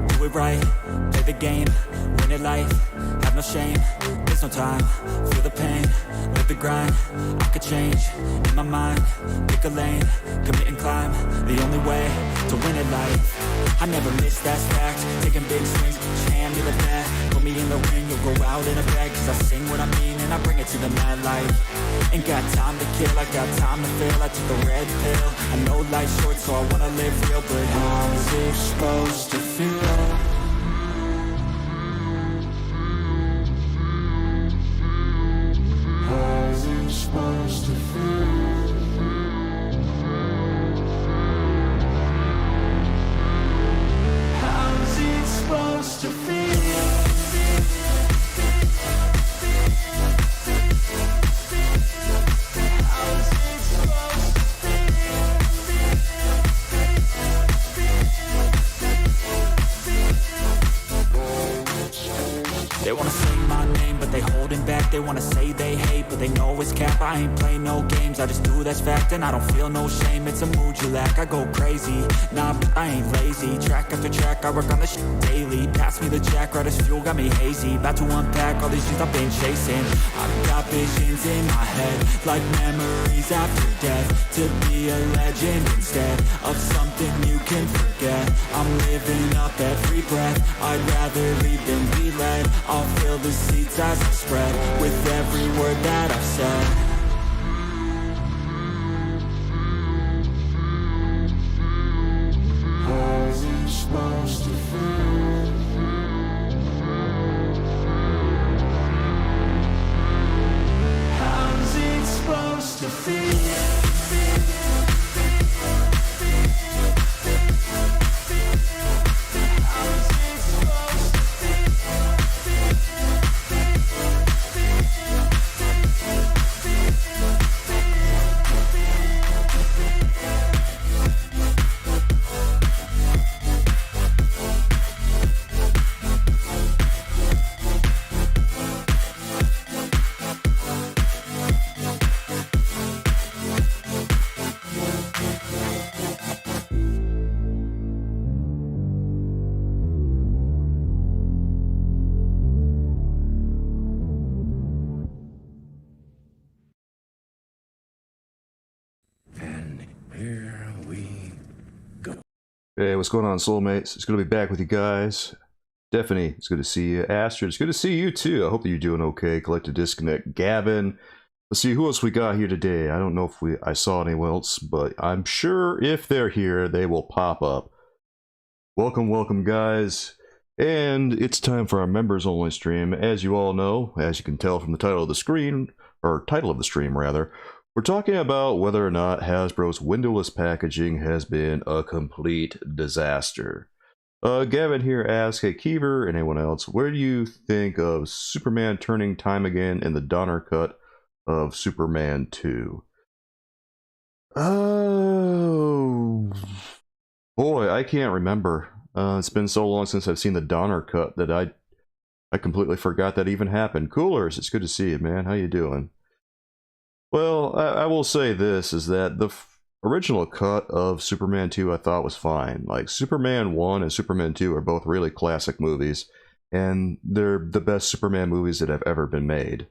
do it right, play the game, win it life, have no shame, there's no time, feel the pain, live the grind, I could change, in my mind, pick a lane, commit and climb, the only way to win it life, I never miss, that's fact, taking big swings, hand me the bat, put me in the ring, you'll go out in a bag, cause I sing what I mean and I bring it to the mad light, ain't got time to kill, I got time to feel, I took the red pill, I know life's short so I wanna live real, but how's it supposed to feel? How's it supposed to feel? How's it supposed to feel? They wanna say my name, but they holding back. They wanna say they hate, but they know it's cap. I ain't play no games, I just do that's fact. And I don't feel no shame, it's a mood you lack. I go crazy, nah, but I ain't lazy. Track after track, I work on this shit daily. Pass me the jack, right as fuel, got me hazy. About to unpack all these things I've been chasing. I've got visions in my head, like memories after death. To be a legend instead of something you can forget. I'm living up every breath, I'd rather lead than be led. I'll fill the seats as I spread with every word that I've said. How's it supposed to feel? How's it supposed to feel? Here we go. Hey, what's going on, soulmates? It's good to be back with you guys. Stephanie, it's good to see you. Astrid, it's good to see you too. I hope that you're doing okay. Collective Disconnect, Gavin. Let's see who else we got here today. I don't know if I saw anyone else, but I'm sure if they're here, they will pop up. Welcome, welcome, guys. And it's time for our members only stream. As you all know, as you can tell from the title of the screen, or title of the stream rather, we're talking about whether or not Hasbro's windowless packaging has been a complete disaster. Gavin here asks, hey Keever and anyone else, where do you think of Superman turning time again in the Donner cut of Superman 2? Oh boy, I can't remember. It's been so long since I've seen the Donner cut that I completely forgot that even happened. Coolers, it's good to see you, man. How you doing? Well, I will say this, is that the original cut of Superman 2 I thought was fine. Like, Superman 1 and Superman 2 are both really classic movies, and they're the best Superman movies that have ever been made.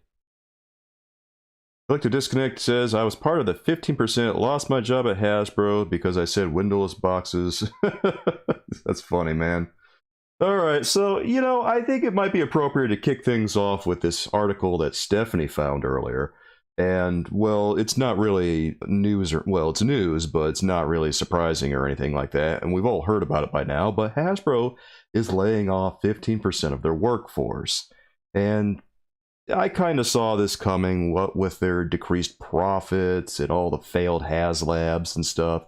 Collective Disconnect says, I was part of the 15%, lost my job at Hasbro because I said windowless boxes. That's funny, man. Alright, so, you know, I think it might be appropriate to kick things off with this article that Stephanie found earlier. And, well, it's not really news, or, well, it's news, but it's not really surprising or anything like that. And we've all heard about it by now, but Hasbro is laying off 15% of their workforce. And I kind of saw this coming, what with their decreased profits and all the failed HasLabs and stuff.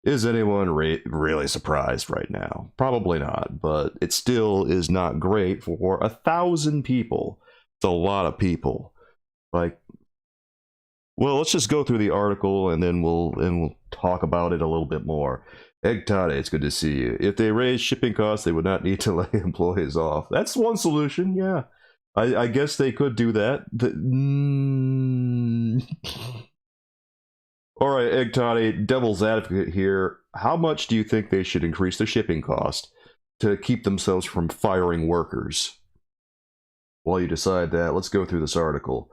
Is anyone really surprised right now? Probably not, but it still is not great for 1,000 people. It's a lot of people. Like, well, let's just go through the article and then we'll talk about it a little bit more. Egg Tade, it's good to see you. If they raise shipping costs, they would not need to lay employees off. That's one solution, yeah. I guess they could do that. Alright, Egg Tade, devil's advocate here. How much do you think they should increase their shipping cost to keep themselves from firing workers. While you decide that, let's go through this article.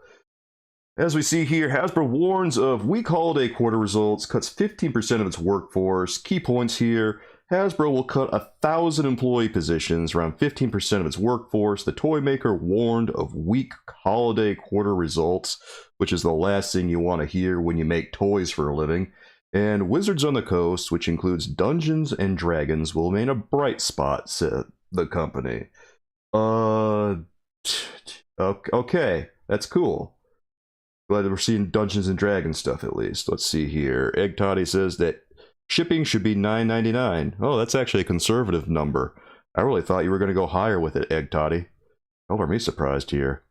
As we see here, Hasbro warns of weak holiday quarter results, cuts 15% of its workforce. Key points here, Hasbro will cut 1,000 employee positions, around 15% of its workforce. The toy maker warned of weak holiday quarter results, which is the last thing you want to hear when you make toys for a living. And Wizards on the Coast, which includes Dungeons and Dragons, will remain a bright spot, said the company. Okay, that's cool. Glad that we're seeing Dungeons and Dragons stuff at least. Let's see here. Egg Toddy says that shipping should be $9.99. Oh, that's actually a conservative number. I really thought you were going to go higher with it, Egg Toddy. Over me surprised here.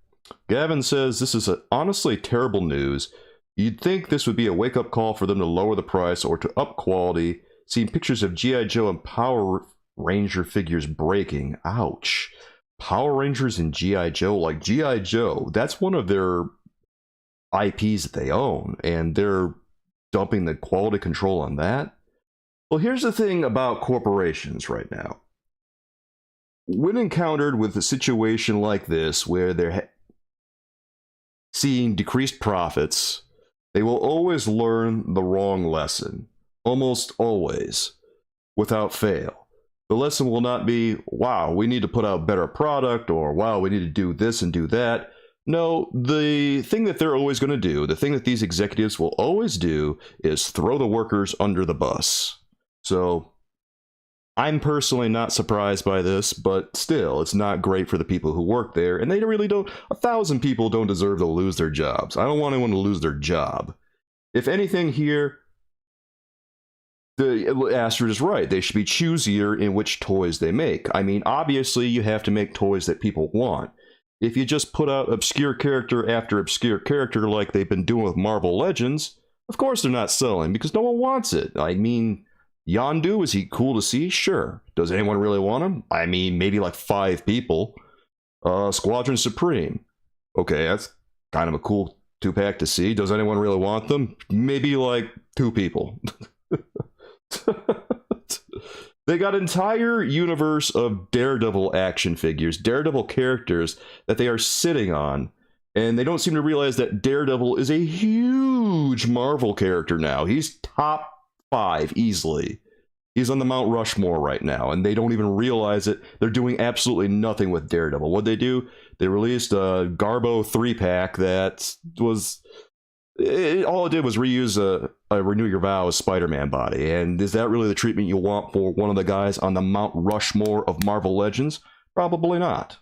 Gavin says this is honestly terrible news. You'd think this would be a wake-up call for them to lower the price or to up quality. Seeing pictures of G.I. Joe and Power Ranger figures breaking. Ouch. Power Rangers and G.I. Joe, like G.I. Joe, that's one of their IPs that they own, and they're dumping the quality control on that. Well, here's the thing about corporations right now. When encountered with a situation like this, where they're seeing decreased profits, they will always learn the wrong lesson. Almost always. Without fail. The lesson will not be, wow, we need to put out better product, or wow, we need to do this and do that. No, the thing that they're always going to do, the thing that these executives will always do, is throw the workers under the bus. So, I'm personally not surprised by this, but still, it's not great for the people who work there, and they really don't, 1,000 people don't deserve to lose their jobs. I don't want anyone to lose their job. If anything here, the Astrid is right. They should be choosier in which toys they make. I mean, obviously, you have to make toys that people want. If you just put out obscure character after obscure character like they've been doing with Marvel Legends, of course they're not selling, because no one wants it. I mean, Yondu, is he cool to see? Sure. Does anyone really want him? I mean, maybe like 5 people. Squadron Supreme. Okay, that's kind of a cool 2-pack to see. Does anyone really want them? Maybe like 2 people. They got an entire universe of Daredevil action figures, Daredevil characters that they are sitting on, and they don't seem to realize that Daredevil is a huge Marvel character now. He's top 5 easily. He's on the Mount Rushmore right now, and they don't even realize it. They're doing absolutely nothing with Daredevil. What'd they do? They released a Garbo 3-pack that was... all it did was reuse a Renew Your Vows Spider-Man body. And is that really the treatment you want for one of the guys on the Mount Rushmore of Marvel Legends? Probably not.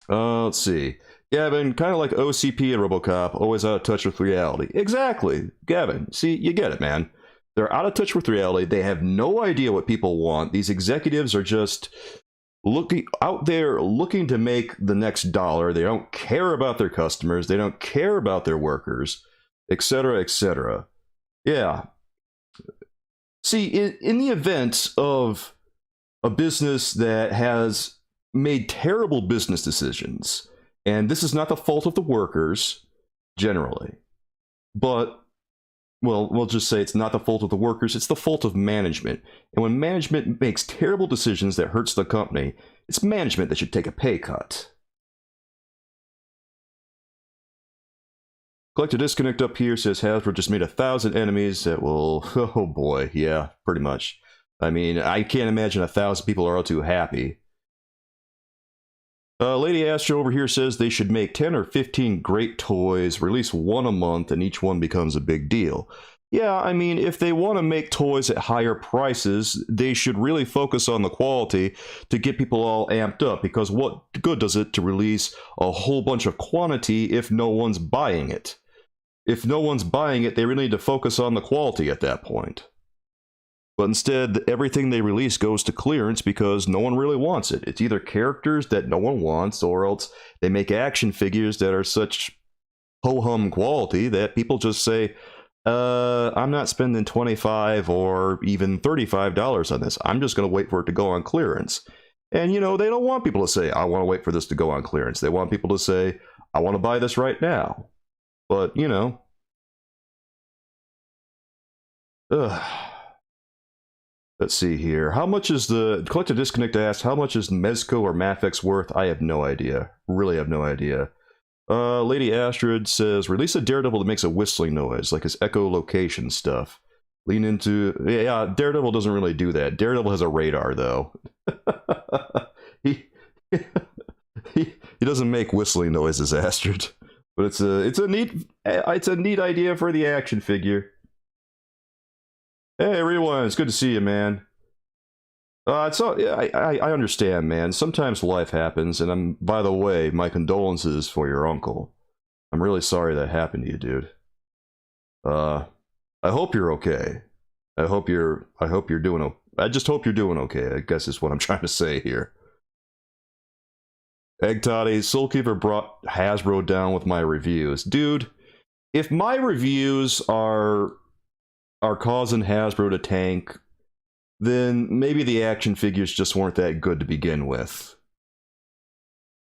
Let's see. Gavin, kind of like OCP and RoboCop, always out of touch with reality. Exactly. Gavin, see, you get it, man. They're out of touch with reality. They have no idea what people want. These executives are just looking out there, looking to make the next dollar. They don't care about their customers. They don't care about their workers, etc., etc. Yeah. See, in the event of a business that has made terrible business decisions, and this is not the fault of the workers, generally, but, well, we'll just say it's not the fault of the workers, it's the fault of management. And when management makes terrible decisions that hurts the company, it's management that should take a pay cut. Collector Disconnect up here says Hasbro just made 1,000 enemies that will... Oh boy, yeah, pretty much. I mean, I can't imagine 1,000 people are all too happy. Lady Astro over here says they should make 10 or 15 great toys, release one a month, and each one becomes a big deal. Yeah, I mean, if they want to make toys at higher prices, they should really focus on the quality to get people all amped up, because what good does it to release a whole bunch of quantity if no one's buying it? If no one's buying it, they really need to focus on the quality at that point. But instead, everything they release goes to clearance because no one really wants it. It's either characters that no one wants, or else they make action figures that are such ho-hum quality that people just say, I'm not spending $25 or even $35 on this. I'm just going to wait for it to go on clearance. And, you know, they don't want people to say, I want to wait for this to go on clearance. They want people to say, I want to buy this right now. But, you know. Ugh. Let's see here. How much is the Collective Disconnect asked? How much is Mezco or Mafex worth? I have no idea. Really have no idea. Lady Astrid says release a Daredevil that makes a whistling noise, like his echolocation stuff. Lean into yeah. Daredevil doesn't really do that. Daredevil has a radar though. he he doesn't make whistling noises, Astrid. But it's a neat idea for the action figure. Hey everyone, it's good to see you, man. I understand, man. Sometimes life happens, and by the way, my condolences for your uncle. I'm really sorry that happened to you, dude. I hope you're okay. I just hope you're doing okay, I guess is what I'm trying to say here. Egg Toddy, Soulkeeper brought Hasbro down with my reviews. Dude, if my reviews are causing Hasbro to tank, then maybe the action figures just weren't that good to begin with.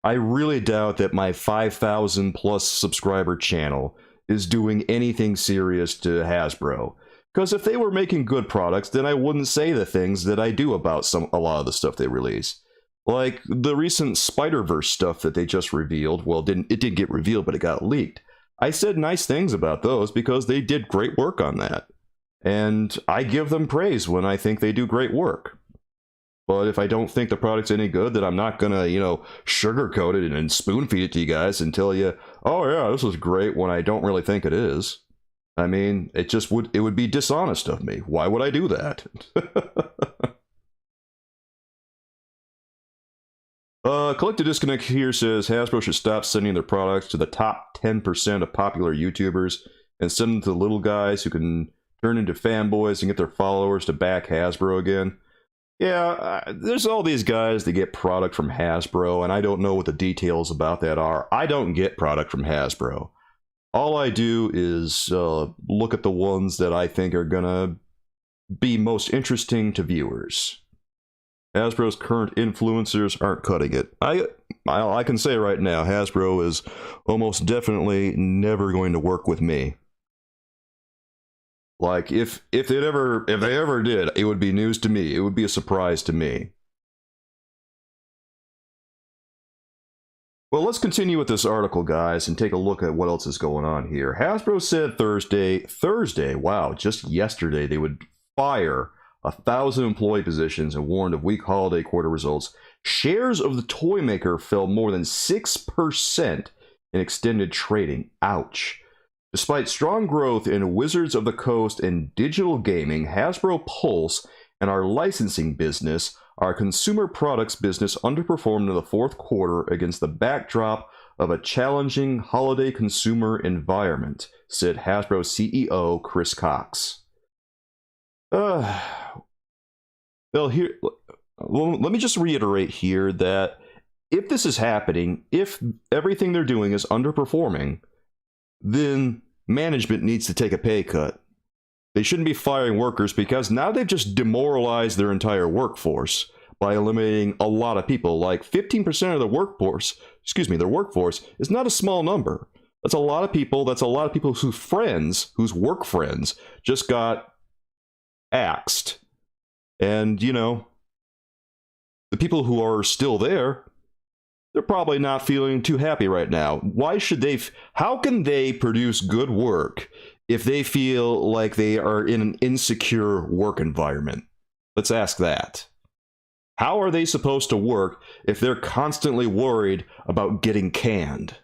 I really doubt that my 5,000 plus subscriber channel is doing anything serious to Hasbro. Because if they were making good products, then I wouldn't say the things that I do about a lot of the stuff they release. Like the recent Spider-Verse stuff that they just revealed. Well, it didn't get revealed, but it got leaked. I said nice things about those because they did great work on that. And I give them praise when I think they do great work. But if I don't think the product's any good, then I'm not gonna, sugarcoat it and spoon feed it to you guys and tell you, oh yeah, this was great, when I don't really think it is. I mean, it would be dishonest of me. Why would I do that? Collective Disconnect here says Hasbro should stop sending their products to the top 10% of popular YouTubers and send them to the little guys who can turn into fanboys and get their followers to back Hasbro again. Yeah, there's all these guys that get product from Hasbro, and I don't know what the details about that are. I don't get product from Hasbro. All I do is look at the ones that I think are gonna be most interesting to viewers. Hasbro's current influencers aren't cutting it. I can say right now, Hasbro is almost definitely never going to work with me. Like, if they ever did, it would be news to me. It would be a surprise to me. Well, let's continue with this article, guys, and take a look at what else is going on here. Hasbro said Thursday, wow, just yesterday, they would fire 1,000 employee positions and warned of weak holiday quarter results. Shares of the toy maker fell more than 6% in extended trading. Ouch. Despite strong growth in Wizards of the Coast and digital gaming, Hasbro Pulse, and our licensing business, our consumer products business underperformed in the fourth quarter against the backdrop of a challenging holiday consumer environment, said Hasbro CEO Chris Cox. Well, let me just reiterate here that if this is happening, if everything they're doing is underperforming, then management needs to take a pay cut. They shouldn't be firing workers because now they've just demoralized their entire workforce by eliminating a lot of people. Like 15% of their workforce is not a small number. That's a lot of people. That's a lot of people whose work friends just got axed. And, the people who are still there, they're probably not feeling too happy right now. How can they produce good work if they feel like they are in an insecure work environment? Let's ask that. How are they supposed to work if they're constantly worried about getting canned?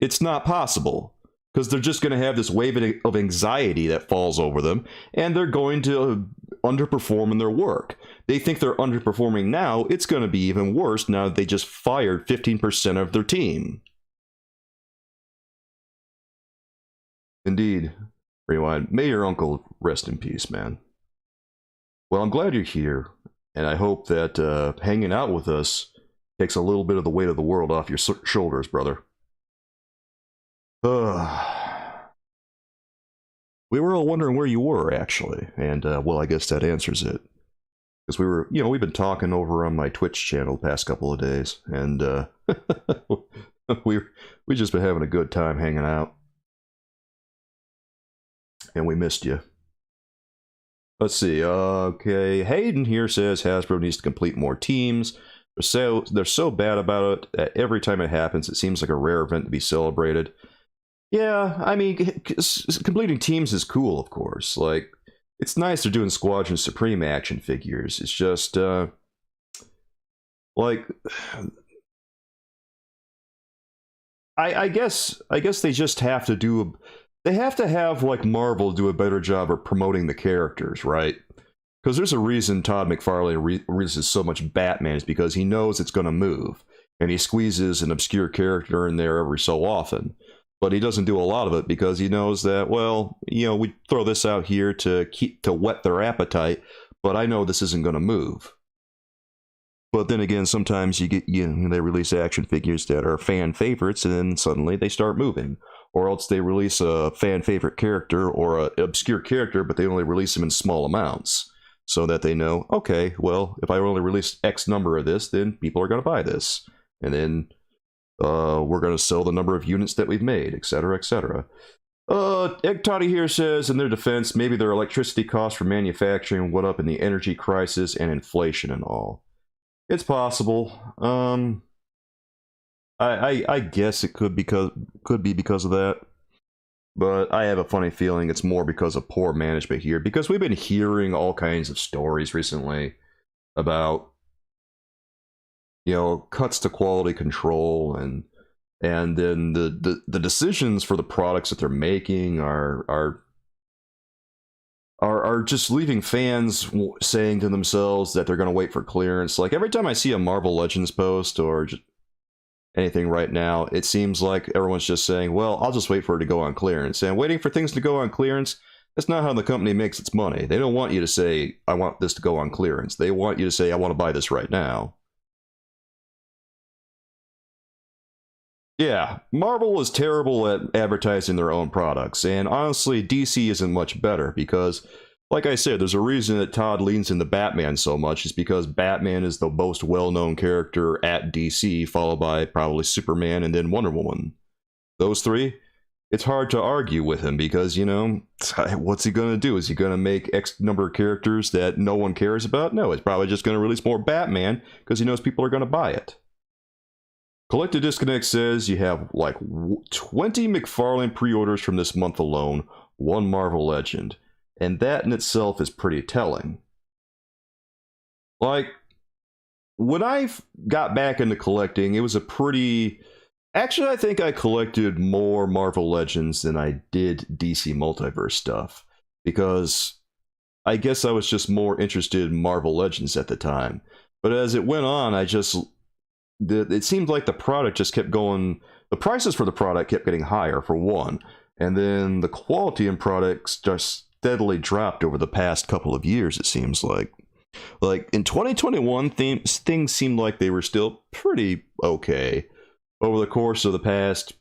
It's not possible, because they're just going to have this wave of anxiety that falls over them, and they're going to underperform in their work. They think they're underperforming now. It's going to be even worse now that they just fired 15% of their team. Indeed. Rewind. May your uncle rest in peace, man. Well, I'm glad you're here, and I hope that hanging out with us takes a little bit of the weight of the world off your shoulders, brother. We were all wondering where you were, actually, and well, I guess that answers it. Because we've been talking over on my Twitch channel the past couple of days, and we've just been having a good time hanging out. And we missed you. Let's see. Okay, Hayden here says Hasbro needs to complete more teams. They're so bad about it that every time it happens, it seems like a rare event to be celebrated. Yeah, I mean, completing teams is cool, of course. Like, it's nice they're doing Squadron Supreme action figures. It's just, like, I guess they just have to do. They have to have, like, Marvel do a better job of promoting the characters, right? Because there's a reason Todd McFarlane releases so much Batman, is because he knows it's going to move, and he squeezes an obscure character in there every so often. But he doesn't do a lot of it because he knows that, well, you know, we throw this out here to whet their appetite, but I know this isn't going to move. But then again, sometimes they release action figures that are fan favorites, and then suddenly they start moving. Or else they release a fan favorite character or an obscure character, but they only release them in small amounts, so that they know, okay, well, if I only release X number of this, then people are going to buy this, and then we're going to sell the number of units that we've made, etc., etc. Egg Toddy here says, in their defense, maybe their electricity costs for manufacturing went up in the energy crisis and inflation and all. It's possible. I guess it could be because of that, but I have a funny feeling it's more because of poor management here, because we've been hearing all kinds of stories recently about, you know, cuts to quality control, and then the decisions for the products that they're making are just leaving fans saying to themselves that they're going to wait for clearance. Like, every time I see a Marvel Legends post or just anything right now, it seems like everyone's just saying, well, I'll just wait for it to go on clearance. And waiting for things to go on clearance, that's not how the company makes its money. They don't want you to say, I want this to go on clearance. They want you to say, I want to buy this right now. Yeah, Marvel is terrible at advertising their own products, and honestly, DC isn't much better, because, like I said, there's a reason that Todd leans into Batman so much, is because Batman is the most well-known character at DC, followed by probably Superman and then Wonder Woman. Those three, it's hard to argue with him, because, you know, what's he going to do? Is he going to make X number of characters that no one cares about? No, he's probably just going to release more Batman, because he knows people are going to buy it. Collected Disconnect says you have like 20 McFarlane pre-orders from this month alone, one Marvel Legend, and that in itself is pretty telling. Like, when I got back into collecting, it was a pretty... Actually, I think I collected more Marvel Legends than I did DC Multiverse stuff, because I guess I was just more interested in Marvel Legends at the time. But as it went on, it seemed like the product just kept going. The prices for the product kept getting higher, for one, and then the quality in products just steadily dropped over the past couple of years, it seems like. Like, in 2021, things seemed like they were still pretty okay. Over the course of the past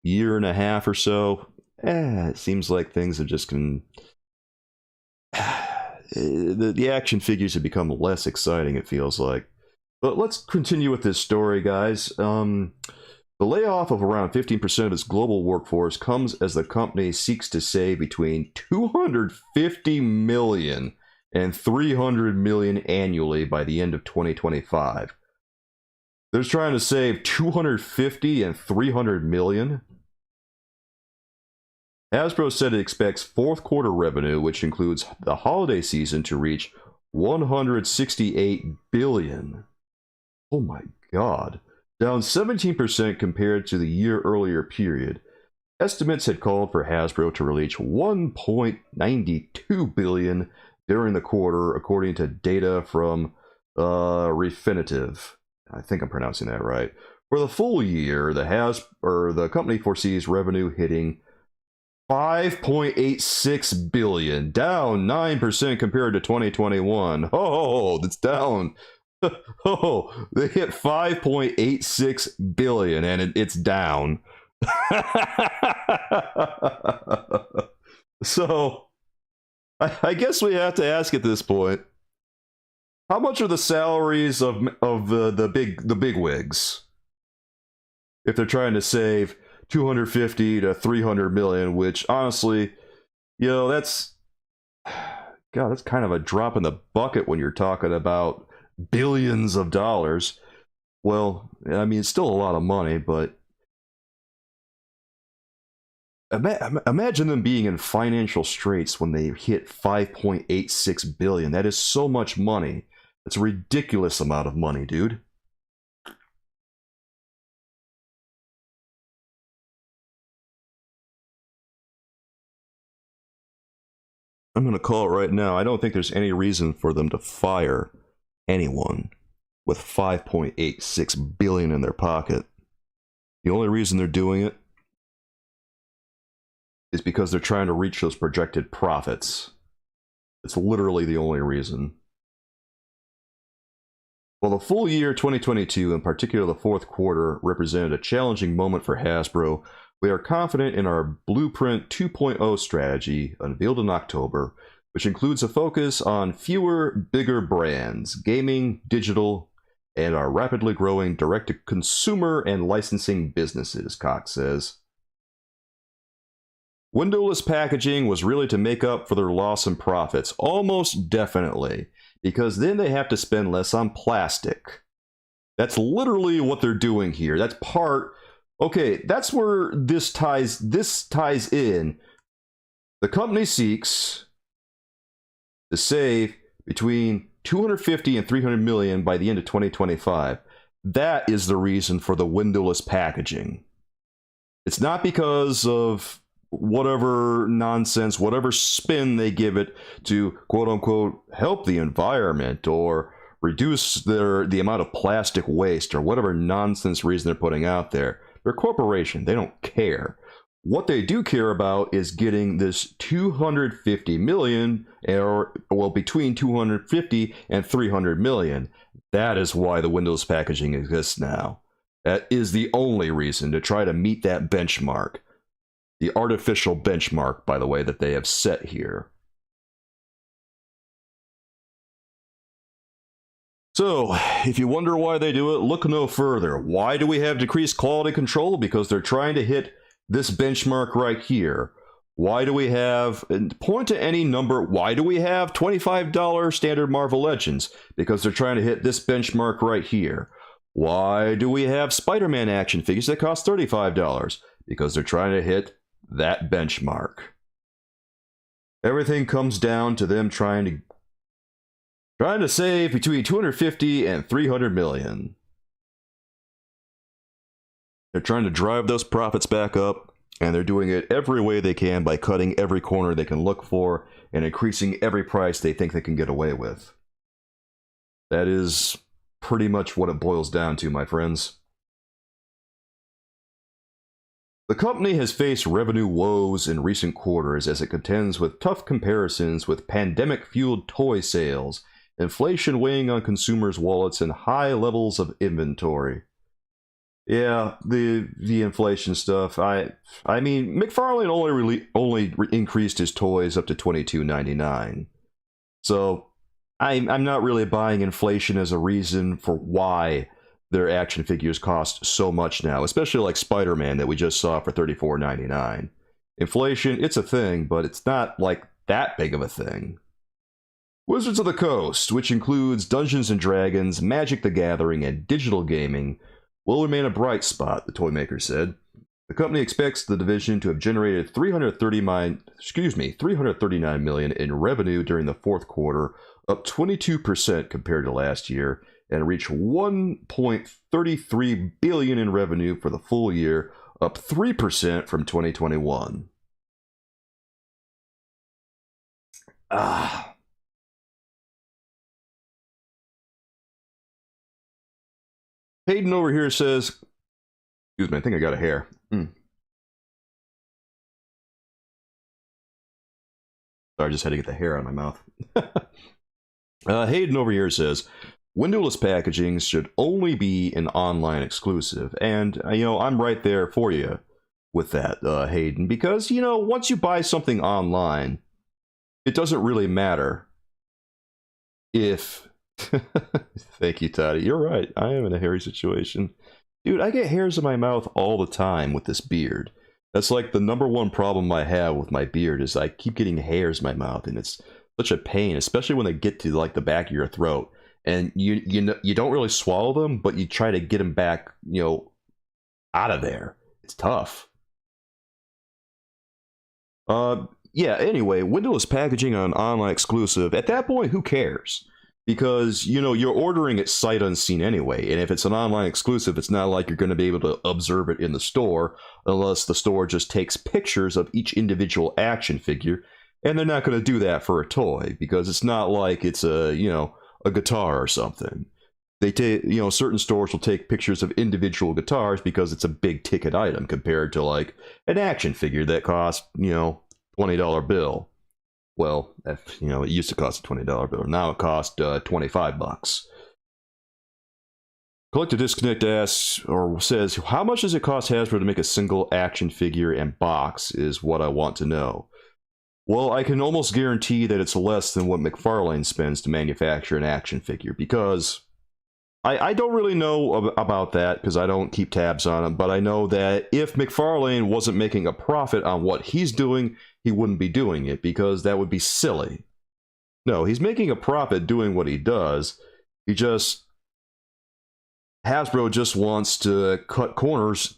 year and a half or so, it seems like things have just been... the action figures have become less exciting, it feels like. But let's continue with this story, guys. The layoff of around 15% of its global workforce comes as the company seeks to save between $250 million and $300 million annually by the end of 2025. They're trying to save $250 and $300 million. Hasbro said it expects fourth quarter revenue, which includes the holiday season, to reach $168 billion. Oh my god. Down 17% compared to the year earlier period. Estimates had called for Hasbro to release $1.92 billion during the quarter, according to data from Refinitiv. I think I'm pronouncing that right. For the full year, the company foresees revenue hitting $5.86 billion, down 9% compared to 2021. Oh, that's down. Oh, they hit $5.86 billion, and it's down. So, I guess we have to ask at this point, how much are the salaries of the big wigs? If they're trying to save 250 to 300 million, which honestly, you know, that's God, that's kind of a drop in the bucket when you're talking about billions of dollars. Well, I mean, it's still a lot of money, but imagine them being in financial straits when they hit 5.86 billion. That is so much money. It's a ridiculous amount of money, dude. I'm going to call it right now. I don't think there's any reason for them to fire anyone with 5.86 billion in their pocket. The only reason they're doing it is because they're trying to reach those projected profits. It's literally the only reason. Well, the full year 2022, in particular the fourth quarter, represented a challenging moment for Hasbro. We are confident in our Blueprint 2.0 strategy, unveiled in October, which includes a focus on fewer, bigger brands, gaming, digital, and our rapidly growing direct-to-consumer and licensing businesses, Cox says. Windowless packaging was really to make up for their loss in profits, almost definitely, because then they have to spend less on plastic. That's literally what they're doing here. That's part... Okay, that's where this ties in. The company seeks to save between 250 and 300 million by the end of 2025. That is the reason for the windowless packaging. It's not because of whatever nonsense, whatever spin they give it to quote unquote help the environment or reduce the amount of plastic waste or whatever nonsense reason they're putting out there. They're a corporation. They don't care. What they do care about is getting this 250 million, or well, between 250 and 300 million. That is why the Windows packaging exists now. That is the only reason, to try to meet that benchmark. The artificial benchmark, by the way, that they have set here. So, if you wonder why they do it, look no further. Why do we have decreased quality control? Because they're trying to hit this benchmark right here. Why do we have, point to any number, why do we have $25 standard Marvel Legends? Because they're trying to hit this benchmark right here. Why do we have Spider-Man action figures that cost $35? Because they're trying to hit that benchmark. Everything comes down to them trying to save between 250 and 300 million. They're trying to drive those profits back up, and they're doing it every way they can by cutting every corner they can look for and increasing every price they think they can get away with. That is pretty much what it boils down to, my friends. The company has faced revenue woes in recent quarters as it contends with tough comparisons with pandemic-fueled toy sales, inflation weighing on consumers' wallets, and high levels of inventory. Yeah, the inflation stuff. I mean, McFarlane only increased his toys up to $22.99. So I'm not really buying inflation as a reason for why their action figures cost so much now, especially like Spider-Man that we just saw for $34.99. Inflation, it's a thing, but it's not like that big of a thing. Wizards of the Coast, which includes Dungeons & Dragons, Magic the Gathering, and digital gaming, will remain a bright spot, the toy maker said. The company expects the division to have generated $339 million in revenue during the fourth quarter, up 22% compared to last year, and reach $1.33 billion in revenue for the full year, up 3% from 2021. Hayden over here says, excuse me, I think I got a hair. Sorry, I just had to get the hair out of my mouth. Hayden over here says, windowless packaging should only be an online exclusive. And, I'm right there for you with that, Hayden, because, once you buy something online, it doesn't really matter if... Thank you, Toddy. You're right. I am in a hairy situation. Dude, I get hairs in my mouth all the time with this beard. That's like the #1 problem I have with my beard is I keep getting hairs in my mouth, and it's such a pain, especially when they get to like the back of your throat, and you don't really swallow them, but you try to get them back, out of there. It's tough. Yeah, anyway, windowless packaging on online exclusive, at that point, who cares? Because, you're ordering it sight unseen anyway, and if it's an online exclusive, it's not like you're going to be able to observe it in the store, unless the store just takes pictures of each individual action figure, and they're not going to do that for a toy, because it's not like it's a guitar or something. They take, certain stores will take pictures of individual guitars because it's a big ticket item compared to like an action figure that costs, $20 bill. Well, it used to cost a $20 bill. Now it costs $25. Collector Disconnect asks, or says, how much does it cost Hasbro to make a single action figure and box is what I want to know. Well, I can almost guarantee that it's less than what McFarlane spends to manufacture an action figure, because I don't really know about that because I don't keep tabs on it, but I know that if McFarlane wasn't making a profit on what he's doing, he wouldn't be doing it, because that would be silly. No, he's making a profit doing what he does. Hasbro just wants to cut corners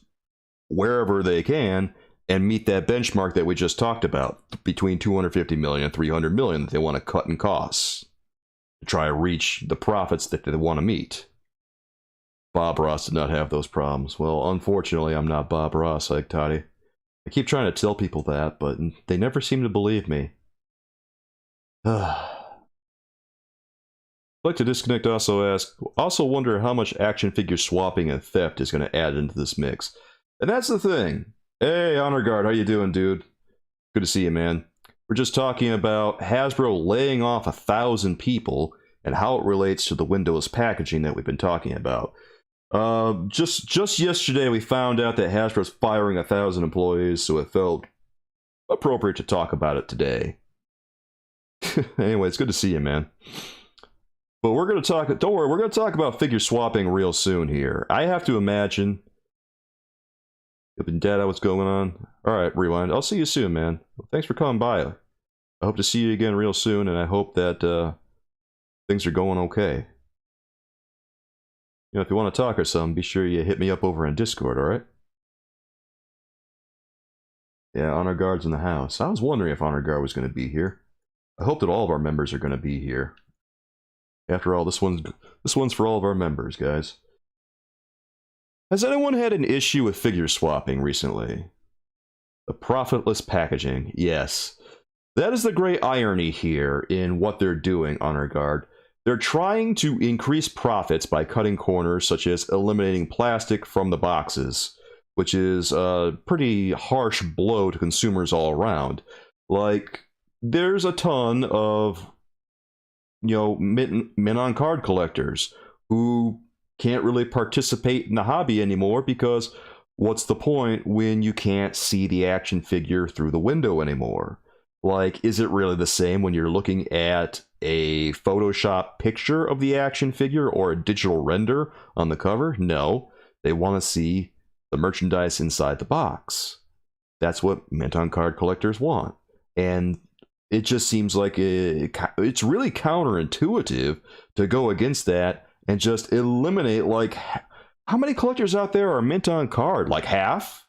wherever they can and meet that benchmark that we just talked about, between $250 million and $300 million that they want to cut in costs to try to reach the profits that they want to meet. Bob Ross did not have those problems. Well, unfortunately, I'm not Bob Ross, like Toddy. I keep trying to tell people that, but they never seem to believe me. Like to Disconnect also wonder how much action figure swapping and theft is going to add into this mix. And that's the thing. Hey, Honor Guard, how you doing, dude? Good to see you, man. We're just talking about Hasbro laying off 1,000 people and how it relates to the windowless packaging that we've been talking about. Just yesterday, we found out that Hasbro's firing 1,000 employees, so it felt appropriate to talk about it today. Anyway, it's good to see you, man. But we're going to talk, don't worry, we're going to talk about figure swapping real soon here. I have to imagine. You've been dead, what's going on? Alright, Rewind. I'll see you soon, man. Well, thanks for coming by. I hope to see you again real soon, and I hope that things are going okay. If you want to talk or something, be sure you hit me up over on Discord, alright? Yeah, Honor Guard's in the house. I was wondering if Honor Guard was going to be here. I hope that all of our members are going to be here. After all, this one's for all of our members, guys. Has anyone had an issue with figure swapping recently? The profitless packaging, yes. That is the great irony here in what they're doing, Honor Guard. They're trying to increase profits by cutting corners, such as eliminating plastic from the boxes, which is a pretty harsh blow to consumers all around. Like, there's a ton of, men on card collectors who can't really participate in the hobby anymore, because what's the point when you can't see the action figure through the window anymore? Like, is it really the same when you're looking at a Photoshop picture of the action figure or a digital render on the cover? No, they want to see the merchandise inside the box. That's what Mint on Card collectors want. And it just seems like it's really counterintuitive to go against that and just eliminate, like, how many collectors out there are Mint on Card? Like half?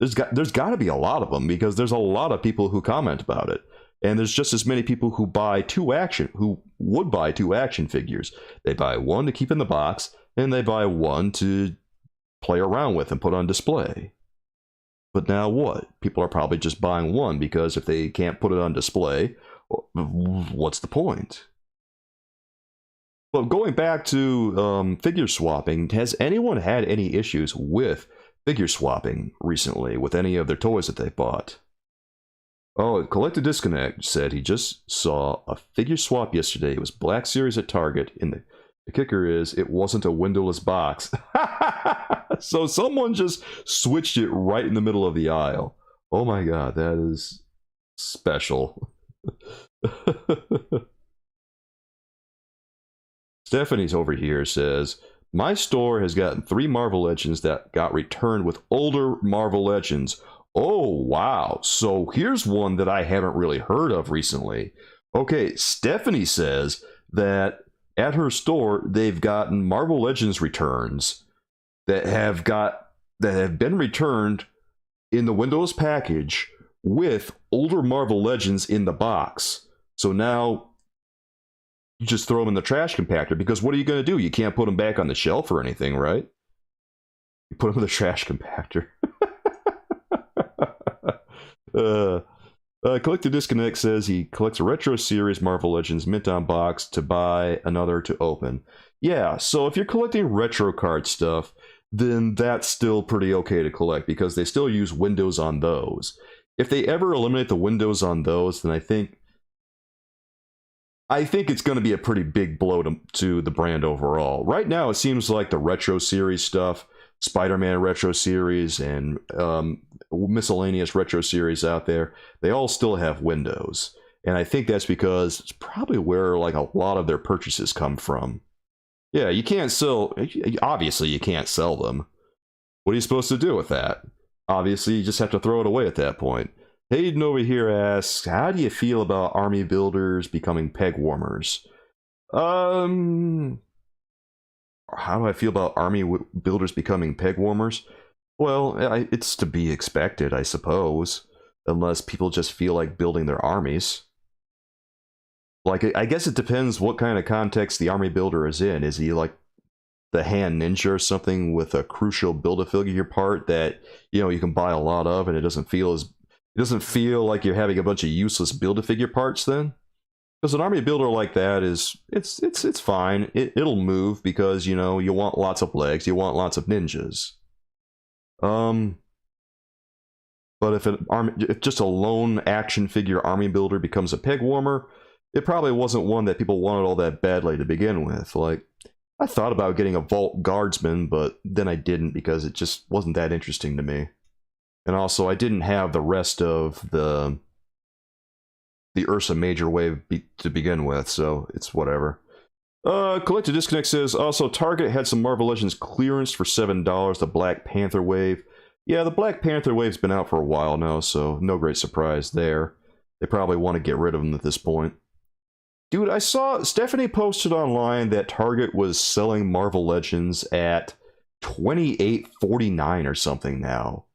There's got to be a lot of them, because there's a lot of people who comment about it. And there's just as many people who would buy two action figures. They buy one to keep in the box, and they buy one to play around with and put on display. But now what? People are probably just buying one, because if they can't put it on display, what's the point? But going back to figure swapping, has anyone had any issues with figure swapping recently with any of their toys that they bought? Oh, Collected Disconnect said he just saw a figure swap yesterday. It was Black Series at Target, and the kicker is it wasn't a windowless box. So someone just switched it right in the middle of the aisle. Oh my god, that is special. Stephanie's over here says, my store has gotten 3 Marvel Legends that got returned with older Marvel Legends. Oh, wow. So here's one that I haven't really heard of recently. Okay, Stephanie says that at her store they've gotten Marvel Legends returns that have been returned in the Windowless package with older Marvel Legends in the box. So now you just throw them in the trash compactor, because what are you going to do? You can't put them back on the shelf or anything, right? You put them in the trash compactor. Collected Disconnect says he collects a retro series Marvel Legends mint on box to buy, another to open. Yeah, so if you're collecting retro card stuff, then that's still pretty okay to collect, because they still use windows on those. If they ever eliminate the windows on those, then I think it's going to be a pretty big blow to the brand overall. Right now, it seems like the retro series stuff, Spider-Man retro series, and miscellaneous retro series out there, they all still have windows. And I think that's because it's probably where like a lot of their purchases come from. Yeah, you can't sell, obviously you can't sell them. What are you supposed to do with that? Obviously, you just have to throw it away at that point. Hayden over here asks, how do you feel about army builders becoming peg warmers? How do I feel about army builders becoming peg warmers? Well, it's to be expected, I suppose. Unless people just feel like building their armies. Like, I guess it depends what kind of context the army builder is in. Is he like the hand ninja or something with a crucial build-a-figure part that, you know, you can buy a lot of, and it doesn't feel like you're having a bunch of useless build-a-figure parts then? Because an army builder like that it's fine. It'll move because, you know, you want lots of legs, you want lots of ninjas. But if just a lone action figure army builder becomes a peg warmer, it probably wasn't one that people wanted all that badly to begin with. Like, I thought about getting a Vault Guardsman, but then I didn't because it just wasn't that interesting to me. And also, I didn't have the rest of the Ursa Major wave to begin with, so it's whatever. Collected Disconnect says, also, Target had some Marvel Legends clearance for $7, the Black Panther wave. Yeah, the Black Panther wave's been out for a while now, so no great surprise there. They probably want to get rid of them at this point. Dude, I saw Stephanie posted online that Target was selling Marvel Legends at $28.49 or something now.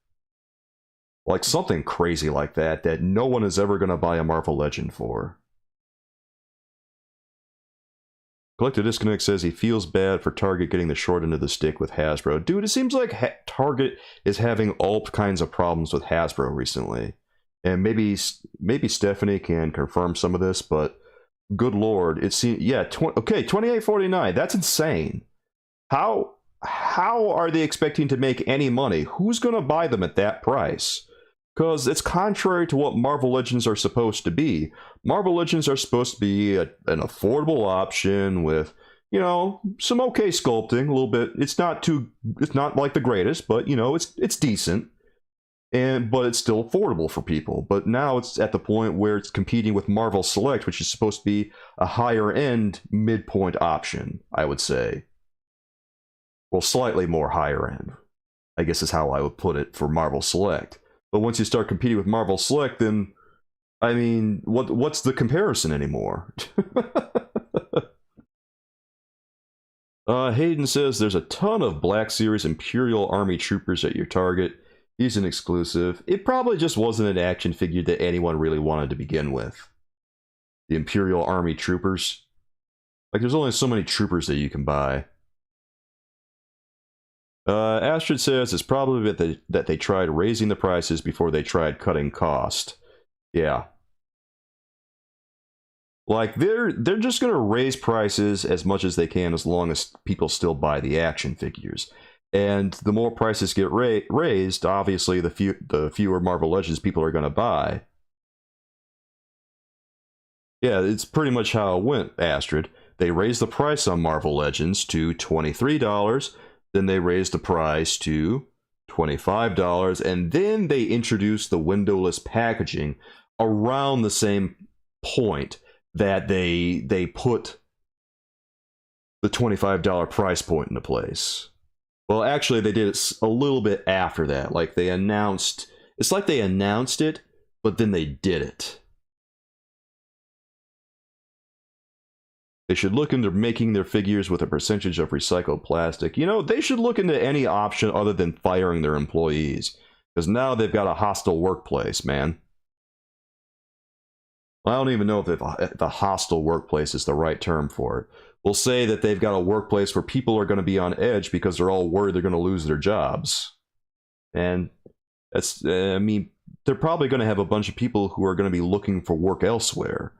Like something crazy like that no one is ever going to buy a Marvel Legend for. Collected Disconnect says he feels bad for Target getting the short end of the stick with Hasbro. Dude, it seems like Target is having all kinds of problems with Hasbro recently. And maybe Stephanie can confirm some of this, but good lord, it seems, yeah, okay, $28.49, that's insane. How are they expecting to make any money? Who's going to buy them at that price? Because it's contrary to what Marvel Legends are supposed to be. Marvel Legends are supposed to be an affordable option with, you know, some okay sculpting, a little bit. It's not like the greatest, but, you know, it's decent. But it's still affordable for people. But now it's at the point where it's competing with Marvel Select, which is supposed to be a higher end midpoint option, I would say. Well, slightly more higher end, I guess is how I would put it for Marvel Select. But once you start competing with Marvel Select, then, I mean, what's the comparison anymore? Hayden says there's a ton of Black Series Imperial Army Troopers at your Target. He's an exclusive. It probably just wasn't an action figure that anyone really wanted to begin with. The Imperial Army Troopers. Like, there's only so many troopers that you can buy. Astrid says it's probably that they tried raising the prices before they tried cutting cost. Yeah. Like, they're just going to raise prices as much as they can as long as people still buy the action figures. And the more prices get raised, obviously the fewer Marvel Legends people are going to buy. Yeah, it's pretty much how it went, Astrid. They raised the price on Marvel Legends to $23, then they raised the price to $25, and then they introduced the windowless packaging around the same point that they put the $25 price point into place. Well, actually, they did it a little bit after that. Like, they announced... It's like they announced it, but then they did it. They should look into making their figures with a percentage of recycled plastic. You know, they should look into any option other than firing their employees. Because now they've got a hostile workplace, man. I don't even know if the hostile workplace is the right term for it. We'll say that they've got a workplace where people are going to be on edge because they're all worried they're going to lose their jobs. And that's, I mean, they're probably going to have a bunch of people who are going to be looking for work elsewhere.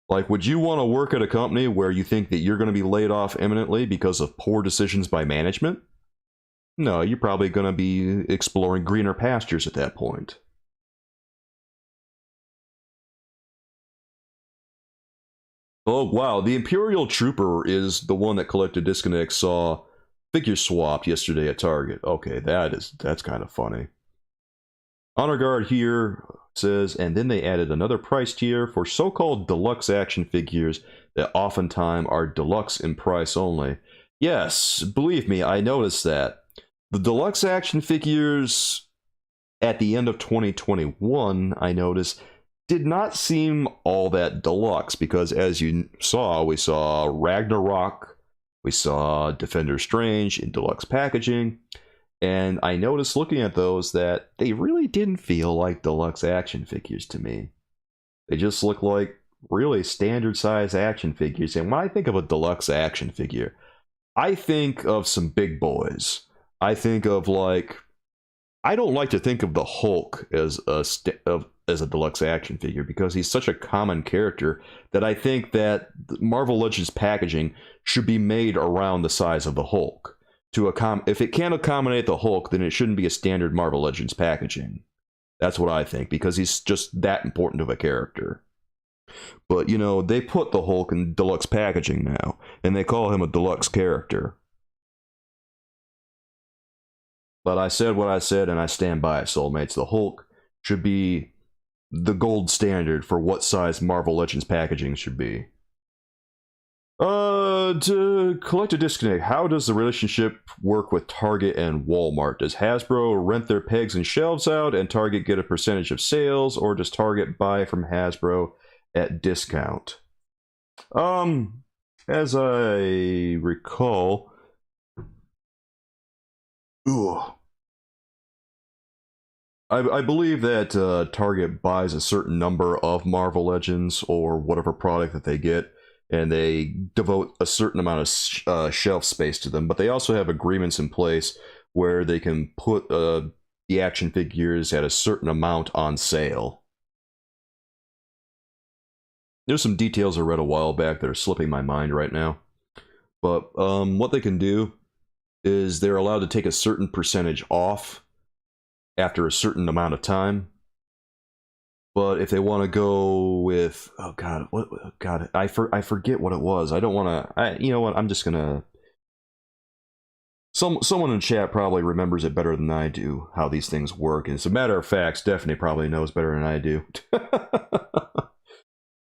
Like, would you want to work at a company where you think that you're going to be laid off imminently because of poor decisions by management? No, you're probably going to be exploring greener pastures at that point. Oh, wow. The Imperial Trooper is the one that Collected Disconnect saw figure swapped yesterday at Target. Okay, that's kind of funny. Honor Guard here says, and then they added another price tier for so-called deluxe action figures that oftentimes are deluxe in price only. Yes, believe me, I noticed that. The deluxe action figures at the end of 2021, I noticed, did not seem all that deluxe because, as you saw, we saw Ragnarok, we saw Defender Strange in deluxe packaging, and I noticed looking at those that they really didn't feel like deluxe action figures to me. They just look like really standard size action figures, and when I think of a deluxe action figure, I think of some big boys. I think of, like, I don't like to think of the Hulk as a deluxe action figure because he's such a common character that I think that Marvel Legends packaging should be made around the size of the Hulk. If it can't accommodate the Hulk, then it shouldn't be a standard Marvel Legends packaging. That's what I think, because he's just that important of a character. But, you know, they put the Hulk in deluxe packaging now, and they call him a deluxe character. But I said what I said, and I stand by it, soulmates. The Hulk should be the gold standard for what size Marvel Legends packaging should be. To collect a disconnect, how does the relationship work with Target and Walmart? Does Hasbro rent their pegs and shelves out, and Target get a percentage of sales, or does Target buy from Hasbro at discount? As I recall... Ugh. I believe that Target buys a certain number of Marvel Legends or whatever product that they get, and they devote a certain amount of shelf space to them. But they also have agreements in place where they can put the action figures at a certain amount on sale. There's some details I read a while back that are slipping my mind right now. But what they can do is they're allowed to take a certain percentage off after a certain amount of time. But if they want to go with, oh god, I forget what it was. I don't want to, you know what, I'm just gonna, someone in chat probably remembers it better than I do, how these things work. And as a matter of fact, Stephanie probably knows better than I do.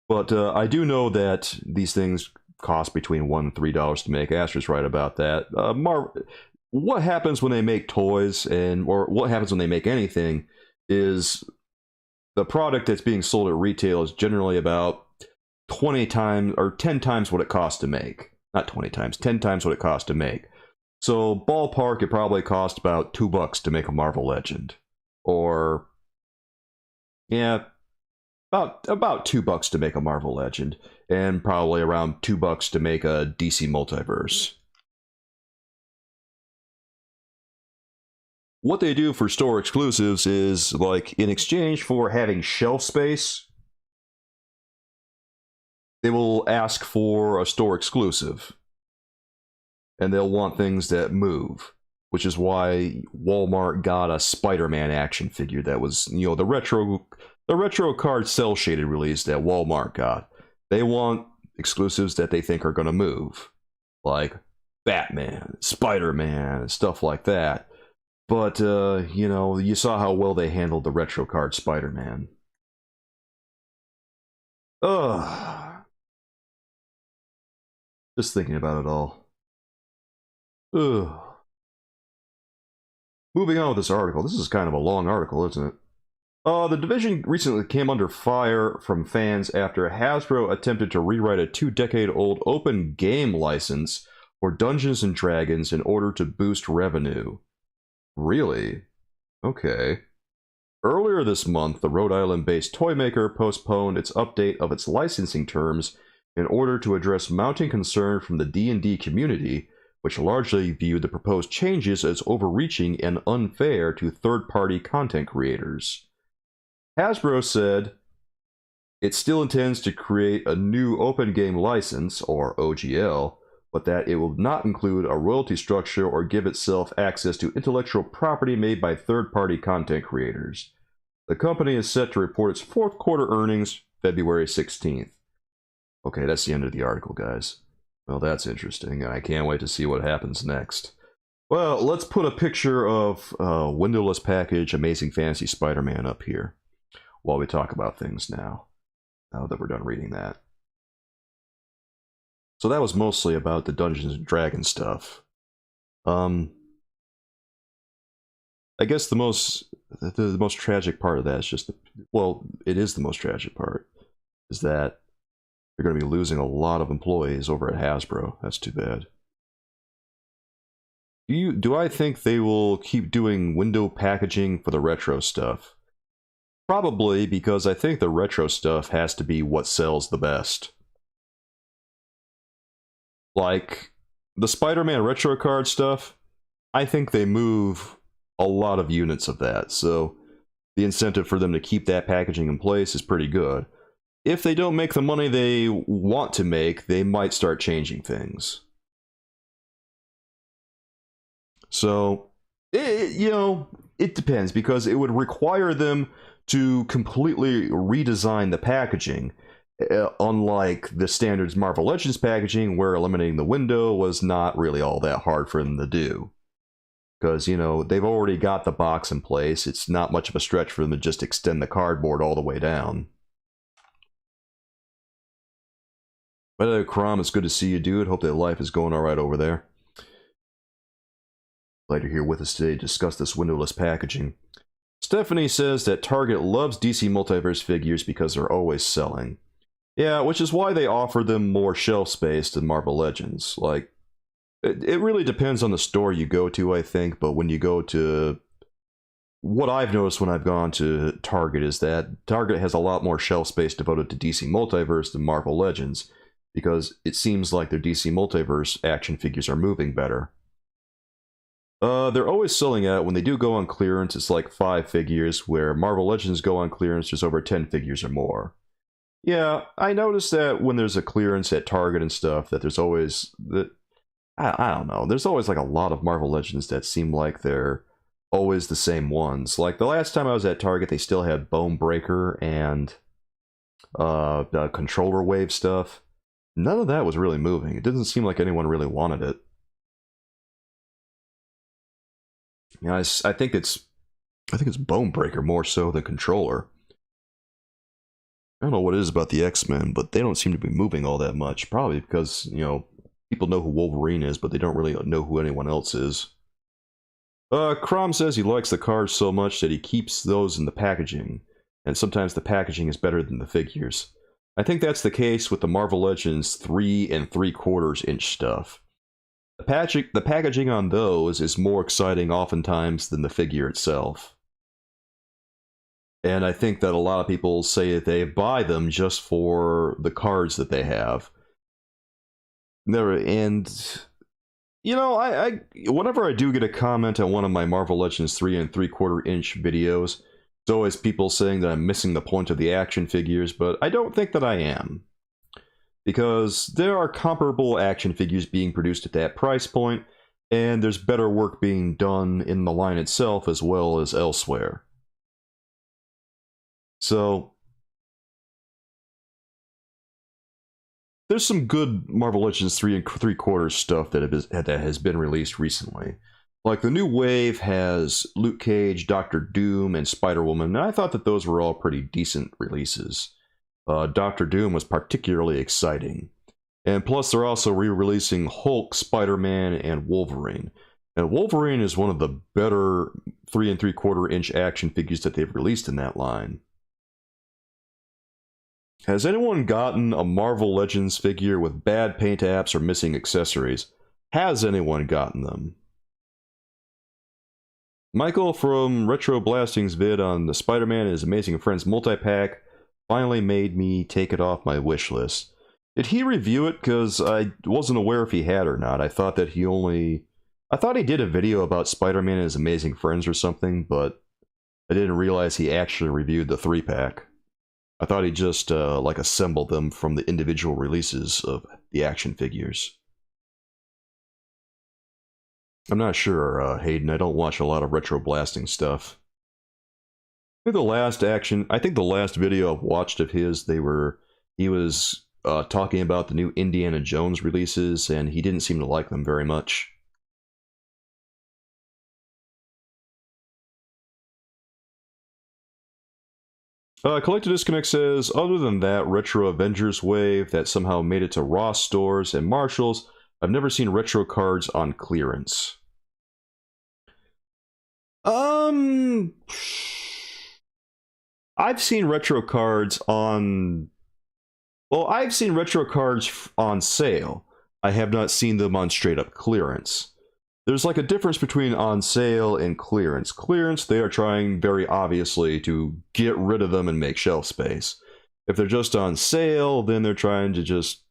But I do know that these things cost between $1 and $3 to make. Astra's right about that. What happens when they make toys, or what happens when they make anything, is the product that's being sold at retail is generally about 20 times or 10 times what it costs to make. Not 20 times, 10 times what it costs to make. So ballpark, it probably cost about $2 to make a Marvel Legend, or yeah, about $2 to make a Marvel Legend, and probably around $2 to make a DC Multiverse. What they do for store exclusives is, like, in exchange for having shelf space, they will ask for a store exclusive. And they'll want things that move, which is why Walmart got a Spider-Man action figure that was, you know, the retro card cell shaded release that Walmart got. They want exclusives that they think are going to move, like Batman, Spider-Man, stuff like that. But, you know, you saw how well they handled the retro card Spider-Man. Ugh. Just thinking about it all. Ugh. Moving on with this article. This is kind of a long article, isn't it? The division recently came under fire from fans after Hasbro attempted to rewrite a 2-decade-old open game license for Dungeons & Dragons in order to boost revenue. Really? Okay. Earlier this month, the Rhode Island-based toy maker postponed its update of its licensing terms in order to address mounting concern from the D&D community, which largely viewed the proposed changes as overreaching and unfair to third-party content creators. Hasbro said it still intends to create a new open game license, or OGL, but that it will not include a royalty structure or give itself access to intellectual property made by third-party content creators. The company is set to report its fourth quarter earnings February 16th. Okay, that's the end of the article, guys. Well, that's interesting, and I can't wait to see what happens next. Well, let's put a picture of Windowless package Amazing Fantasy Spider-Man up here while we talk about things now that we're done reading that. So that was mostly about the Dungeons & Dragons stuff. I guess the most tragic part of that is just, well, it is the most tragic part, is that they're going to be losing a lot of employees over at Hasbro. That's too bad. Do I think they will keep doing window packaging for the retro stuff? Probably, because I think the retro stuff has to be what sells the best. Like, the Spider-Man retro card stuff, I think they move a lot of units of that, so the incentive for them to keep that packaging in place is pretty good. If they don't make the money they want to make, they might start changing things. So, it depends, because it would require them to completely redesign the packaging, unlike the standards Marvel Legends packaging, where eliminating the window was not really all that hard for them to do. Because, they've already got the box in place. It's not much of a stretch for them to just extend the cardboard all the way down. But Crom, it's good to see you, dude. Hope that life is going alright over there. Glad you're here with us today to discuss this windowless packaging. Stephanie says that Target loves DC Multiverse figures because they're always selling. Yeah, which is why they offer them more shelf space than Marvel Legends. Like, it really depends on the store you go to, I think, but when you go to... What I've noticed when I've gone to Target is that Target has a lot more shelf space devoted to DC Multiverse than Marvel Legends, because it seems like their DC Multiverse action figures are moving better. They're always selling out. When they do go on clearance, it's like 5 figures, where Marvel Legends go on clearance, there's over 10 figures or more. Yeah, I noticed that when there's a clearance at Target and stuff, that there's always... I don't know, there's always like a lot of Marvel Legends that seem like they're always the same ones. Like, the last time I was at Target, they still had Bone Breaker and the controller wave stuff. None of that was really moving. It doesn't seem like anyone really wanted it. Yeah, I think it's Bone Breaker more so than controller. I don't know what it is about the X-Men, but they don't seem to be moving all that much. Probably because, people know who Wolverine is, but they don't really know who anyone else is. Crom says he likes the cards so much that he keeps those in the packaging, and sometimes the packaging is better than the figures. I think that's the case with the Marvel Legends 3 3/4 inch stuff. The packaging on those is more exciting oftentimes than the figure itself. And I think that a lot of people say that they buy them just for the cards that they have. And, whenever I do get a comment on one of my Marvel Legends 3 3/4 inch videos, it's always people saying that I'm missing the point of the action figures, but I don't think that I am. Because there are comparable action figures being produced at that price point, and there's better work being done in the line itself as well as elsewhere. So, there's some good Marvel Legends 3 3/4 stuff that has been released recently. Like, the new wave has Luke Cage, Doctor Doom, and Spider-Woman, and I thought that those were all pretty decent releases. Doctor Doom was particularly exciting. And plus, they're also re-releasing Hulk, Spider-Man, and Wolverine. And Wolverine is one of the better 3 3/4 inch action figures that they've released in that line. Has anyone gotten a Marvel Legends figure with bad paint apps or missing accessories? Has anyone gotten them? Michael from Retro Blasting's vid on the Spider-Man and His Amazing Friends multi-pack finally made me take it off my wish list. Did he review it? Because I wasn't aware if he had or not. I thought he did a video about Spider-Man and His Amazing Friends or something, but I didn't realize he actually reviewed the 3-pack. I thought he just like assembled them from the individual releases of the action figures. I'm not sure, Hayden. I don't watch a lot of Retro Blasting stuff. I think the last video I've watched of his, he was talking about the new Indiana Jones releases, and he didn't seem to like them very much. Collector Disconnect says, other than that Retro Avengers wave that somehow made it to Ross stores and Marshalls, I've never seen retro cards on clearance. I've seen retro cards on... Well, I've seen retro cards on sale. I have not seen them on straight-up clearance. There's like a difference between on sale and clearance. Clearance, they are trying very obviously to get rid of them and make shelf space. If they're just on sale, then they're trying to just,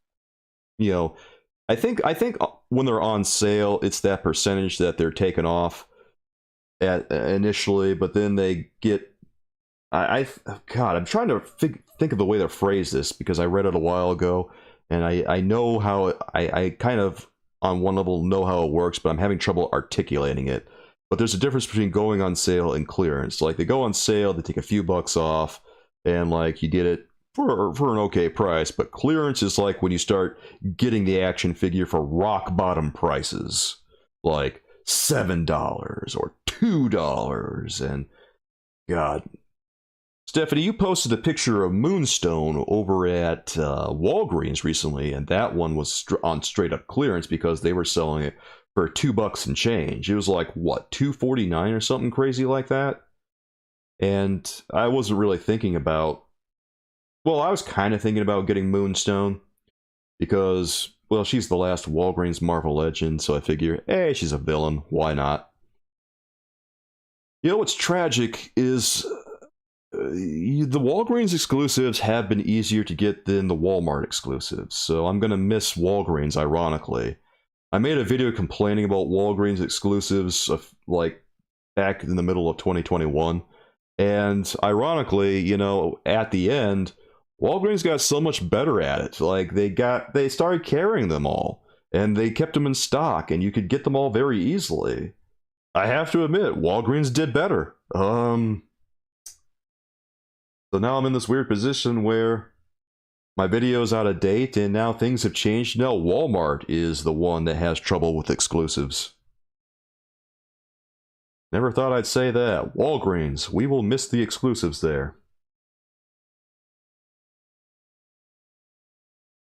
you know, I think when they're on sale, it's that percentage that they're taken off at initially, but then they get, God, I'm trying to think of the way to phrase this because I read it a while ago, and I know how I kind of on one level know how it works, but I'm having trouble articulating it. But there's a difference between going on sale and clearance. Like, they go on sale, they take a few bucks off, and like you get it for an okay price. But clearance is like when you start getting the action figure for rock bottom prices, like $7 or $2, and God. Stephanie, you posted a picture of Moonstone over at Walgreens recently, and that one was on straight up clearance because they were selling it for $2 and change. It was like, what, $2.49 or something crazy like that? And I wasn't really thinking about... Well, I was kind of thinking about getting Moonstone because, well, she's the last Walgreens Marvel Legend, so I figure, hey, she's a villain, why not? You know what's tragic is... the Walgreens exclusives have been easier to get than the Walmart exclusives, so I'm going to miss Walgreens, ironically. I made a video complaining about Walgreens exclusives like back in the middle of 2021, and ironically, you know, at the end, Walgreens got so much better at it. Like, they started carrying them all, and they kept them in stock, and you could get them all very easily. I have to admit, Walgreens did better. So now I'm in this weird position where my video's out of date and now things have changed. Now Walmart is the one that has trouble with exclusives. Never thought I'd say that. Walgreens, we will miss the exclusives there.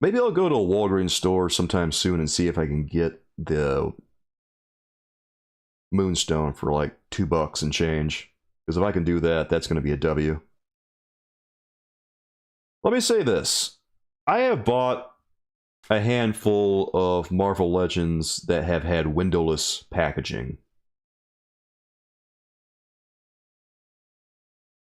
Maybe I'll go to a Walgreens store sometime soon and see if I can get the Moonstone for like $2 and change. Because if I can do that, that's going to be a W. Let me say this. I have bought a handful of Marvel Legends that have had windowless packaging.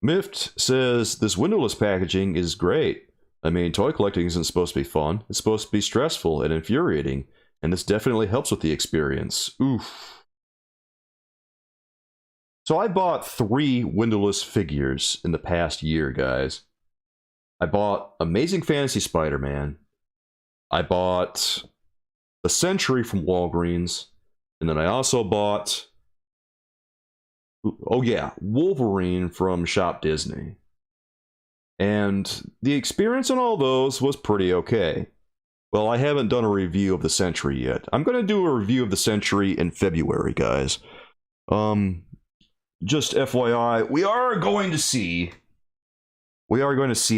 Mift says, this windowless packaging is great. I mean, toy collecting isn't supposed to be fun. It's supposed to be stressful and infuriating. And this definitely helps with the experience. Oof. So I bought 3 windowless figures in the past year, guys. I bought Amazing Fantasy Spider-Man, I bought the Sentry from Walgreens, and then I also bought, oh yeah, Wolverine from Shop Disney. And the experience on all those was pretty okay. Well, I haven't done a review of the Sentry yet. I'm going to do a review of the Sentry in February, guys. Just FYI, we are going to see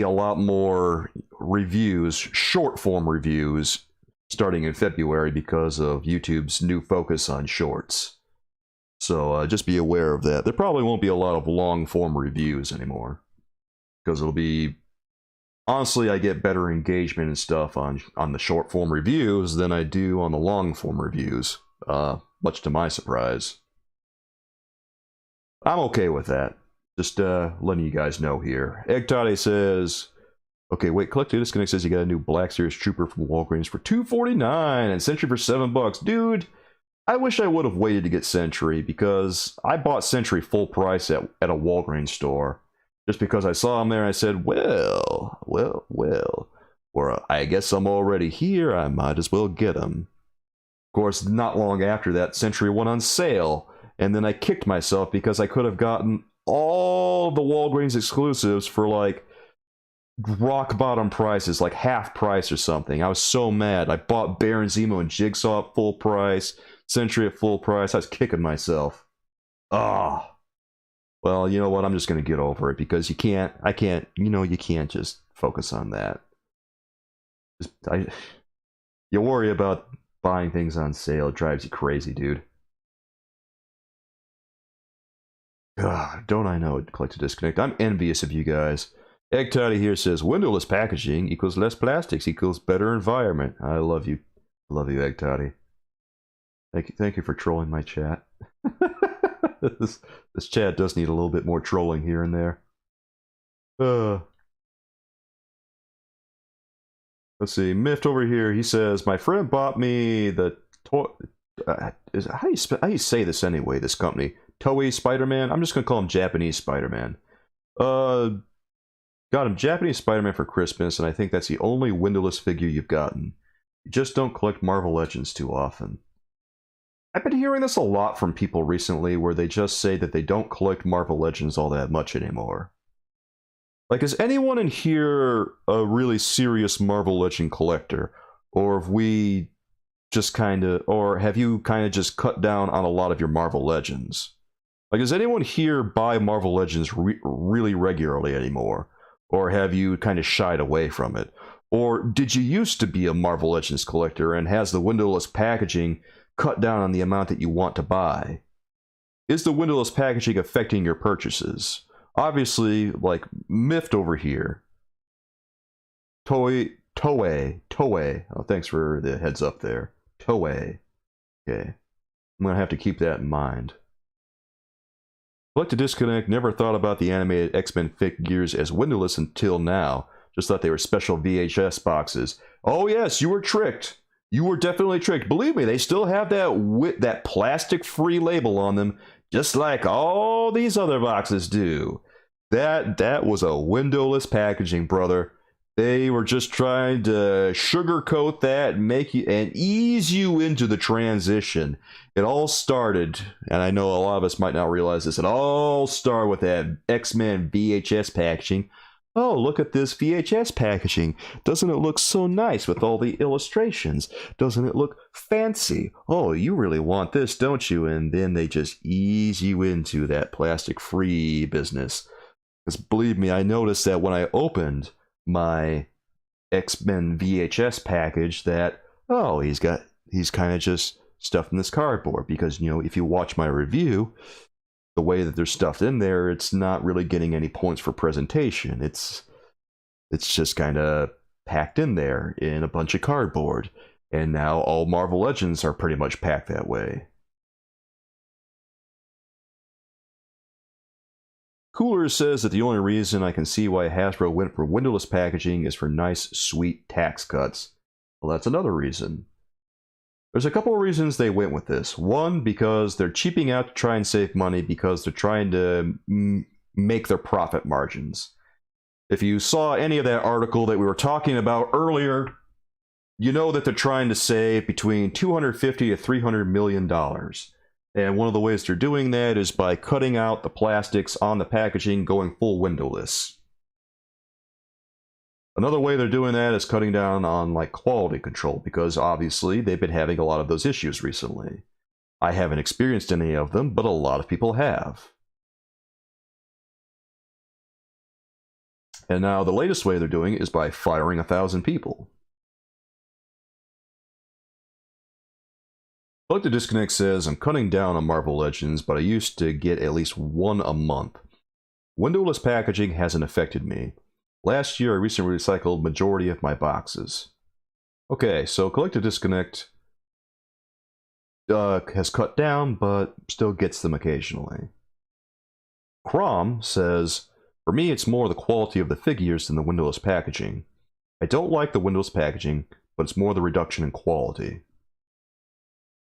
a lot more reviews, short-form reviews, starting in February because of YouTube's new focus on shorts. So just be aware of that. There probably won't be a lot of long-form reviews anymore. Because it'll be... Honestly, I get better engagement and stuff on the short-form reviews than I do on the long-form reviews. Much to my surprise. I'm okay with that. Just letting you guys know here. Egg Toddy says... Okay, wait, Collect to Disconnect says you got a new Black Series Trooper from Walgreens for $2.49 and Sentry for $7. Dude, I wish I would have waited to get Sentry because I bought Sentry full price at a Walgreens store. Just because I saw him there, I said, well, or I guess I'm already here, I might as well get him. Of course, not long after that, Sentry went on sale, and then I kicked myself because I could have gotten all the Walgreens exclusives for like rock bottom prices, like half price or something. I was so mad. I bought Baron Zemo and Jigsaw at full price, Sentry at full price. I was kicking myself. Ah. Well, you know what? I'm just going to get over it because you can't just focus on that. You worry about buying things on sale. It drives you crazy, dude. God, don't I know it? Collect to Disconnect. I'm envious of you guys. Egg Toddy here says, windowless packaging equals less plastics equals better environment. I love you. I love you, Egg Toddy. Thank you for trolling my chat. this chat does need a little bit more trolling here and there. Let's see. Miffed over here, he says, my friend bought me the how do you say this anyway, this company? Toei Spider-Man? I'm just going to call him Japanese Spider-Man. Got him Japanese Spider-Man for Christmas, and I think that's the only windowless figure you've gotten. You just don't collect Marvel Legends too often. I've been hearing this a lot from people recently, where they just say that they don't collect Marvel Legends all that much anymore. Like, is anyone in here a really serious Marvel Legend collector? Or have we just kind of... Or have you kind of just cut down on a lot of your Marvel Legends? Like, does anyone here buy Marvel Legends really regularly anymore? Or have you kind of shied away from it? Or did you used to be a Marvel Legends collector and has the windowless packaging cut down on the amount that you want to buy? Is the windowless packaging affecting your purchases? Obviously, like Miffed over here. Toei. Oh, thanks for the heads up there. Toei. Okay. I'm going to have to keep that in mind. Collect to Disconnect never thought about the animated X-Men figures as windowless until now. Just thought they were special VHS boxes. Oh yes, you were tricked. You were definitely tricked. Believe me, they still have that plastic-free label on them, just like all these other boxes do. That was a windowless packaging, brother. They were just trying to sugarcoat that, make you and ease you into the transition. It all started, and I know a lot of us might not realize this, it all started with that X-Men VHS packaging. Oh, look at this VHS packaging. Doesn't it look so nice with all the illustrations? Doesn't it look fancy? Oh, you really want this, don't you? And then they just ease you into that plastic-free business. Because believe me, I noticed that when I opened my X-Men VHS package that, oh, he's kind of just stuffed in this cardboard. Because, you know, if you watch my review, the way that they're stuffed in there, it's not really getting any points for presentation. It's just kind of packed in there in a bunch of cardboard. And now all Marvel Legends are pretty much packed that way. Cooler says that the only reason I can see why Hasbro went for windowless packaging is for nice, sweet tax cuts. Well, that's another reason. There's a couple of reasons they went with this. One, because they're cheaping out to try and save money because they're trying to make their profit margins. If you saw any of that article that we were talking about earlier, you know that they're trying to save between $250 to $300 million. And one of the ways they're doing that is by cutting out the plastics on the packaging, going full windowless. Another way they're doing that is cutting down on like quality control, because obviously they've been having a lot of those issues recently. I haven't experienced any of them, but a lot of people have. And now the latest way they're doing it is by firing 1,000 people. Like the Disconnect says, I'm cutting down on Marvel Legends, but I used to get at least one a month. Windowless packaging hasn't affected me. Last year, I recently recycled majority of my boxes. Okay, so Collective Disconnect has cut down, but still gets them occasionally. Crom says, for me, it's more the quality of the figures than the windowless packaging. I don't like the windowless packaging, but it's more the reduction in quality.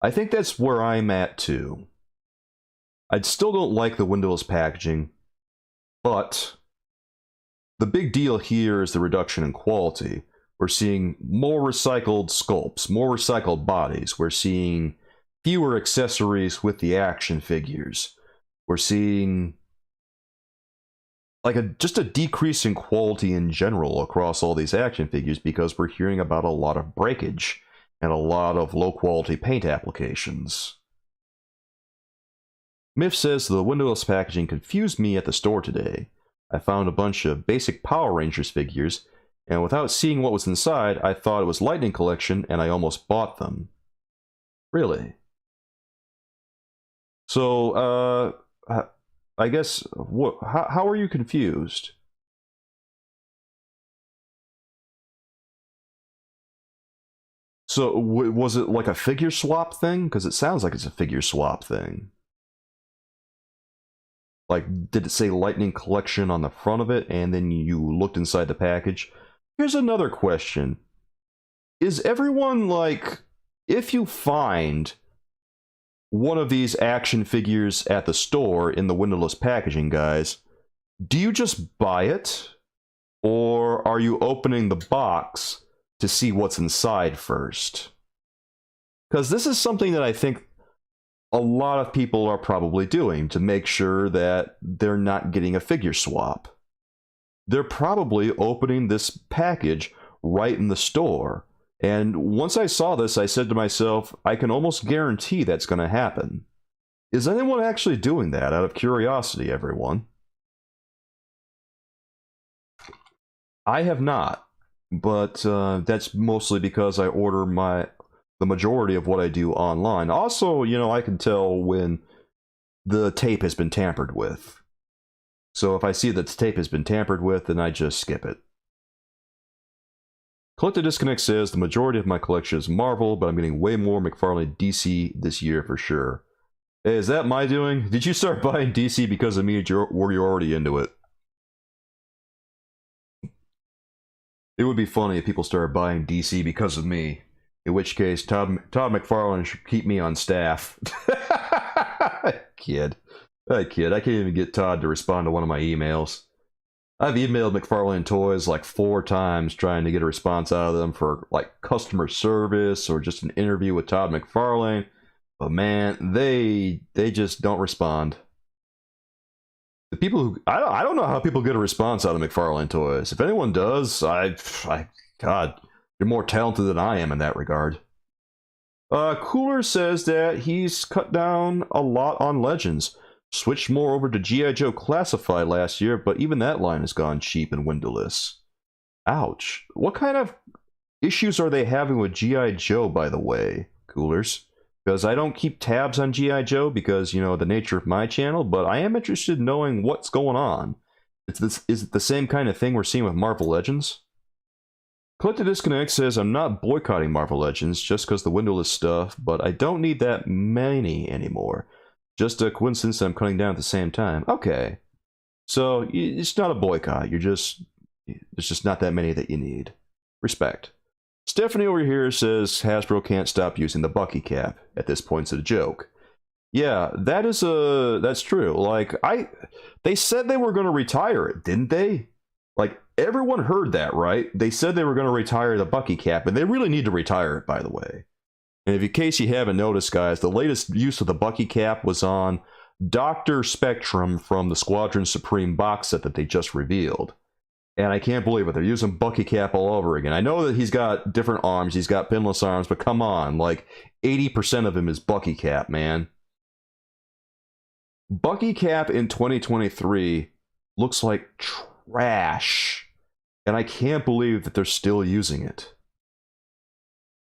I think that's where I'm at too. I still don't like the windowless packaging, but the big deal here is the reduction in quality. We're seeing more recycled sculpts, more recycled bodies. We're seeing fewer accessories with the action figures. We're seeing like just a decrease in quality in general across all these action figures because we're hearing about a lot of breakage and a lot of low quality paint applications. Myth says the windowless packaging confused me at the store today. I found a bunch of basic Power Rangers figures, and without seeing what was inside, I thought it was Lightning Collection and I almost bought them. Really? So, I guess, how are you confused? So, was it like a figure swap thing? Because it sounds like it's a figure swap thing. Like, did it say Lightning Collection on the front of it, and then you looked inside the package? Here's another question. Is everyone, like, if you find one of these action figures at the store in the windowless packaging, guys, do you just buy it? Or are you opening the box to see what's inside first? Because this is something that I think a lot of people are probably doing to make sure that they're not getting a figure swap. They're probably opening this package right in the store. And once I saw this, I said to myself, I can almost guarantee that's going to happen. Is anyone actually doing that out of curiosity, everyone? I have not, but that's mostly because I order the majority of what I do online. Also, you know, I can tell when the tape has been tampered with. So if I see that the tape has been tampered with, then I just skip it. Collective Disconnect says, the majority of my collection is Marvel, but I'm getting way more McFarlane DC this year for sure. Hey, is that my doing? Did you start buying DC because of me, or were you already into it? It would be funny if people started buying DC because of me. In which case, Todd McFarlane should keep me on staff. Kid. I can't even get Todd to respond to one of my emails. I've emailed McFarlane Toys like 4 times trying to get a response out of them for like customer service or just an interview with Todd McFarlane. But man, they just don't respond. The people who I don't know how people get a response out of McFarlane Toys. If anyone does, God, you're more talented than I am in that regard. Cooler says that he's cut down a lot on Legends. Switched more over to G.I. Joe Classified last year, but even that line has gone cheap and windowless. Ouch. What kind of issues are they having with G.I. Joe, by the way, Coolers? Because I don't keep tabs on G.I. Joe because, you know, the nature of my channel, but I am interested in knowing what's going on. Is it the same kind of thing we're seeing with Marvel Legends? Collective Disconnect says, I'm not boycotting Marvel Legends just because the windowless stuff, but I don't need that many anymore. Just a coincidence that I'm cutting down at the same time. Okay. So, it's not a boycott. There's just not that many that you need. Respect. Stephanie over here says Hasbro can't stop using the Bucky cap. At this point, it's a joke. Yeah, that's true. Like, they said they were going to retire it, didn't they? Like, everyone heard that, right? They said they were going to retire the Bucky cap, and they really need to retire it, by the way. And in case you haven't noticed, guys, the latest use of the Bucky cap was on Dr. Spectrum from the Squadron Supreme box set that they just revealed. And I can't believe it. They're using Bucky cap all over again. I know that he's got different arms. He's got pinless arms, but come on. Like, 80% of him is Bucky cap, man. Bucky cap in 2023 looks like trash. And I can't believe that they're still using it.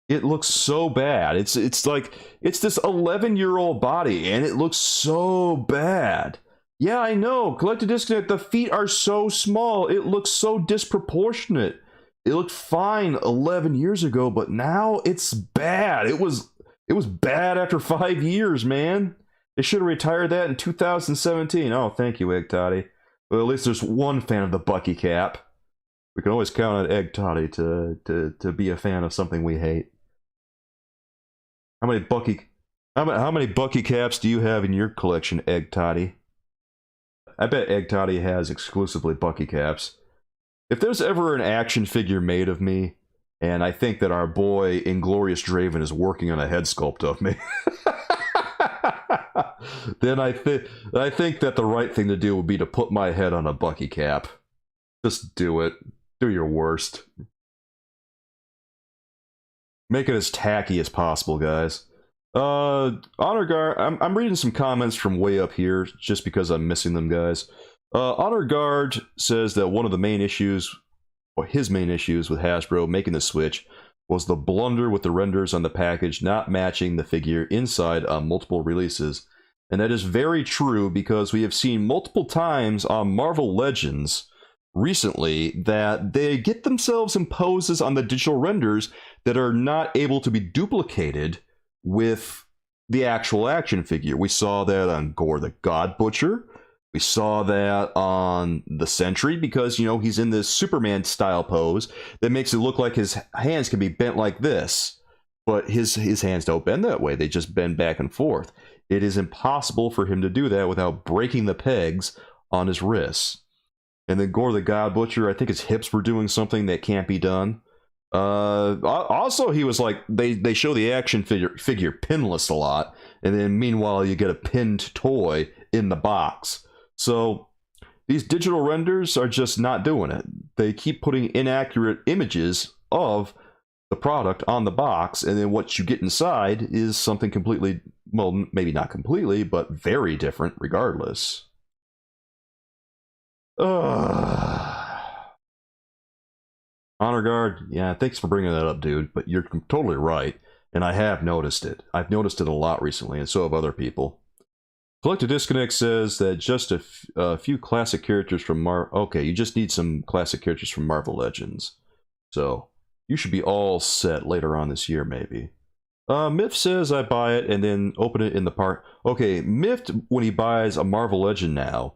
It looks so bad. It's like it's this 11-year-old body, and it looks so bad. Yeah, I know. Collected Disconnect, the feet are so small. It looks so disproportionate. It looked fine 11 years ago, but now it's bad. It was bad after 5 years, man. They should have retired that in 2017. Oh, thank you, Egg Toddy. Well, at least there's one fan of the Bucky cap. We can always count on Egg Toddy to be a fan of something we hate. How many Bucky caps do you have in your collection, Egg Toddy? I bet Egg Toddy has exclusively Bucky caps. If there's ever an action figure made of me, and I think that our boy Inglorious Draven is working on a head sculpt of me, then I think that the right thing to do would be to put my head on a Bucky cap. Just do it. Do your worst. Make it as tacky as possible, guys. Honor Guard, I'm reading some comments from way up here just because I'm missing them, guys. Honor Guard says that one of the main issues, or his main issues with Hasbro making the switch, was the blunder with the renders on the package not matching the figure inside on multiple releases. And that is very true because we have seen multiple times on Marvel Legends recently that they get themselves in poses on the digital renders that are not able to be duplicated with the actual action figure. We saw that on Gore the God Butcher. We saw that on the Sentry because, you know, he's in this Superman style pose that makes it look like his hands can be bent like this. But his hands don't bend that way. They just bend back and forth. It is impossible for him to do that without breaking the pegs on his wrists. And then Gore the God Butcher, I think his hips were doing something that can't be done. Also, he was like, they show the action figure pinless a lot, and then meanwhile you get a pinned toy in the box. So these digital renders are just not doing it. They keep putting inaccurate images of the product on the box, and then what you get inside is something completely, well, maybe not completely, but very different regardless. Honor Guard, yeah, thanks for bringing that up, dude, but you're totally right, and I have noticed it. I've noticed it a lot recently, and so have other people. Collected Disconnect says that just a few classic characters from Marvel... Okay, you just need some classic characters from Marvel Legends. So, you should be all set later on this year, maybe. Miff says I buy it and then open it in the park. Okay, Miff, when he buys a Marvel Legend now,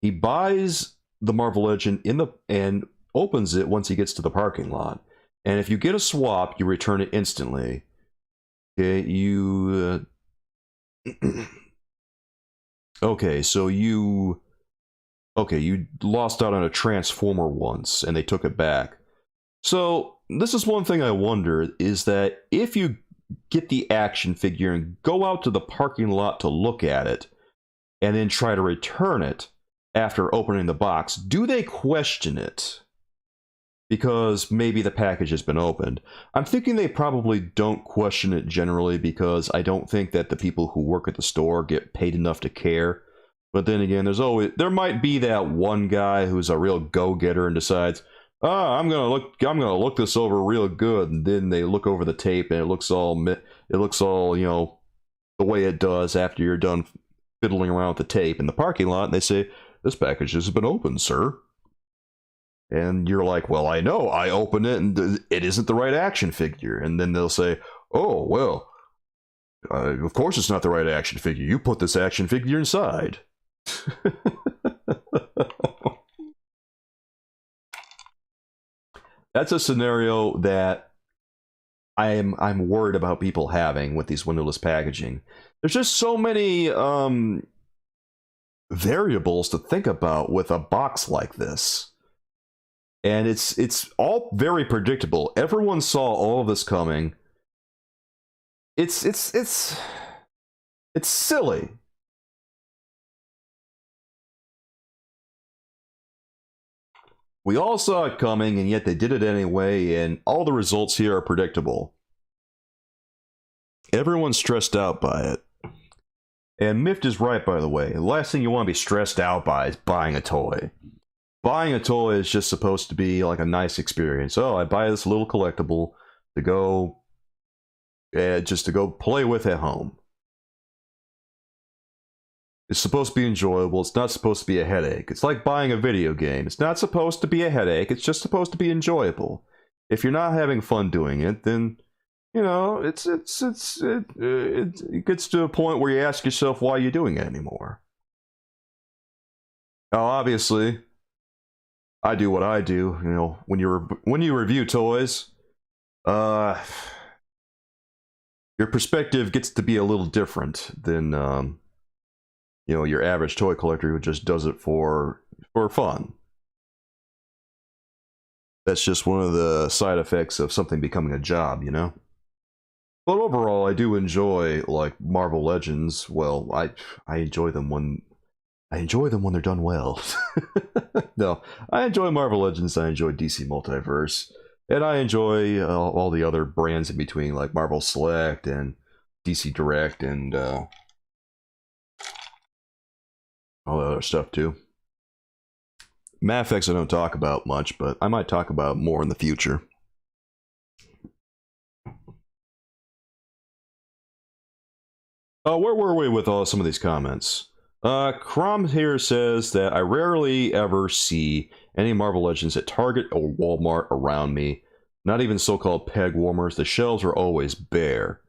he buys the Marvel Legend and opens it once he gets to the parking lot. And if you get a swap, you return it instantly. Okay, you... okay, so you lost out on a Transformer once, and they took it back. So, this is one thing I wonder, is that if you get the action figure and go out to the parking lot to look at it, and then try to return it after opening the box, do they question it? Because maybe the package has been opened. I'm thinking they probably don't question it generally because I don't think that the people who work at the store get paid enough to care. But then again, there might be that one guy who's a real go-getter and decides, oh, I'm gonna look this over real good, and then they look over the tape and it looks all, you know, the way it does after you're done fiddling around with the tape in the parking lot, and they say, this package has been opened, sir. And you're like, well, I know, I opened it and it isn't the right action figure. And then they'll say, oh, well, of course it's not the right action figure. You put this action figure inside. That's a scenario that I'm worried about people having with these windowless packaging. There's just so many variables to think about with a box like this. And it's all very predictable. Everyone saw all of this coming. It's silly. We all saw it coming, and yet they did it anyway, and all the results here are predictable. Everyone's stressed out by it. And Mift is right, by the way. The last thing you want to be stressed out by is buying a toy. Buying a toy is just supposed to be like a nice experience. Oh, I buy this little collectible to go just to go play with at home. It's supposed to be enjoyable. It's not supposed to be a headache. It's like buying a video game. It's not supposed to be a headache. It's just supposed to be enjoyable. If you're not having fun doing it, then, you know, it gets to a point where you ask yourself why you're doing it anymore. Now, obviously, I do what I do. You know, when you review toys, your perspective gets to be a little different than you know, your average toy collector who just does it for fun. That's just one of the side effects of something becoming a job, you know? But overall, I do enjoy, like, Marvel Legends. Well, I enjoy them when they're done well. No, I enjoy Marvel Legends, I enjoy DC Multiverse, and I enjoy all the other brands in between, like Marvel Select and DC Direct and all that other stuff too. Mass Effects I don't talk about much, but I might talk about more in the future. Where were we with some of these comments? Crom here says that I rarely ever see any Marvel Legends at Target or Walmart around me. Not even so-called peg warmers. The shelves are always bare.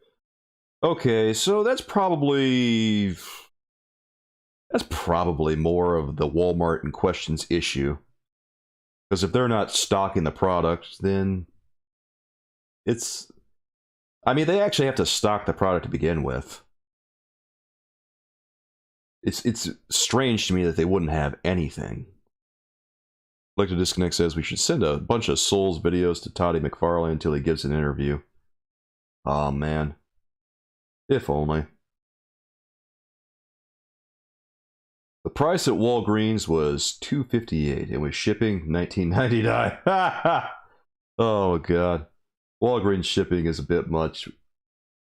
Okay, so that's probably more of the Walmart in question's issue. Because if they're not stocking the product, then it's... I mean, they actually have to stock the product to begin with. It's strange to me that they wouldn't have anything. Like to Disconnect says, we should send a bunch of Souls videos to Toddy McFarlane until he gives an interview. Aw, man. If only. The price at Walgreens was $2.58 and with shipping $19.99. Oh god. Walgreens shipping is a bit much.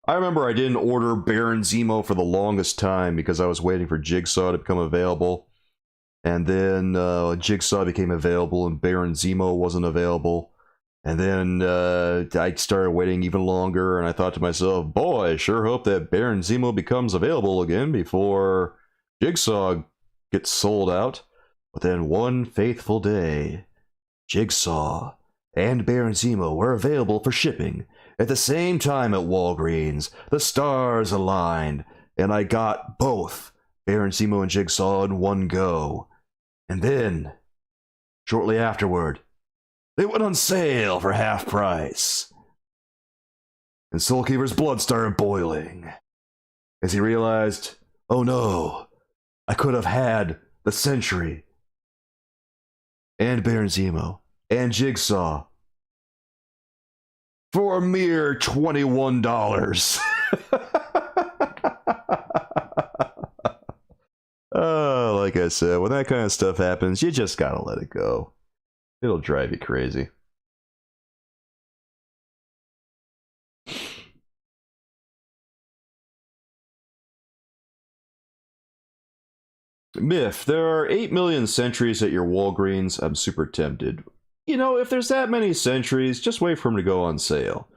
I remember I didn't order Baron Zemo for the longest time because I was waiting for Jigsaw to become available. And then Jigsaw became available and Baron Zemo wasn't available. And then I started waiting even longer and I thought to myself, boy, I sure hope that Baron Zemo becomes available again before Jigsaw gets sold out. But then one faithful day, Jigsaw and Baron Zemo were available for shipping at the same time at Walgreens. The stars aligned, and I got both Baron Zemo and Jigsaw in one go. And then, shortly afterward, they went on sale for half price. And Soulkeeper's blood started boiling as he realized, oh no, I could have had the Sentry and Baron Zemo and Jigsaw for a mere $21. Like I said, when that kind of stuff happens, you just gotta let it go. It'll drive you crazy. Myth, there are 8 million Sentries at your Walgreens. I'm super tempted. You know, if there's that many Sentries, just wait for them to go on sale.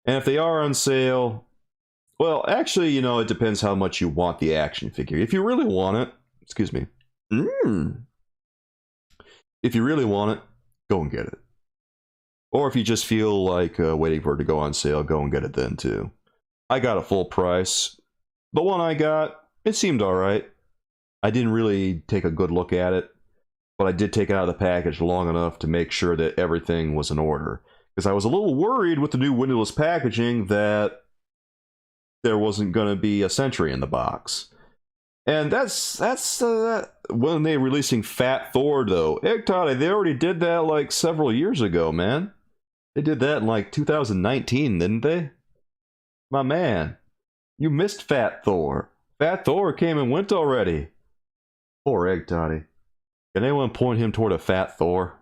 And if they are on sale, well, actually, you know, it depends how much you want the action figure. If you really want it, excuse me. If you really want it, go and get it. Or if you just feel like waiting for it to go on sale, go and get it then too. I got a full price. The one I got, it seemed alright. I didn't really take a good look at it, but I did take it out of the package long enough to make sure that everything was in order. Because I was a little worried with the new windowless packaging that there wasn't going to be a Sentry in the box. And that's when they releasing Fat Thor, though. Egg-Toddy, they already did that like several years ago, man. They did that in like 2019, didn't they? My man, you missed Fat Thor. Fat Thor came and went already. Poor Egg-Toddy. Can anyone point him toward a Fat Thor?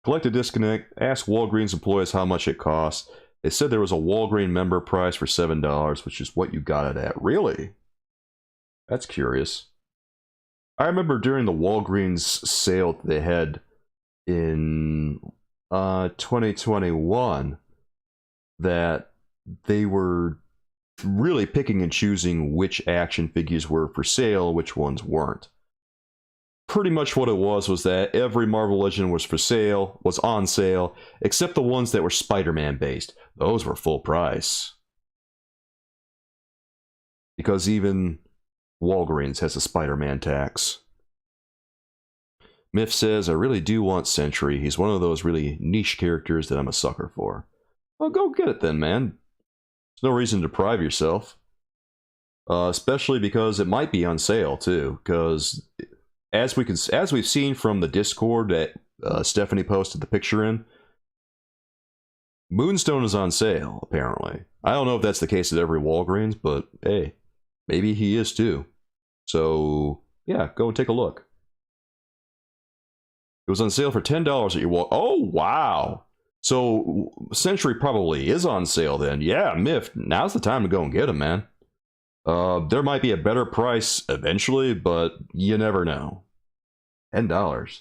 Collect a Disconnect. Ask Walgreens employees how much it costs. They said there was a Walgreens member price for $7, which is what you got it at. Really? That's curious. I remember during the Walgreens sale that they had in 2021 that they were really picking and choosing which action figures were for sale, which ones weren't. Pretty much what it was that every Marvel Legend was for sale, was on sale, except the ones that were Spider-Man based. Those were full price. Because even Walgreens has a Spider-Man tax. Miff says, I really do want Sentry. He's one of those really niche characters that I'm a sucker for. Well, go get it then, man. There's no reason to deprive yourself. Especially because it might be on sale, too. Because as we've seen from the Discord that Stephanie posted the picture in, Moonstone is on sale, apparently. I don't know if that's the case at every Walgreens, but hey, maybe he is too. So, yeah, go and take a look. It was on sale for $10 at your Walgreens. Oh, wow! So, Sentry probably is on sale then. Yeah, Miff, now's the time to go and get him, man. There might be a better price eventually, but you never know. $10.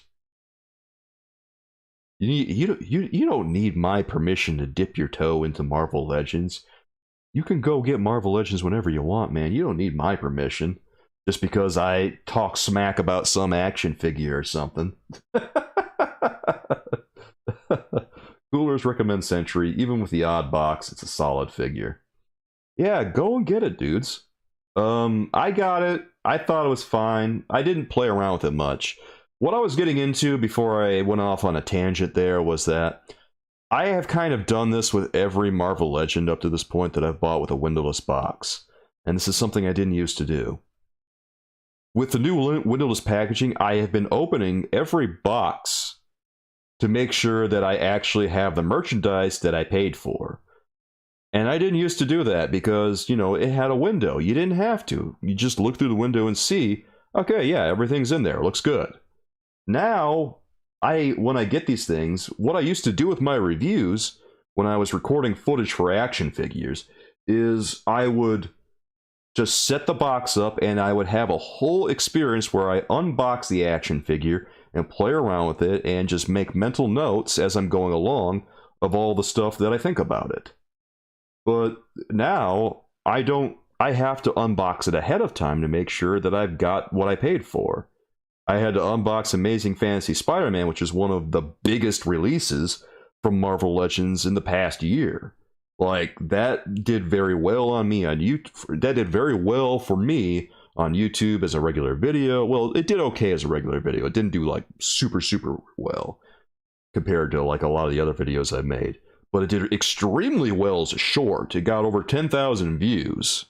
You don't need my permission to dip your toe into Marvel Legends. You can go get Marvel Legends whenever you want, man. You don't need my permission. Just because I talk smack about some action figure or something. Coolers recommend Sentry. Even with the odd box, it's a solid figure. Yeah, go and get it, dudes. I got it. I thought it was fine. I didn't play around with it much. What I was getting into before I went off on a tangent there was that I have kind of done this with every Marvel Legend up to this point that I've bought with a windowless box. And this is something I didn't used to do. With the new windowless packaging, I have been opening every box to make sure that I actually have the merchandise that I paid for. And I didn't used to do that because, you know, it had a window. You didn't have to. You just look through the window and see, okay, yeah, everything's in there. Looks good. Now, when I get these things, what I used to do with my reviews when I was recording footage for action figures is I would just set the box up and I would have a whole experience where I unbox the action figure and play around with it and just make mental notes as I'm going along of all the stuff that I think about it. But now, I have to unbox it ahead of time to make sure that I've got what I paid for. I had to unbox Amazing Fantasy Spider-Man, which is one of the biggest releases from Marvel Legends in the past year. Like, that did very well on me on YouTube. That did very well for me on YouTube as a regular video. Well, it did okay as a regular video. It didn't do, like, super, super well compared to, like, a lot of the other videos I've made. But it did extremely well as a short. It got over 10,000 views.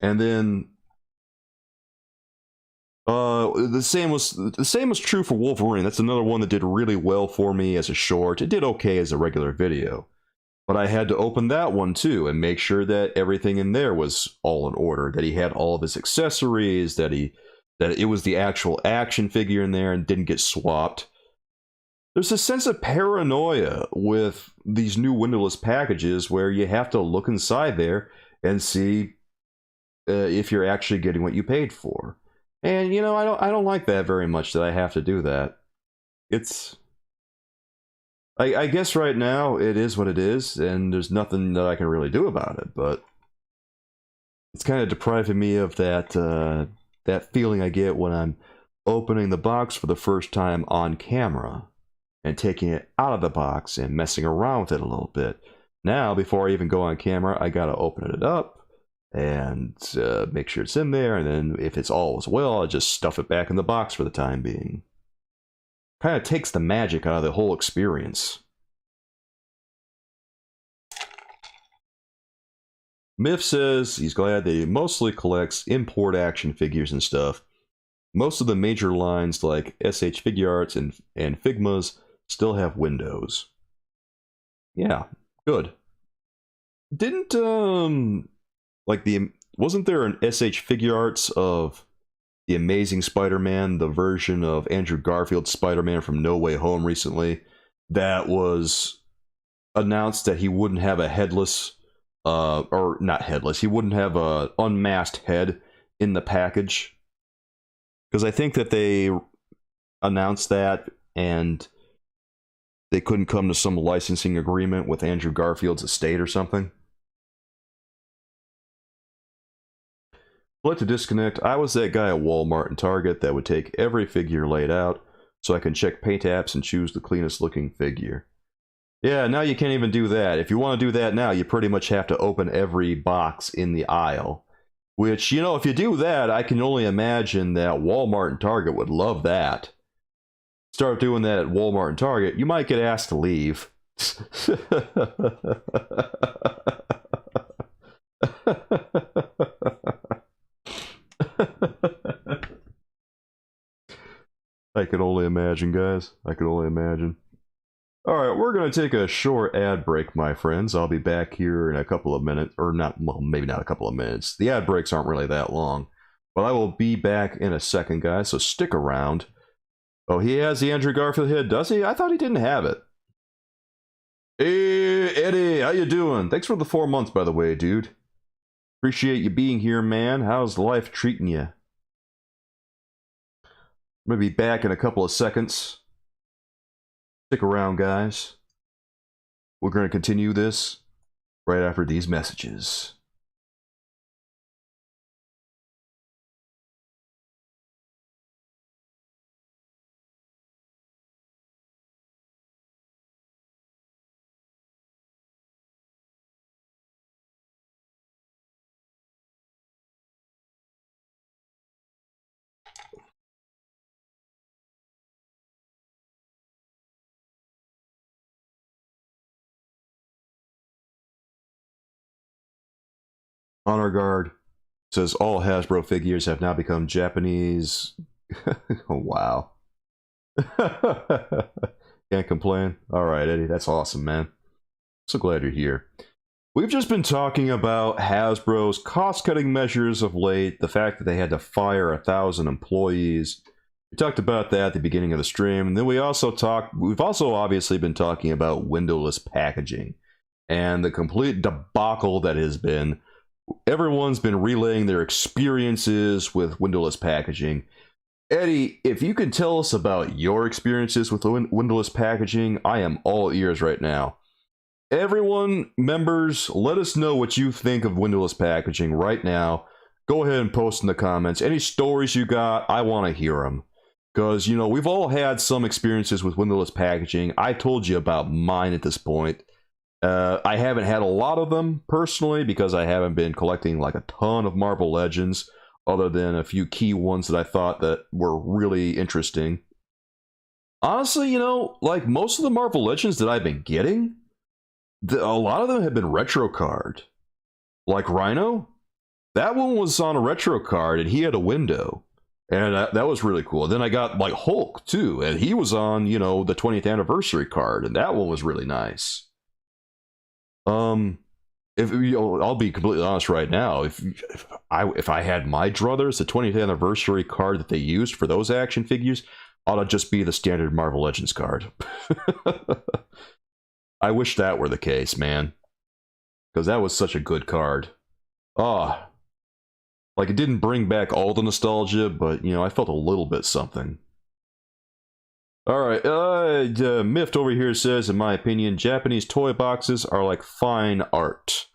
And then the same was true for Wolverine. That's another one that did really well for me as a short. It did okay as a regular video. But I had to open that one too and make sure that everything in there was all in order, that he had all of his accessories, that it was the actual action figure in there and didn't get swapped. There's a sense of paranoia with these new windowless packages where you have to look inside there and see if you're actually getting what you paid for. And, you know, I don't like that very much, that I have to do that. It's... I guess right now it is what it is, and there's nothing that I can really do about it, but it's kind of depriving me of that feeling I get when I'm opening the box for the first time on camera and taking it out of the box and messing around with it a little bit. Now, before I even go on camera, I gotta open it up and make sure it's in there, and then if it's all as well, I just stuff it back in the box for the time being. Kind of takes the magic out of the whole experience. Miff says he's glad that he mostly collects import action figures and stuff. Most of the major lines like SH Figuarts and Figmas still have windows. Yeah, good. Didn't wasn't there an SH Figuarts of the Amazing Spider-Man, the version of Andrew Garfield's Spider-Man from No Way Home recently, that was announced that he wouldn't have a headless, or not headless, he wouldn't have a unmasked head in the package? Because I think that they announced that, and they couldn't come to some licensing agreement with Andrew Garfield's estate or something. I'd like to disconnect. I was that guy at Walmart and Target that would take every figure laid out so I can check paint apps and choose the cleanest looking figure. Yeah, now you can't even do that. If you want to do that now, you pretty much have to open every box in the aisle. Which, you know, if you do that, I can only imagine that Walmart and Target would love that. Start doing that at Walmart and Target, you might get asked to leave. I can only imagine, guys. I can only imagine. Alright, we're going to take a short ad break, my friends. I'll be back here in a couple of minutes. Or not, well, maybe not a couple of minutes. The ad breaks aren't really that long. But I will be back in a second, guys, so stick around. Oh, he has the Andrew Garfield head, does he? I thought he didn't have it. Hey, Eddie, how you doing? Thanks for the 4 months, by the way, dude. Appreciate you being here, man. How's life treating you? I'm going to be back in a couple of seconds. Stick around, guys. We're going to continue this right after these messages. Honor Guard says all Hasbro figures have now become Japanese. Oh, wow. Can't complain. All right, Eddie, that's awesome, man. So glad you're here. We've just been talking about Hasbro's cost-cutting measures of late, the fact that they had to fire 1,000 employees. We talked about that at the beginning of the stream, and then we've also obviously been talking about windowless packaging and the complete debacle that has been. Everyone's been relaying their experiences with windowless packaging. Eddie, if you can tell us about your experiences with windowless packaging, I am all ears right now. Everyone, members, let us know what you think of windowless packaging right now. Go ahead and post in the comments. Any stories you got, I want to hear them. Because, you know, we've all had some experiences with windowless packaging. I told you about mine at this point. I haven't had a lot of them personally because I haven't been collecting like a ton of Marvel Legends, other than a few key ones that I thought that were really interesting. Honestly, you know, like most of the Marvel Legends that I've been getting, a lot of them have been retro card. Like Rhino, that one was on a retro card and he had a window. And that was really cool. Then I got like Hulk too, and he was on, you know, the 20th anniversary card, and that one was really nice. If you know, I'll be completely honest right now, if I had my druthers, the 20th anniversary card that they used for those action figures ought to just be the standard Marvel Legends card. I wish that were the case, man, because that was such a good card. Ah, like it didn't bring back all the nostalgia, but you know, I felt a little bit something. Alright, Miffed over here says, in my opinion, Japanese toy boxes are like fine art.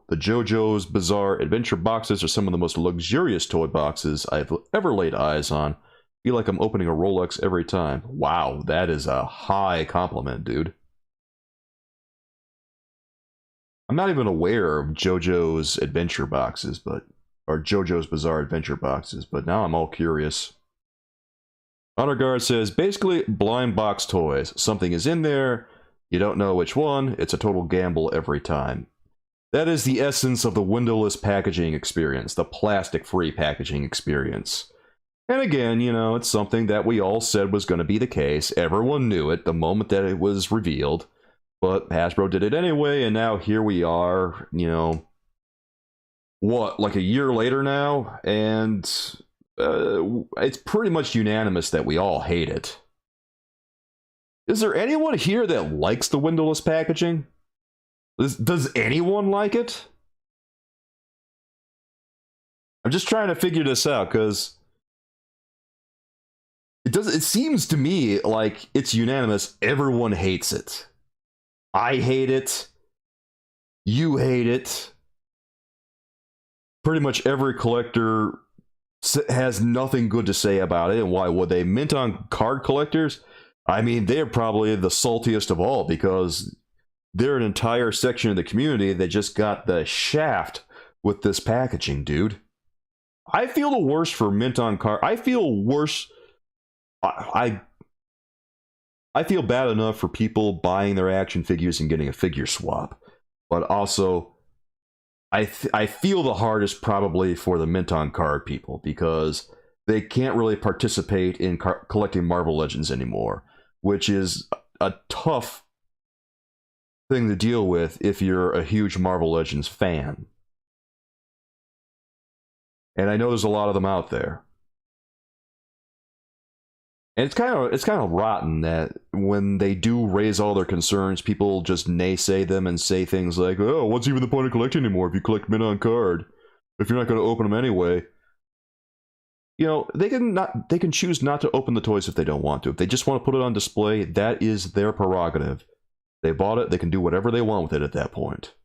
The JoJo's Bizarre Adventure boxes are some of the most luxurious toy boxes I've ever laid eyes on. Feel like I'm opening a Rolex every time. Wow, that is a high compliment, dude. I'm not even aware of JoJo's Adventure boxes, or JoJo's Bizarre Adventure boxes, but now I'm all curious. Honor Guard says, basically, blind box toys. Something is in there, you don't know which one, it's a total gamble every time. That is the essence of the windowless packaging experience, the plastic-free packaging experience. And again, you know, it's something that we all said was going to be the case. Everyone knew it the moment that it was revealed. But Hasbro did it anyway, and now here we are, you know, what, like a year later now? And it's pretty much unanimous that we all hate it. Is there anyone here that likes the windowless packaging? Does anyone like it? I'm just trying to figure this out, because It seems to me like it's unanimous. Everyone hates it. I hate it. You hate it. Pretty much every collector has nothing good to say about it. And why would they? Mint on card collectors? I mean, they're probably the saltiest of all because they're an entire section of the community that just got the shaft with this packaging, dude. I feel the worst for mint on card. I feel worse. I feel bad enough for people buying their action figures and getting a figure swap, but also I feel the hardest probably for the mint on card people because they can't really participate in collecting Marvel Legends anymore, which is a tough thing to deal with if you're a huge Marvel Legends fan. And I know there's a lot of them out there. And it's kind of rotten that when they do raise all their concerns, people just naysay them and say things like, "Oh, what's even the point of collecting anymore if you collect mint on card? If you're not going to open them anyway." You know, they can choose not to open the toys if they don't want to. If they just want to put it on display, that is their prerogative. They bought it, they can do whatever they want with it at that point.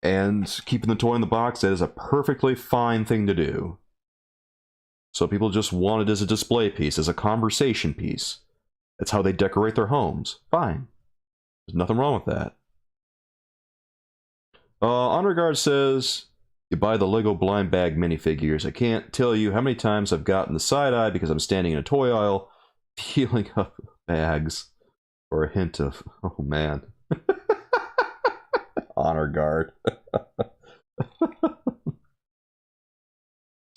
And keeping the toy in the box, that is a perfectly fine thing to do. So people just want it as a display piece, as a conversation piece. That's how they decorate their homes. Fine. There's nothing wrong with that. Honor Guard says, you buy the Lego blind bag minifigures. I can't tell you how many times I've gotten the side eye because I'm standing in a toy aisle, peeling up bags for a hint of, oh man. Honor Guard.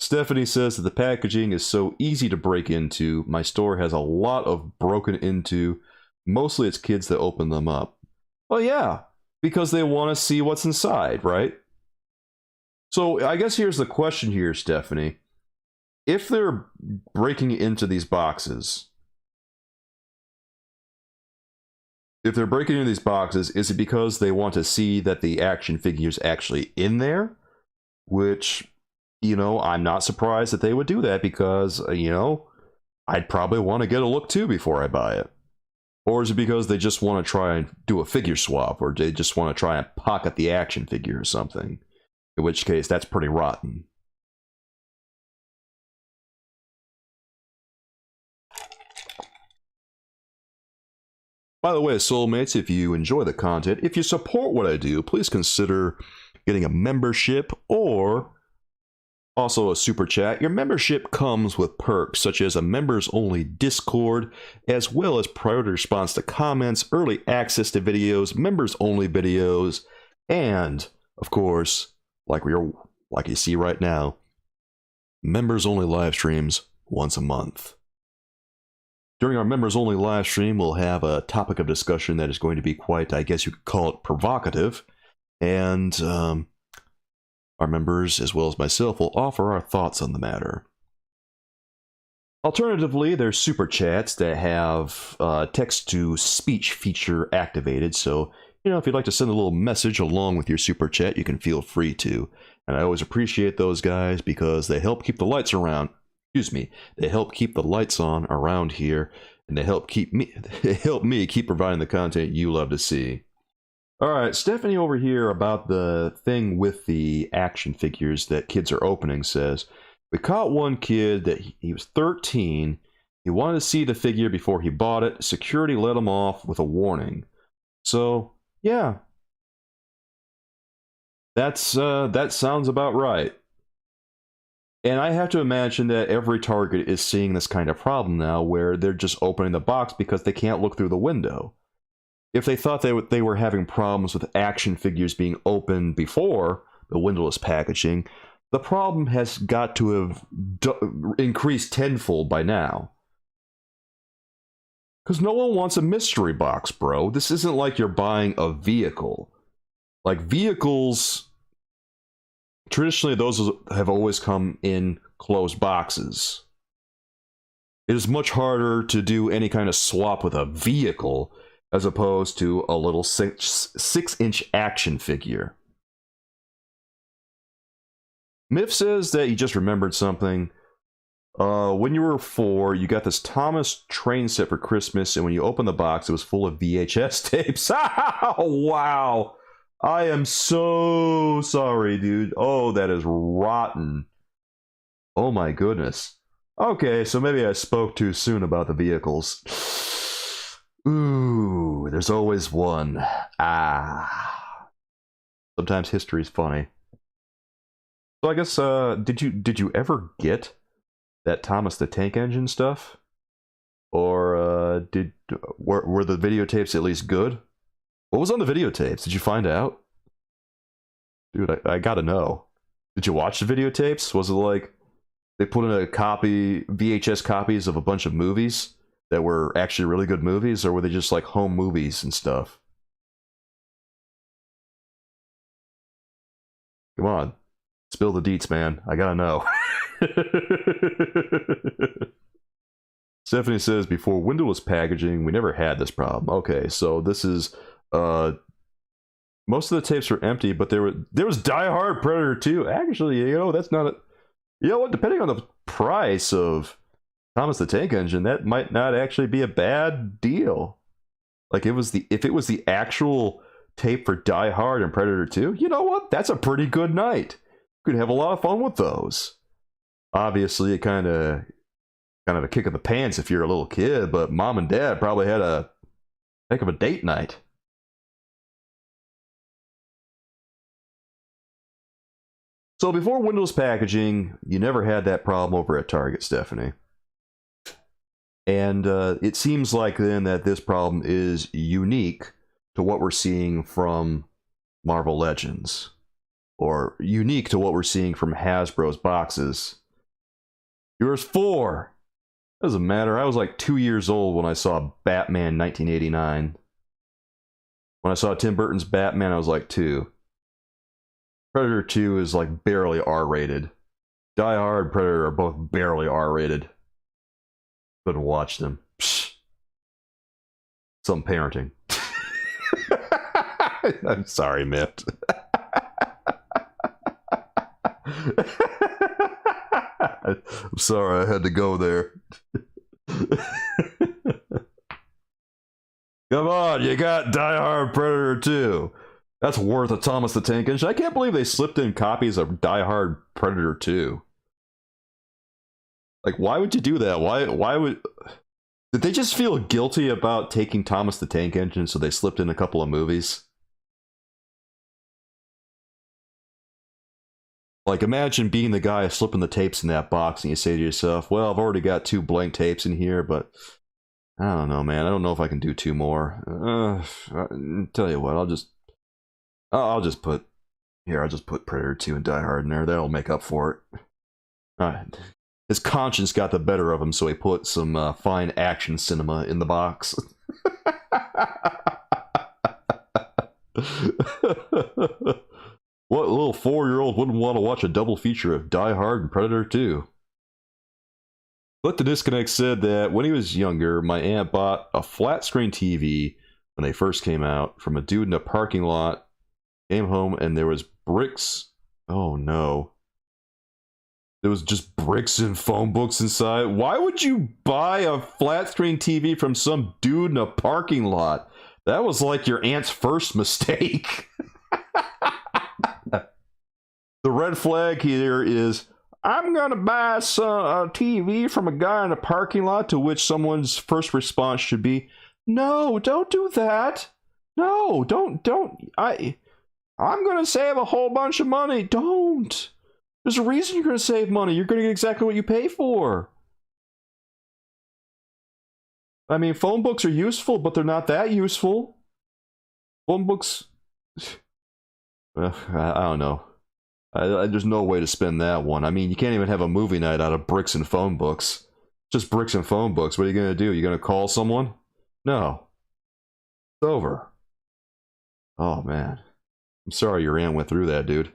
Stephanie says that the packaging is so easy to break into. My store has a lot of broken into. Mostly it's kids that open them up. Well, yeah, because they want to see what's inside, right? So I guess here's the question here, Stephanie. If they're breaking into these boxes, is it because they want to see that the action figure's actually in there? Which, you know, I'm not surprised that they would do that because, you know, I'd probably want to get a look too before I buy it. Or is it because they just want to try and do a figure swap, or they just want to try and pocket the action figure or something? In which case, that's pretty rotten. By the way, Soulmates, if you enjoy the content, if you support what I do, please consider getting a membership or also a super chat. Your membership comes with perks such as a members-only Discord, as well as priority response to comments, early access to videos, members-only videos, and, of course, like you see right now, members-only live streams once a month. During our members-only live stream, we'll have a topic of discussion that is going to be quite, I guess you could call it, provocative. And our members, as well as myself, will offer our thoughts on the matter. Alternatively, there's super chats that have text-to-speech feature activated. So, you know, if you'd like to send a little message along with your super chat, you can feel free to. And I always appreciate those guys because they help keep the lights around. Excuse me, they help keep the lights on around here, and they help me keep providing the content you love to see. All right, Stephanie over here about the thing with the action figures that kids are opening says, we caught one kid that he was 13. He wanted to see the figure before he bought it. Security let him off with a warning. So, yeah. That sounds about right. And I have to imagine that every Target is seeing this kind of problem now where they're just opening the box because they can't look through the window. If they thought they were having problems with action figures being opened before the windowless packaging, the problem has got to have increased tenfold by now. Because no one wants a mystery box, bro. This isn't like you're buying a vehicle. Like, vehicles, traditionally, those have always come in closed boxes. It is much harder to do any kind of swap with a vehicle as opposed to a little 6-inch action figure. Myth says that you just remembered something. When you were 4, you got this Thomas train set for Christmas, and when you opened the box, it was full of VHS tapes. Wow. I am so sorry, dude. Oh, that is rotten. Oh my goodness. Okay, so maybe I spoke too soon about the vehicles. Ooh, there's always one. Ah. Sometimes history's funny. So I guess, did you ever get that Thomas the Tank Engine stuff? Or were the videotapes at least good? What was on the videotapes? Did you find out? Dude, I gotta know. Did you watch the videotapes? Was it like they put in VHS copies of a bunch of movies that were actually really good movies, or were they just like home movies and stuff? Come on. Spill the deets, man. I gotta know. Stephanie says, before windowless packaging, we never had this problem. Okay, so this is most of the tapes were empty, but there was Die Hard Predator 2. Actually, you know, that's not a, you know what, depending on the price of Thomas the Tank Engine, that might not actually be a bad deal. Like if it was the actual tape for Die Hard and Predator 2, you know what? That's a pretty good night. You could have a lot of fun with those. Obviously, it kind of a kick in the pants if you're a little kid, but mom and dad probably had a heck of a date night. So before Windows packaging, you never had that problem over at Target, Stephanie. And it seems like then that this problem is unique to what we're seeing from Marvel Legends. Or unique to what we're seeing from Hasbro's boxes. Yours 4. Doesn't matter. I was like 2 years old when I saw Batman 1989. When I saw Tim Burton's Batman, I was like 2. Predator 2 is like barely R-rated. Die Hard and Predator are both barely R-rated. Couldn't watch them. Psh. Some parenting. I'm sorry, Mitt. I'm sorry I had to go there. Come on, you got Die Hard Predator 2. That's worth a Thomas the Tank Engine. I can't believe they slipped in copies of Die Hard Predator 2. Like, why would you do that? Why would... Did they just feel guilty about taking Thomas the Tank Engine, so they slipped in a couple of movies? Like, imagine being the guy slipping the tapes in that box, and you say to yourself, well, I've already got 2 blank tapes in here, but I don't know, man. I don't know if I can do 2 more. Tell you what, I'll just put Predator 2 and Die Hard in there. That'll make up for it. His conscience got the better of him, so he put some fine action cinema in the box. What little 4-year-old wouldn't want to watch a double feature of Die Hard and Predator 2? But the Disconnect said that when he was younger, my aunt bought a flat screen TV when they first came out from a dude in a parking lot. Came home and there was bricks. Oh no. There was just bricks and phone books inside. Why would you buy a flat screen TV from some dude in a parking lot? That was like your aunt's first mistake. The red flag here is, I'm going to buy a TV from a guy in a parking lot, to which someone's first response should be, no, don't do that. No, don't. I'm going to save a whole bunch of money. Don't. There's a reason you're going to save money. You're going to get exactly what you pay for. I mean, phone books are useful, but they're not that useful. Phone books... I don't know. There's no way to spend that one. I mean, you can't even have a movie night out of bricks and phone books. Just bricks and phone books. What are you going to do? You going to call someone? No. It's over. Oh, man. I'm sorry your aunt went through that, dude.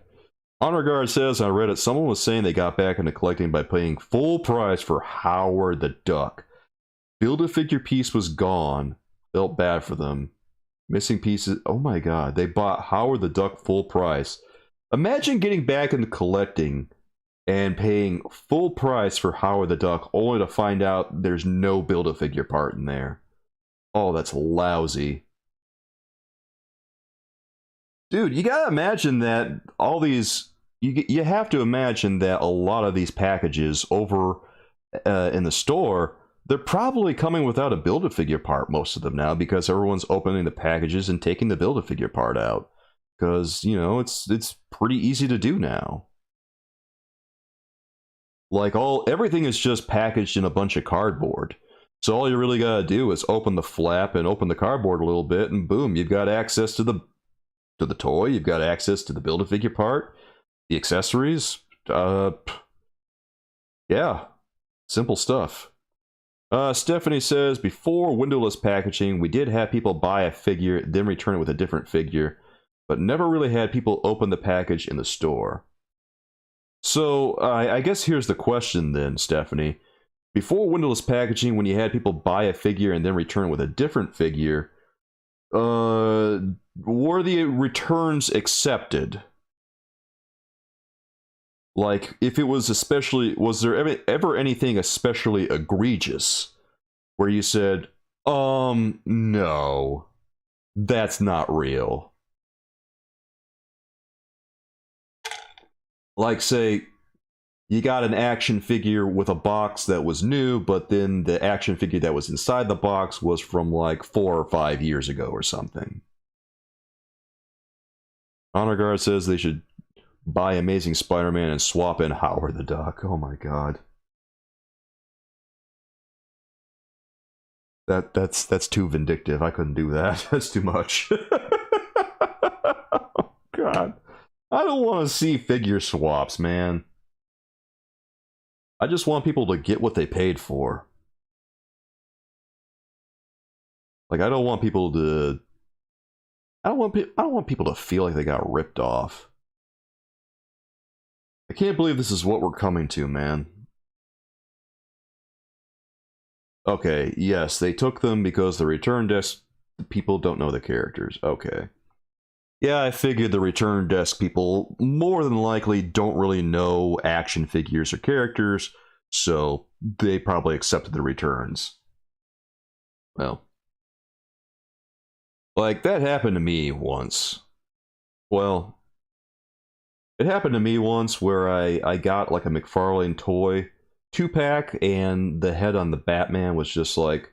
Honor Guard says on Reddit, someone was saying they got back into collecting by paying full price for Howard the Duck. Build-A-Figure piece was gone. Felt bad for them. Missing pieces. Oh my god. They bought Howard the Duck full price. Imagine getting back into collecting and paying full price for Howard the Duck only to find out there's no Build-A-Figure part in there. Oh, that's lousy. Dude, you gotta imagine that all these... You have to imagine that a lot of these packages over in the store, they're probably coming without a Build-A-Figure part, most of them now, because everyone's opening the packages and taking the Build-A-Figure part out. Because, you know, it's pretty easy to do now. Like, everything is just packaged in a bunch of cardboard. So all you really gotta do is open the flap and open the cardboard a little bit, and boom, you've got access to the toy, you've got access to the Build-A-Figure part, the accessories. Yeah, simple stuff. Stephanie says, before windowless packaging, we did have people buy a figure, then return it with a different figure, but never really had people open the package in the store. So, I guess here's the question then, Stephanie. Before windowless packaging, when you had people buy a figure and then return it with a different figure, were the returns accepted? Like, if it was especially... Was there ever anything especially egregious where you said, no, that's not real? Like, say, you got an action figure with a box that was new, but then the action figure that was inside the box was from like 4 or 5 years ago or something. Honor Guard says they should buy Amazing Spider-Man and swap in Howard the Duck. Oh my god. That's too vindictive. I couldn't do that. That's too much. Oh god. I don't want to see figure swaps, man. I just want people to get what they paid for. Like, I don't want people to... I don't want people to feel like they got ripped off. I can't believe this is what we're coming to, man. Okay, yes, they took them because the return desk people don't know the characters. Okay. Yeah, I figured the return desk people more than likely don't really know action figures or characters, so they probably accepted the returns. Well. Like, that happened to me once. Well... It happened to me once where I got like a McFarlane toy 2-pack and the head on the Batman was just like...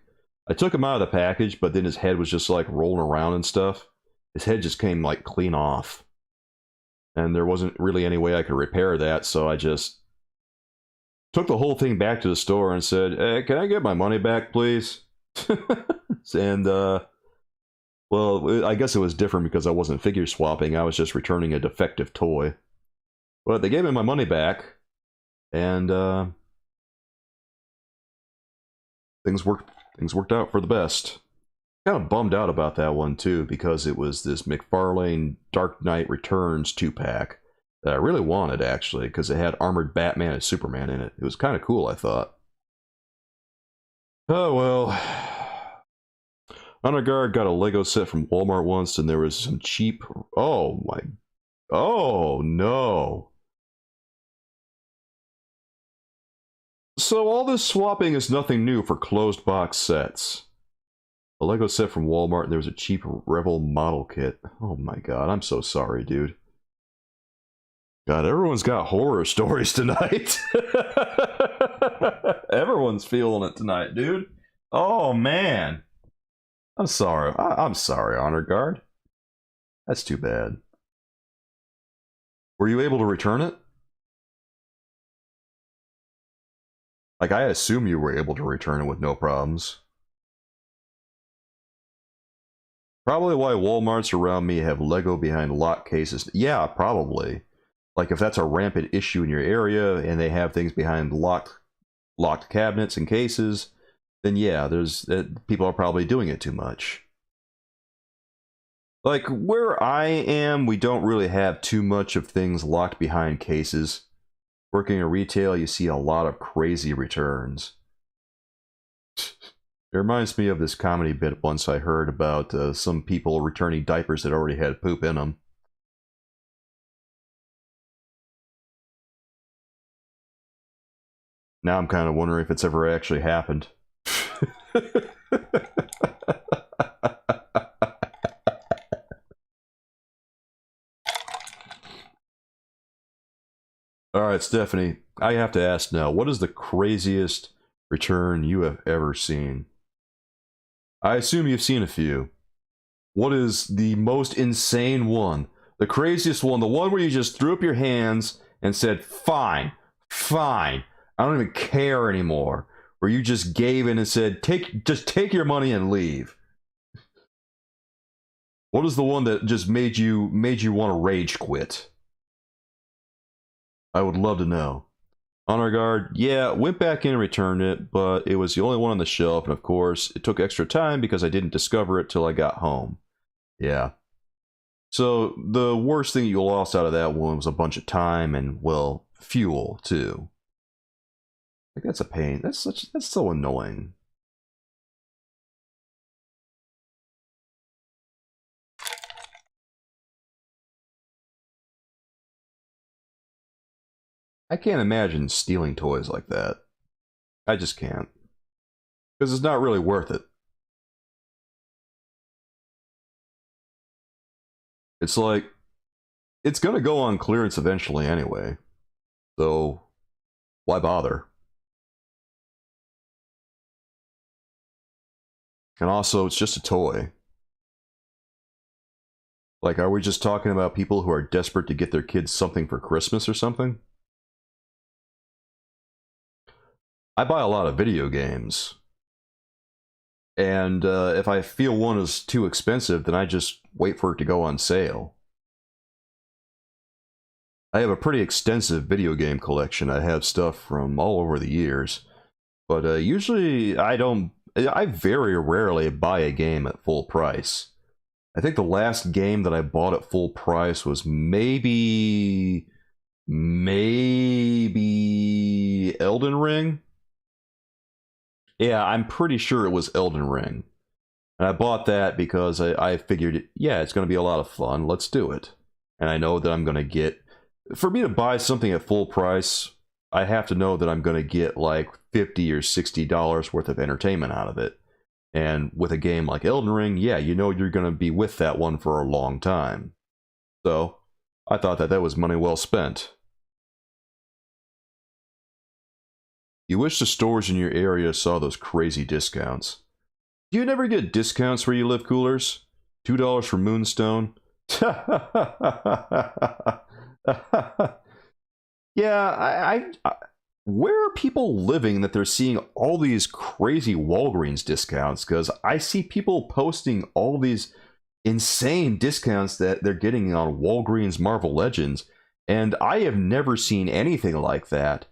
I took him out of the package, but then his head was just like rolling around and stuff. His head just came like clean off. And there wasn't really any way I could repair that, so I just took the whole thing back to the store and said, hey, can I get my money back, please? And, well, I guess it was different because I wasn't figure swapping. I was just returning a defective toy. But they gave me my money back, and things worked out for the best. Kind of bummed out about that one too, because it was this McFarlane Dark Knight Returns 2-pack that I really wanted, actually, because it had armored Batman and Superman in it. It was kind of cool, I thought. Oh well. Honor Guard got a Lego set from Walmart once, and there was some cheap... Oh my... Oh no. So all this swapping is nothing new for closed box sets. A Lego set from Walmart, and there was a cheap Rebel model kit. Oh my god, I'm so sorry, dude. God, everyone's got horror stories tonight. Everyone's feeling it tonight, dude. Oh man. I'm sorry. I'm sorry, Honor Guard. That's too bad. Were you able to return it? Like, I assume you were able to return it with no problems. Probably why Walmarts around me have Lego behind locked cases. Yeah, probably. Like, if that's a rampant issue in your area and they have things behind locked cabinets and cases, then yeah, people are probably doing it too much. Like, where I am, we don't really have too much of things locked behind cases. Working in retail, you see a lot of crazy returns. It reminds me of this comedy bit once I heard about some people returning diapers that already had poop in them. Now I'm kind of wondering if it's ever actually happened. Alright, Stephanie, I have to ask now, what is the craziest return you have ever seen? I assume you've seen a few. What is the most insane one? The craziest one, the one where you just threw up your hands and said, fine, fine, I don't even care anymore. Where you just gave in and said, just take your money and leave. What is the one that just made you want to rage quit? I would love to know. Honor Guard, yeah, went back in and returned it, but it was the only one on the shelf, and of course, it took extra time because I didn't discover it till I got home. Yeah. So, the worst thing you lost out of that one was a bunch of time and, well, fuel, too. Like, that's a pain. That's so annoying. I can't imagine stealing toys like that. I just can't. Because it's not really worth it. It's like, it's gonna go on clearance eventually anyway. So, why bother? And also, it's just a toy. Like, are we just talking about people who are desperate to get their kids something for Christmas or something? I buy a lot of video games. And if I feel one is too expensive, then I just wait for it to go on sale. I have a pretty extensive video game collection. I have stuff from all over the years. But usually I very rarely buy a game at full price. I think the last game that I bought at full price was maybe Elden Ring. Yeah, I'm pretty sure it was Elden Ring. And I bought that because I figured, yeah, it's going to be a lot of fun. Let's do it. And I know that I'm going to get... For me to buy something at full price, I have to know that I'm going to get like $50 or $60 worth of entertainment out of it. And with a game like Elden Ring, yeah, you know you're going to be with that one for a long time. So, I thought that was money well spent. You wish the stores in your area saw those crazy discounts. Do you never get discounts where you live, Coolers? $2 for Moonstone? Yeah, where are people living that they're seeing all these crazy Walgreens discounts? Because I see people posting all these insane discounts that they're getting on Walgreens Marvel Legends, and I have never seen anything like that.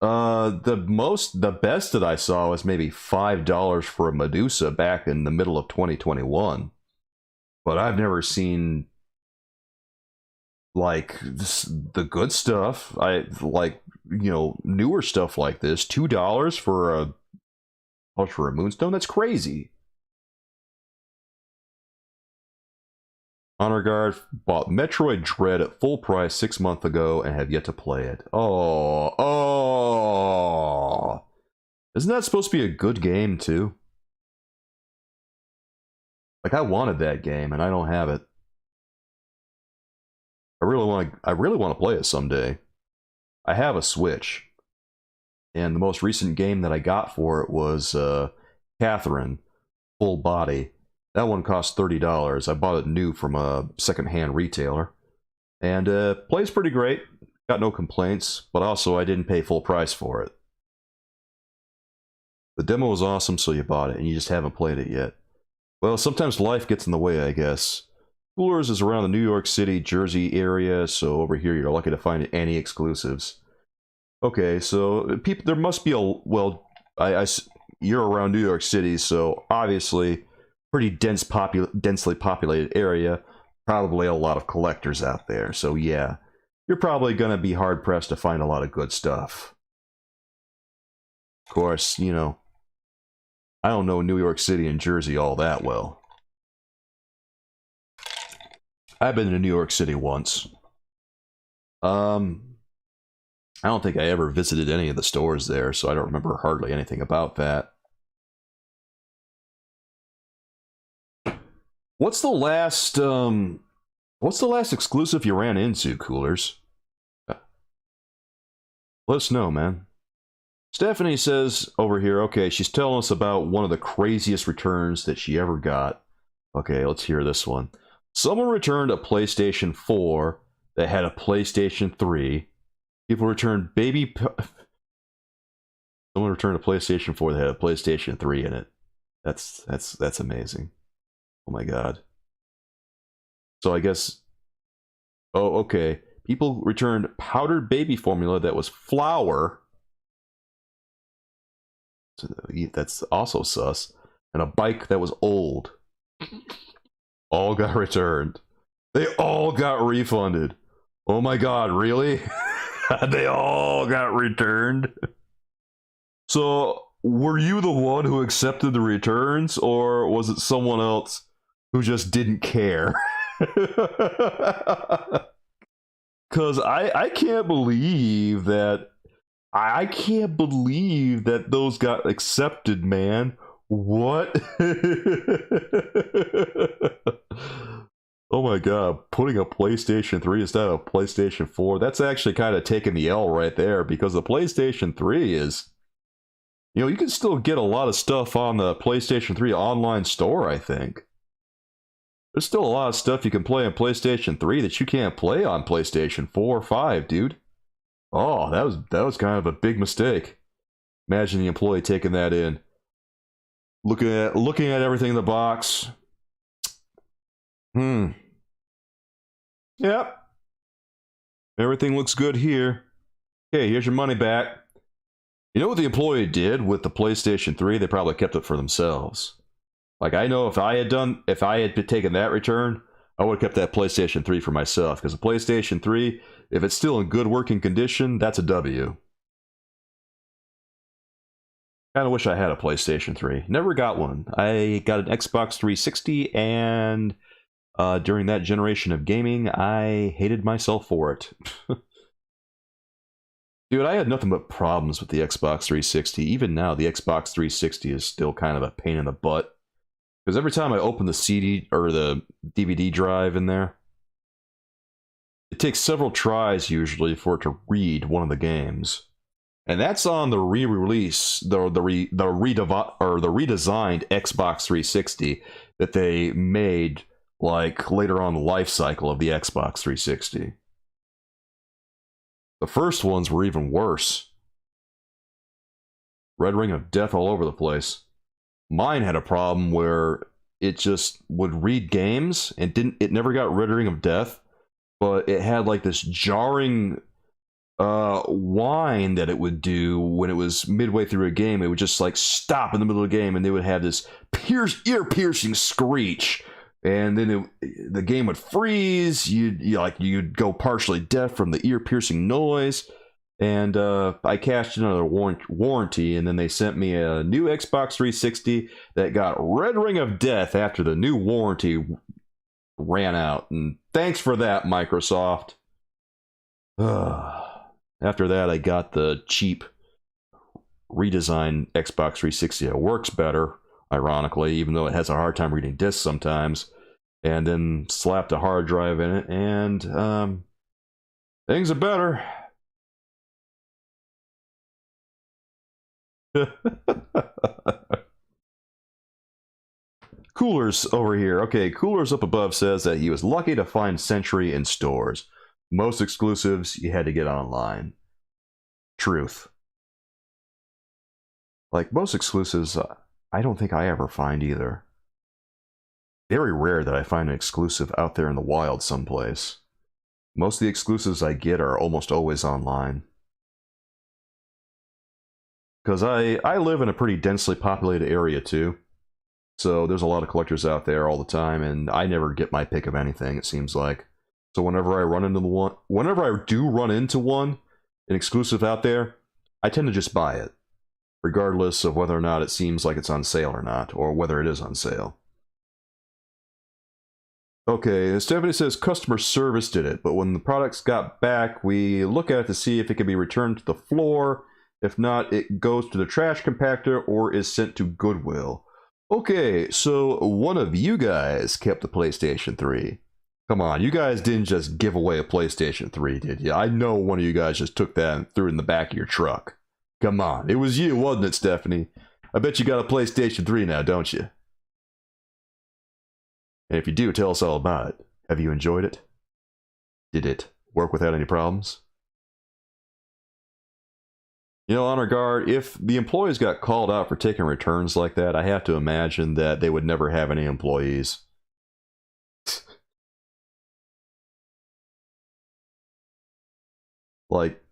The best that I saw was maybe $5 for a Medusa back in the middle of 2021. But I've never seen, like, the good stuff. Newer stuff like this. $2 for a Moonstone? That's crazy. Honor Guard bought Metroid Dread at full price 6 months ago and have yet to play it. Oh. Isn't that supposed to be a good game too? Like, I wanted that game and I don't have it. I really want to play it someday. I have a Switch. And the most recent game that I got for it was Catherine, full body. That one cost $30. I bought it new from a secondhand retailer. And plays pretty great. Got no complaints, but also I didn't pay full price for it. The demo was awesome, so you bought it, and you just haven't played it yet. Well, sometimes life gets in the way, I guess. Coolers is around the New York City, Jersey area, so over here you're lucky to find any exclusives. Okay, so people, there must be a... Well, you're around New York City, so obviously... pretty densely populated area, probably a lot of collectors out there. So yeah, you're probably going to be hard-pressed to find a lot of good stuff. Of course, you know, I don't know New York City and Jersey all that well. I've been to New York City once. I don't think I ever visited any of the stores there, so I don't remember hardly anything about that. What's the last exclusive you ran into, Coolers? Let us know, man. Stephanie says over here, okay, she's telling us about one of the craziest returns that she ever got. Okay, let's hear this one. Someone returned a PlayStation 4 that had a PlayStation 3. People returned Someone returned a PlayStation 4 that had a PlayStation 3 in it. That's amazing. Oh my god. So I guess... Oh, okay. People returned powdered baby formula that was flour. So that's also sus. And a bike that was old. All got returned. They all got refunded. Oh my god, really? They all got returned? So, were you the one who accepted the returns, or was it someone else who just didn't care? Because I can't believe that... I can't believe that those got accepted, man. What? Oh my god, putting a PlayStation 3 instead of a PlayStation 4, that's actually kind of taking the L right there, because the PlayStation 3 is... You know, you can still get a lot of stuff on the PlayStation 3 online store, I think. There's still a lot of stuff you can play on PlayStation 3 that you can't play on PlayStation 4 or 5, dude. Oh, that was kind of a big mistake. Imagine the employee taking that in. Looking at everything in the box. Yep. Everything looks good here. Okay, here's your money back. You know what the employee did with the PlayStation 3? They probably kept it for themselves. Like, I know if I had taken that return, I would have kept that PlayStation 3 for myself. Because the PlayStation 3, if it's still in good working condition, that's a W. Kind of wish I had a PlayStation 3. Never got one. I got an Xbox 360, and during that generation of gaming, I hated myself for it. Dude, I had nothing but problems with the Xbox 360. Even now, the Xbox 360 is still kind of a pain in the butt. Because every time I open the CD or the DVD drive in there, it takes several tries usually for it to read one of the games. And that's on the re-release, the redesigned Xbox 360 that they made like later on the life cycle of the Xbox 360. The first ones were even worse. Red ring of death all over the place. Mine had a problem where it just would read games and it never got red ring of death, but it had like this jarring whine that it would do when it was midway through a game. It would just like stop in the middle of the game, and they would have this ear-piercing screech, and then the game would freeze. You'd go partially deaf from the ear-piercing noise. And I cashed in another warranty, and then they sent me a new Xbox 360 that got red ring of death after the new warranty ran out. And thanks for that, Microsoft. After that, I got the cheap redesigned Xbox 360. It works better, ironically, even though it has a hard time reading discs sometimes. And then slapped a hard drive in it, and things are better. Coolers over here. Okay, Coolers up above says that he was lucky to find Century in stores. Most exclusives you had to get online. Truth. Like, most exclusives, I don't think I ever find either. Very rare that I find an exclusive out there in the wild someplace. Most of the exclusives I get are almost always online. Because I live in a pretty densely populated area too. So there's a lot of collectors out there all the time, and I never get my pick of anything, it seems like. So whenever I do run into one, an exclusive out there, I tend to just buy it. Regardless of whether or not it seems like it's on sale or not, or whether it is on sale. Okay, Stephanie says customer service did it, but when the products got back, we look at it to see if it can be returned to the floor. If not, it goes to the trash compactor or is sent to Goodwill. Okay, so one of you guys kept the PlayStation 3. Come on, you guys didn't just give away a PlayStation 3, did you? I know one of you guys just took that and threw it in the back of your truck. Come on, it was you, wasn't it, Stephanie? I bet you got a PlayStation 3 now, don't you? And if you do, tell us all about it. Have you enjoyed it? Did it work without any problems? You know, Honor Guard, if the employees got called out for taking returns like that, I have to imagine that they would never have any employees. Like,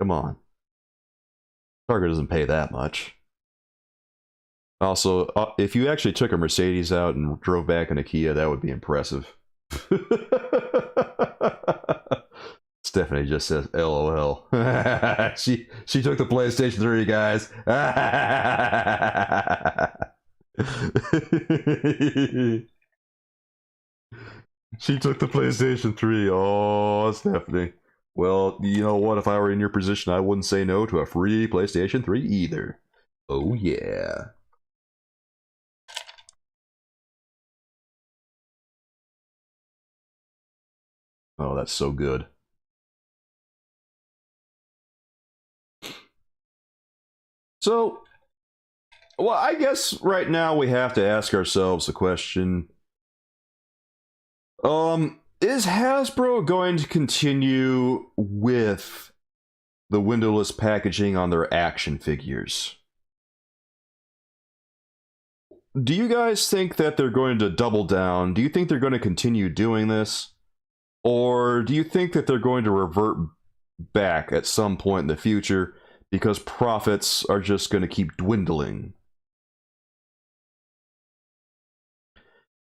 come on. Target doesn't pay that much. Also, if you actually took a Mercedes out and drove back in a Kia, that would be impressive. Stephanie just says, LOL. she took the PlayStation 3, guys. She took the PlayStation 3. Oh, Stephanie. Well, you know what? If I were in your position, I wouldn't say no to a free PlayStation 3 either. Oh, yeah. Oh, that's so good. So, well, I guess right now we have to ask ourselves the question, is Hasbro going to continue with the windowless packaging on their action figures? Do you guys think that they're going to double down? Do you think they're going to continue doing this? Or do you think that they're going to revert back at some point in the future because profits are just going to keep dwindling?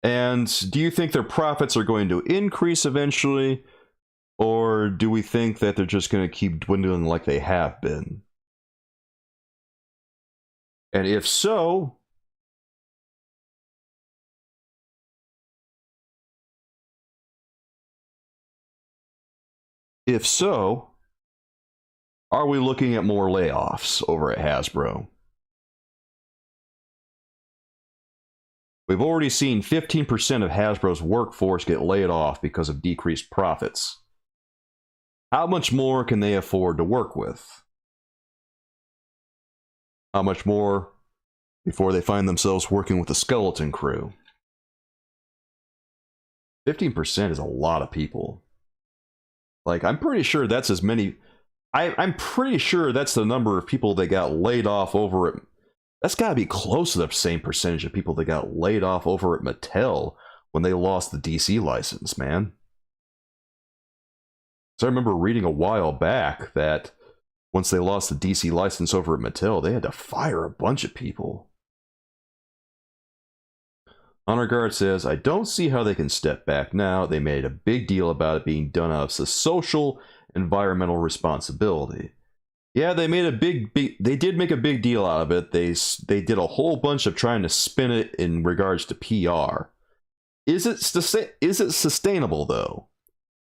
And do you think their profits are going to increase eventually? Or do we think that they're just going to keep dwindling like they have been? And if so, are we looking at more layoffs over at Hasbro? We've already seen 15% of Hasbro's workforce get laid off because of decreased profits. How much more can they afford to work with? How much more before they find themselves working with a skeleton crew? 15% is a lot of people. Like, I'm pretty sure that's as many... I'm pretty sure that's the number of people that got laid off over at... That's got to be close to the same percentage of people that got laid off over at Mattel when they lost the DC license, man. So I remember reading a while back that once they lost the DC license over at Mattel, they had to fire a bunch of people. Honor Guard says, I don't see how they can step back now. They made a big deal about it being done out of social, environmental responsibility. Yeah, they made a they did make a big deal out of it. They did a whole bunch of trying to spin it in regards to PR. Is it sustainable though?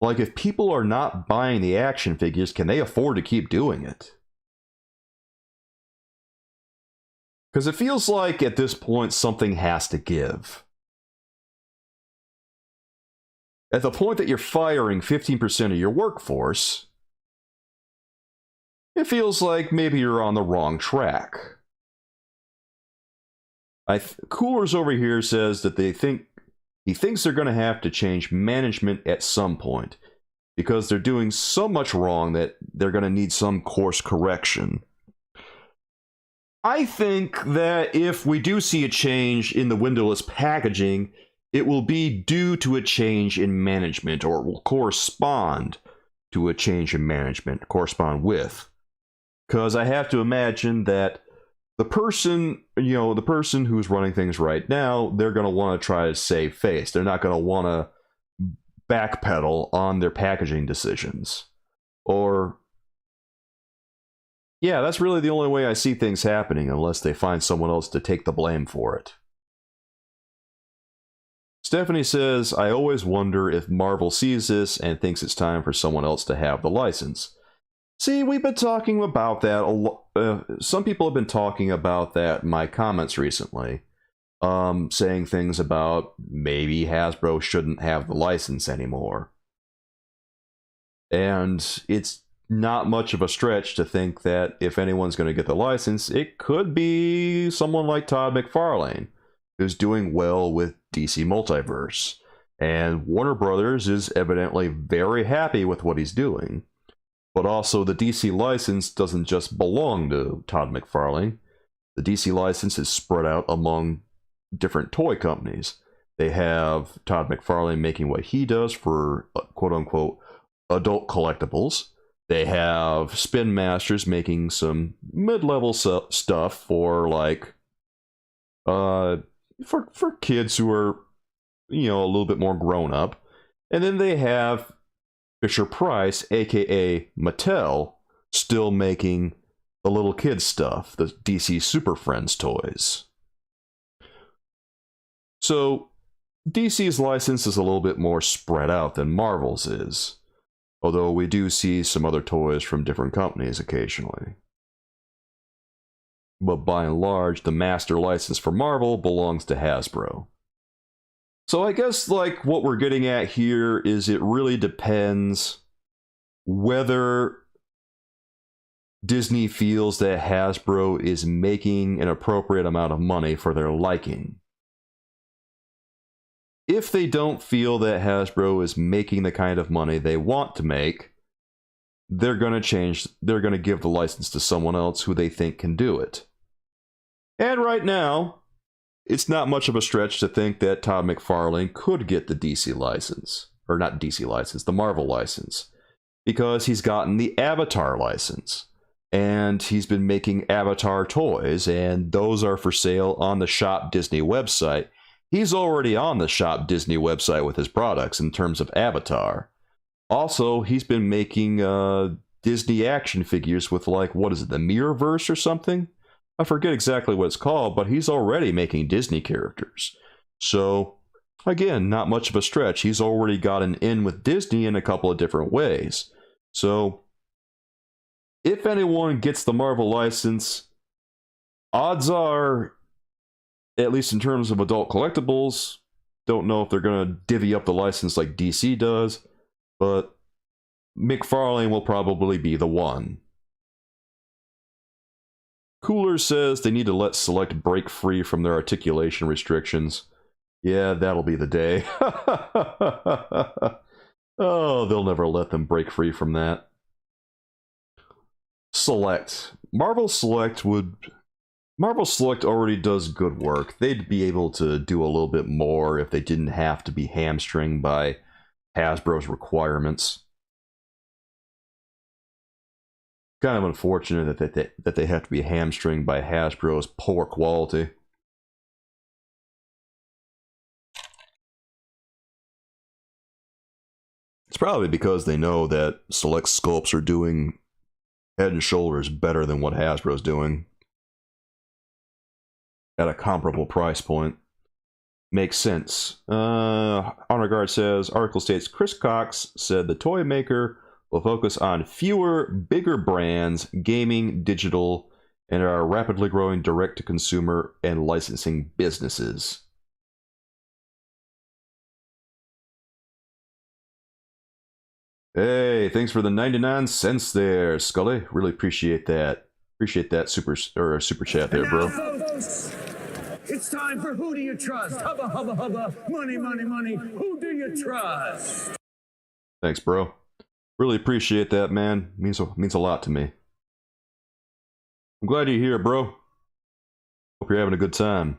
Like, if people are not buying the action figures, can they afford to keep doing it? Because it feels like at this point something has to give. At the point that you're firing 15% of your workforce, it feels like maybe you're on the wrong track. Coolers over here says that he thinks they're going to have to change management at some point because they're doing so much wrong that they're going to need some course correction. I think that if we do see a change in the windowless packaging, it will be due to a change in management, or it will correspond to a change in management, correspond with. Because I have to imagine that the person who's running things right now, they're going to want to try to save face. They're not going to want to backpedal on their packaging decisions. Or, yeah, that's really the only way I see things happening, unless they find someone else to take the blame for it. Stephanie says, I always wonder if Marvel sees this and thinks it's time for someone else to have the license. See, we've been talking about that a lot. Some people have been talking about that in my comments recently, saying things about maybe Hasbro shouldn't have the license anymore. And it's not much of a stretch to think that if anyone's going to get the license, it could be someone like Todd McFarlane, who's doing well with DC Multiverse. And Warner Brothers is evidently very happy with what he's doing. But also, the DC license doesn't just belong to Todd McFarlane. The DC license is spread out among different toy companies. They have Todd McFarlane making what he does for quote-unquote adult collectibles. They have Spin Masters making some mid-level stuff for like for kids who are, you know, a little bit more grown up. And then they have Fisher Price, aka Mattel, still making the little kid stuff, the DC Super Friends toys. So DC's license is a little bit more spread out than Marvel's is, although we do see some other toys from different companies occasionally. But by and large, the master license for Marvel belongs to Hasbro. So I guess like what we're getting at here is it really depends whether Disney feels that Hasbro is making an appropriate amount of money for their liking. If they don't feel that Hasbro is making the kind of money they want to make, they're going to give the license to someone else who they think can do it. And right now, it's not much of a stretch to think that Todd McFarlane could get the DC license. Or not DC license, the Marvel license. Because he's gotten the Avatar license. And he's been making Avatar toys, and those are for sale on the Shop Disney website. He's already on the Shop Disney website with his products in terms of Avatar. Also, he's been making Disney action figures with, like, what is it, the Mirrorverse or something? I forget exactly what it's called, but he's already making Disney characters. So, again, not much of a stretch. He's already got an in with Disney in a couple of different ways. So, if anyone gets the Marvel license, odds are, at least in terms of adult collectibles, don't know if they're going to divvy up the license like DC does, but McFarlane will probably be the one. Cooler says they need to let Select break free from their articulation restrictions. Yeah, that'll be the day. Oh, they'll never let them break free from that. Select. Marvel Select already does good work. They'd be able to do a little bit more if they didn't have to be hamstringed by Hasbro's requirements. Kind of unfortunate that they have to be hamstringed by Hasbro's poor quality. It's probably because they know that Select sculpts are doing head and shoulders better than what Hasbro's doing at a comparable price point. Makes sense. Honor Guard says, article states, Chris Cox said the toy maker will focus on fewer, bigger brands, gaming, digital, and our rapidly growing direct-to-consumer and licensing businesses. Hey, thanks for the 99 cents there, Scully. Really appreciate that. Appreciate that super chat there, bro. It's time for Who Do You Trust? Hubba, hubba, hubba. Money, money, money. Who do you trust? Thanks, bro. Really appreciate that, man. Means a lot to me. I'm glad you're here, bro. Hope you're having a good time.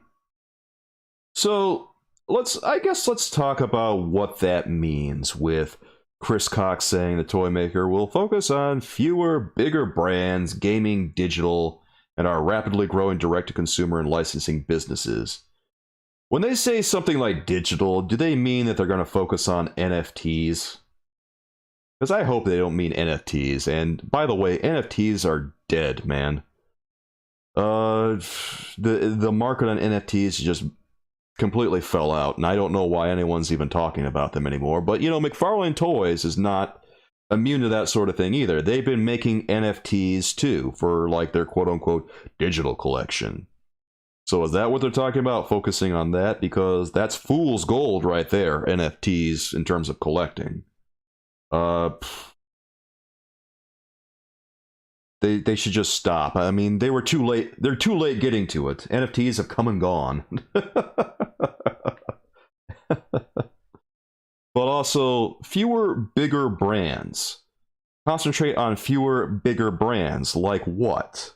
So, let's talk about what that means with Chris Cox saying the toy maker will focus on fewer, bigger brands, gaming, digital, and our rapidly growing direct-to-consumer and licensing businesses. When they say something like digital, do they mean that they're going to focus on NFTs? Because I hope they don't mean NFTs. And by the way, NFTs are dead, man. The market on NFTs is just completely fell out, and I don't know why anyone's even talking about them anymore. But, you know, McFarlane Toys is not immune to that sort of thing either. They've been making NFTs too for like their quote-unquote digital collection. So is that what they're talking about, focusing on that? Because that's fool's gold right there, NFTs, in terms of collecting. They should just stop. I mean, they were too late. They're too late getting to it. NFTs have come and gone. But also, fewer, bigger brands. Concentrate on fewer, bigger brands. Like what?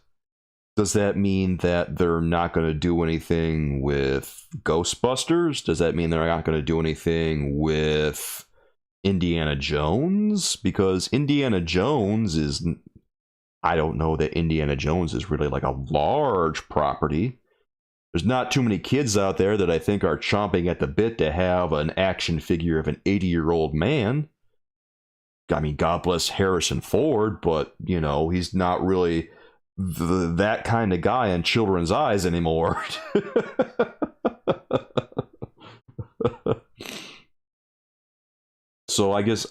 Does that mean that they're not going to do anything with Ghostbusters? Does that mean they're not going to do anything with Indiana Jones? Because Indiana Jones is... I don't know that Indiana Jones is really like a large property. There's not too many kids out there that I think are chomping at the bit to have an action figure of an 80-year-old man. I mean, God bless Harrison Ford, but, you know, he's not really that kind of guy in children's eyes anymore. So I guess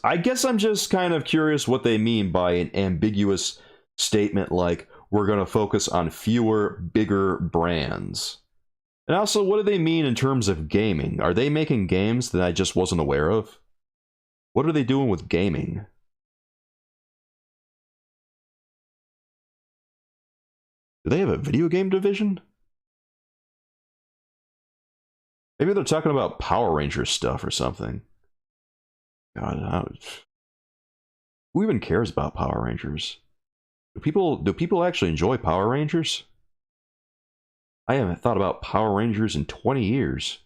I'm just kind of curious what they mean by an ambiguous statement like, we're going to focus on fewer, bigger brands. And also, what do they mean in terms of gaming? Are they making games that I just wasn't aware of? What are they doing with gaming? Do they have a video game division? Maybe they're talking about Power Rangers stuff or something. God, who even cares about Power Rangers? Do people actually enjoy Power Rangers? I haven't thought about Power Rangers in 20 years.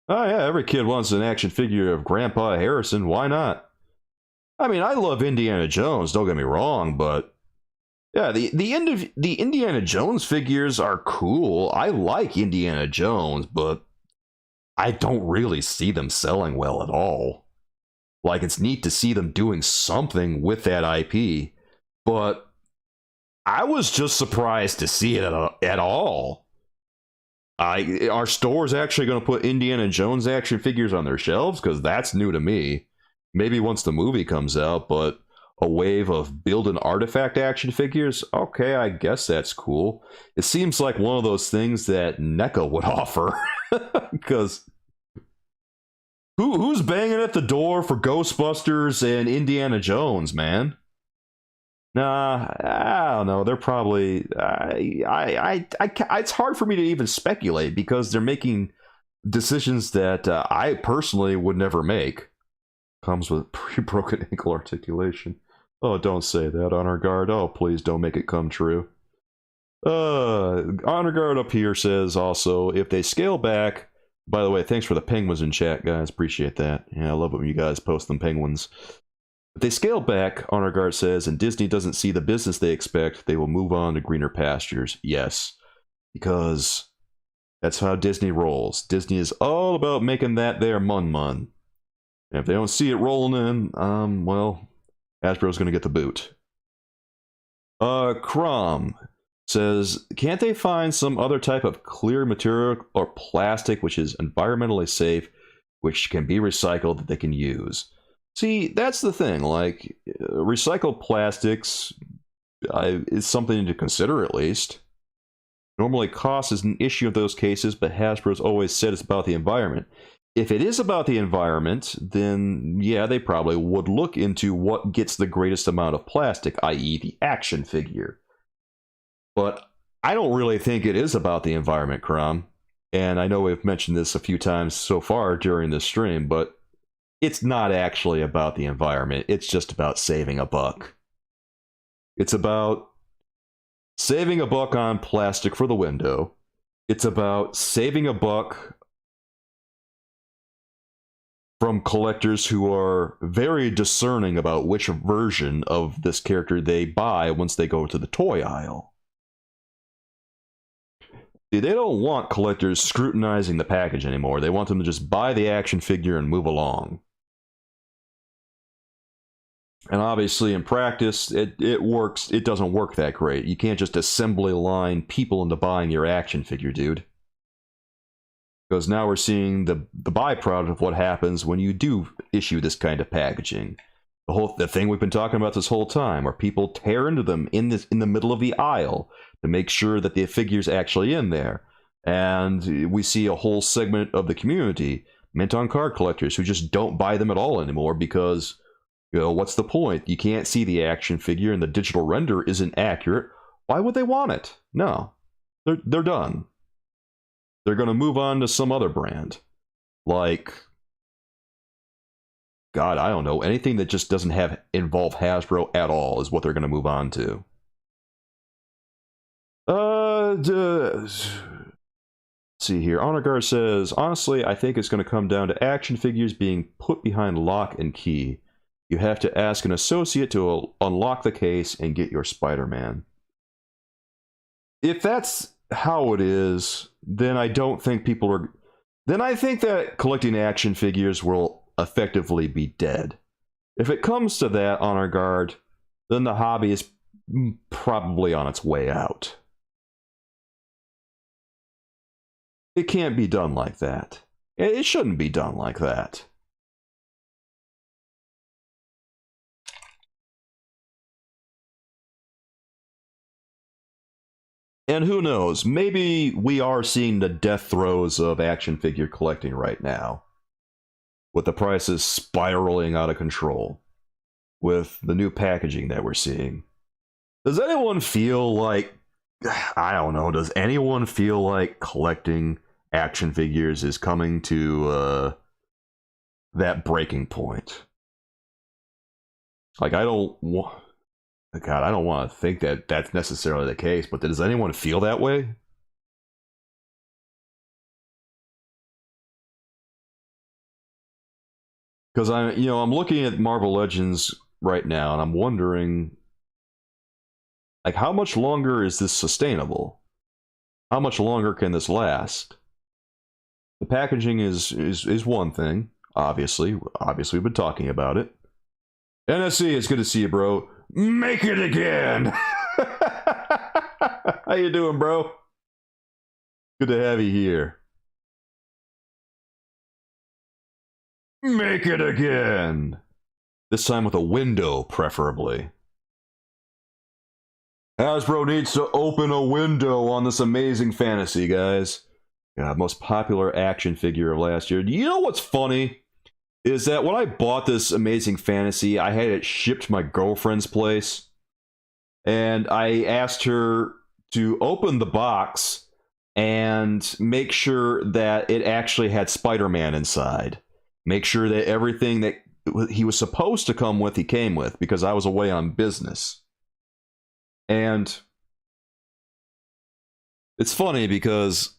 Oh yeah, every kid wants an action figure of Grandpa Harrison. Why not? I mean, I love Indiana Jones, don't get me wrong, but yeah, the Indiana Jones figures are cool. I like Indiana Jones, but I don't really see them selling well at all. Like, it's neat to see them doing something with that IP, but I was just surprised to see it at all. Are stores actually going to put Indiana Jones action figures on their shelves? Because that's new to me. Maybe once the movie comes out, but a wave of build an artifact action figures? Okay, I guess that's cool. It seems like one of those things that NECA would offer. Because who's banging at the door for Ghostbusters and Indiana Jones, man? Nah, I don't know. They're probably... it's hard for me to even speculate because they're making decisions that I personally would never make. Comes with pre-broken ankle articulation. Oh, don't say that, Honor Guard. Oh, please don't make it come true. Honor Guard up here says also, if they scale back... By the way, thanks for the penguins in chat, guys. Appreciate that. Yeah, I love it when you guys post them penguins. If they scale back, Honor Guard says, and Disney doesn't see the business they expect, they will move on to greener pastures. Yes, because that's how Disney rolls. Disney is all about making that there mun-mun. And if they don't see it rolling in, well, Hasbro's going to get the boot. Crom says, can't they find some other type of clear material or plastic which is environmentally safe, which can be recycled that they can use? See, that's the thing. Like, recycled plastics is something to consider at least. Normally, cost is an issue in those cases, but Hasbro's always said it's about the environment. If it is about the environment, then yeah, they probably would look into what gets the greatest amount of plastic, i.e. the action figure. But I don't really think it is about the environment, Crom. And I know we've mentioned this a few times so far during this stream, but it's not actually about the environment. It's just about saving a buck. It's about saving a buck on plastic for the window. It's about saving a buck from collectors who are very discerning about which version of this character they buy once they go to the toy aisle. See, they don't want collectors scrutinizing the package anymore. They want them to just buy the action figure and move along. And obviously in practice, it works. It doesn't work that great. You can't just assembly line people into buying your action figure, dude. Because now we're seeing the byproduct of what happens when you do issue this kind of packaging. The thing we've been talking about this whole time, where people tear into them in the middle of the aisle to make sure that the figure's actually in there. And we see a whole segment of the community, mint on card collectors, who just don't buy them at all anymore because, you know, what's the point? You can't see the action figure and the digital render isn't accurate. Why would they want it? No. They're done. They're going to move on to some other brand. Like, God, I don't know. Anything that just doesn't involve Hasbro at all is what they're going to move on to. Let's see here. Honor Guard says, honestly, I think it's going to come down to action figures being put behind lock and key. You have to ask an associate to unlock the case and get your Spider-Man. If that's how it is, then I don't think people are... Then I think that collecting action figures will effectively be dead. If it comes to that, Honor Guard, then the hobby is probably on its way out. It can't be done like that. It shouldn't be done like that. And who knows, maybe we are seeing the death throes of action figure collecting right now, with the prices spiraling out of control, with the new packaging that we're seeing. Does anyone feel like, I don't know, does anyone feel like collecting action figures is coming to that breaking point? Like, I don't want to think that that's necessarily the case, but does anyone feel that way? Because I'm looking at Marvel Legends right now, and I'm wondering, like, how much longer is this sustainable? How much longer can this last? The packaging is one thing, obviously. Obviously, we've been talking about it. NSC, it's good to see you, bro. Make it again! How you doing, bro? Good to have you here. Make it again! This time with a window, preferably. Hasbro needs to open a window on this amazing fantasy, guys. God, most popular action figure of last year. You know what's funny? Is that when I bought this amazing fantasy, I had it shipped to my girlfriend's place. And I asked her to open the box and make sure that it actually had Spider-Man inside. Make sure that everything that he was supposed to come with, he came with, because I was away on business. And it's funny because